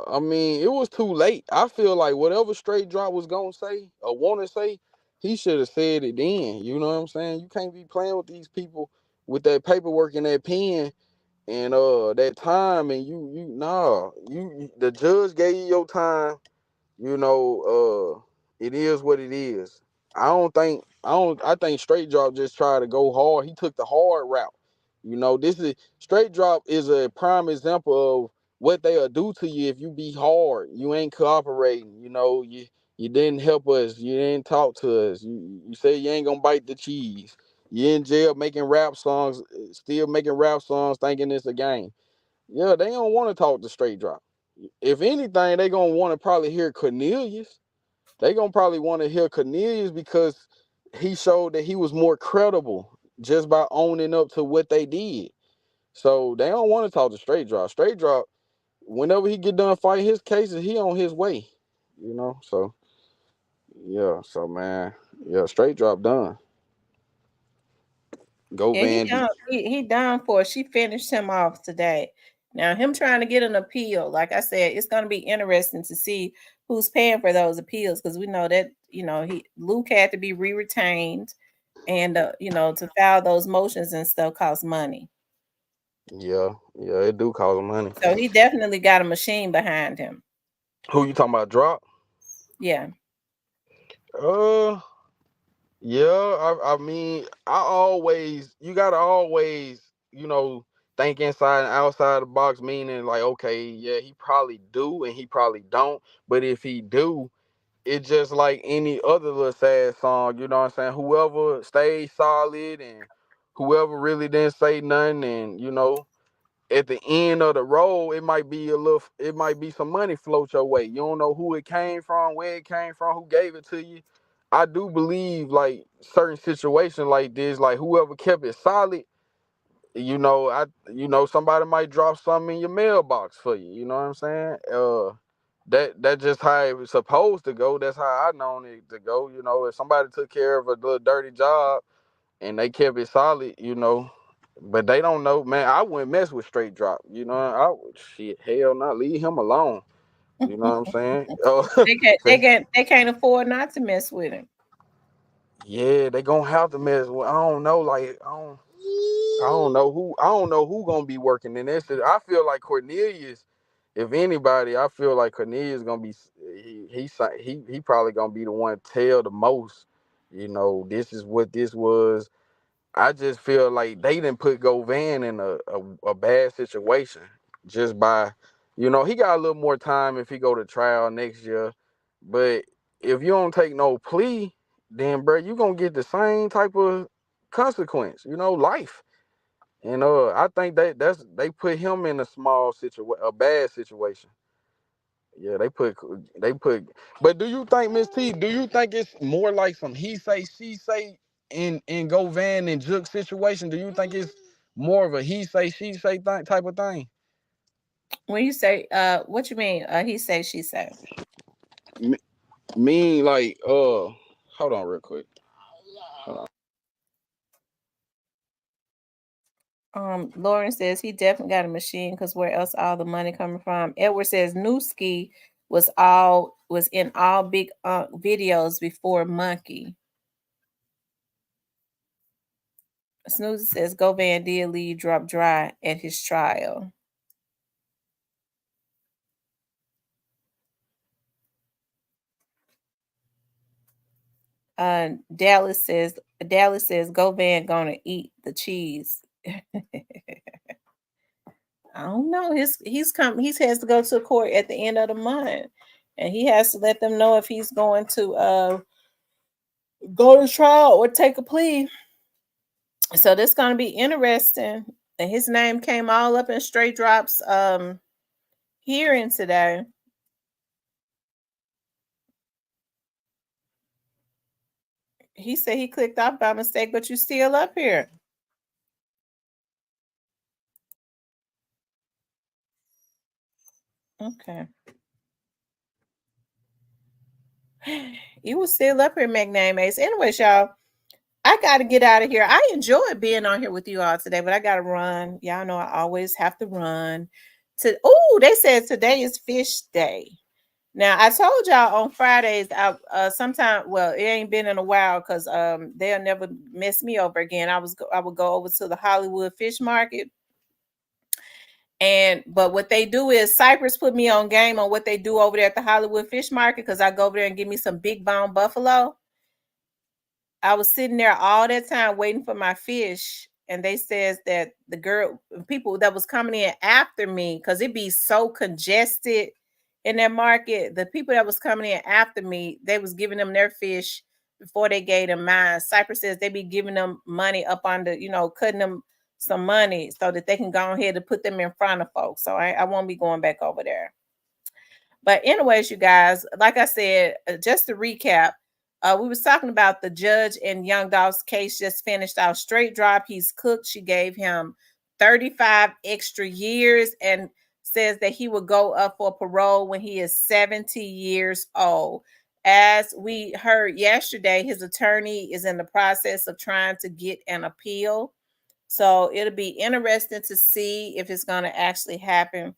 I mean, it was too late. I feel like whatever Straight Drop was gonna say or want to say, he should have said it then. You know what I'm saying? You can't be playing with these people with that paperwork and that pen and that time, and the judge gave you your time. It is what it is. I think Straight Drop just tried to go hard. He took the hard route. This is Straight Drop is a prime example of what they'll do to you if you be hard. You ain't cooperating. You didn't help us. You didn't talk to us. You say you ain't gonna bite the cheese. You in jail making rap songs, still making rap songs, thinking it's a game. Yeah, they don't want to talk to Straight Drop. If anything, they gonna want to probably hear Cornelius. They gonna probably want to hear Cornelius because he showed that he was more credible just by owning up to what they did. So they don't want to talk to Straight Drop. Straight Drop, whenever he get done fighting his cases, he on his way. So yeah, so man, yeah, Straight Drop done. Go Yeah, he Vandy. done. He done for. She finished him off today. Now him trying to get an appeal, like I said, it's going to be interesting to see who's paying for those appeals because we know that Luke had to be re-retained, and to file those motions and stuff costs money. Yeah, it do cost money. So he definitely got a machine behind him. Who you talking about? Drop? Yeah. Uh, Yeah, I mean, you gotta always, think inside and outside the box, meaning like, okay, yeah, he probably do and he probably don't. But if he do, it's just like any other little sad song, you know what I'm saying? Whoever stays solid and whoever really didn't say nothing, and at the end of the road, it might be some money float your way. You don't know who it came from, where it came from, who gave it to you. I do believe like certain situations like this, like whoever kept it solid, somebody might drop something in your mailbox for you. You know what I'm saying? That just how it was supposed to go. That's how I known it to go. If somebody took care of a little dirty job and they kept it solid, but they don't know, man. I wouldn't mess with straight drop. Shit, hell not. Leave him alone. You know what I'm saying? They can't afford not to mess with him. Yeah, they gonna have to mess with. I don't know, like I don't know who gonna be working in this. I feel like Cornelius. If anybody, I feel like Cornelius gonna be. He probably gonna be the one to tell the most. This is what this was. I just feel like they didn't put Govan in a bad situation just by, he got a little more time if he go to trial next year. But if you don't take no plea, then bro, you gonna get the same type of consequence, life. And I think they put him in a bad situation. Yeah, they put. But do you think, Miss T? Do you think it's more like some he say she say in Govan and Juke situation? Do you think it's more of a he say she say type of thing? When you say what you mean? He say she say. Mean like hold on real quick. Hold on. Lauren says he definitely got a machine because where else all the money coming from? Edward says Newski was in all big videos before Monkey. Snoozy says Govan did leave drop dry at his trial. Dallas says Govan gonna eat the cheese. I don't know. He has to go to court at the end of the month, and he has to let them know if he's going to go to trial or take a plea. So this is going to be interesting. And his name came all up in Straight Drop's hearing today. He said he clicked off by mistake, but you're still up here. Okay. You was still up here, McName Ace. Anyways, y'all, I got to get out of here. I enjoyed being on here with you all today, but I got to run. Y'all know I always have to run. They said today is fish day. Now, I told y'all on Fridays, it ain't been in a while because they'll never mess me over again. I would go over to the Hollywood Fish Market. But what they do is Cypress put me on game on what they do over there at the Hollywood Fish Market because I go over there and give me some big bone buffalo. I was sitting there all that time waiting for my fish, and they says that people that was coming in after me, because it be so congested in that market, the people that was coming in after me, they was giving them their fish before they gave them mine. Cypress says they be giving them money up on the, cutting them some money so that they can go ahead and put them in front of folks. So I won't be going back over there. But anyways, you guys, like I said, just to recap, we was talking about the judge in Young Dolph's case just finished out straight drop. He's cooked. She gave him 35 extra years and says that he will go up for parole when he is 70 years old. As we heard yesterday, his attorney is in the process of trying to get an appeal. So it'll be interesting to see if it's going to actually happen.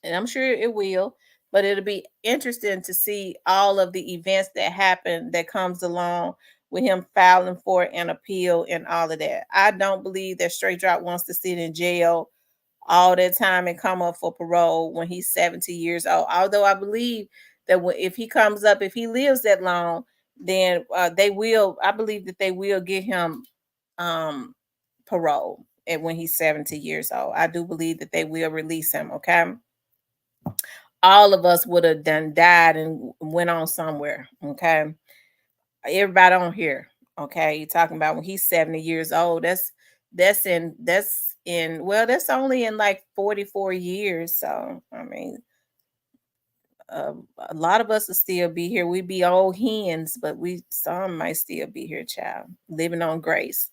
And I'm sure it will, but it'll be interesting to see all of the events that happen that comes along with him filing for an appeal and all of that. I don't believe that Straight Drop wants to sit in jail all that time and come up for parole when he's 70 years old. Although I believe that if he lives that long, then I believe that they will get him parole when he's 70 years old. I do believe that they will release him, okay? All of us would have died and went on somewhere, okay? Everybody on here, okay? You're talking about when he's 70 years old. That's only in like 44 years. So, I mean, a lot of us will still be here. We be old hens, but some might still be here, child, living on grace.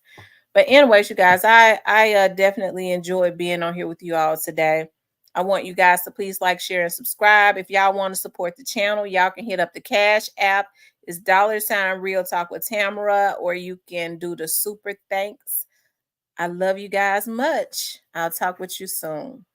But anyways, you guys, I definitely enjoyed being on here with you all today. I want you guys to please like, share, and subscribe. If y'all want to support the channel, y'all can hit up the Cash App. It's $ Real Talk with Tamara, or you can do the super thanks. I love you guys much. I'll talk with you soon.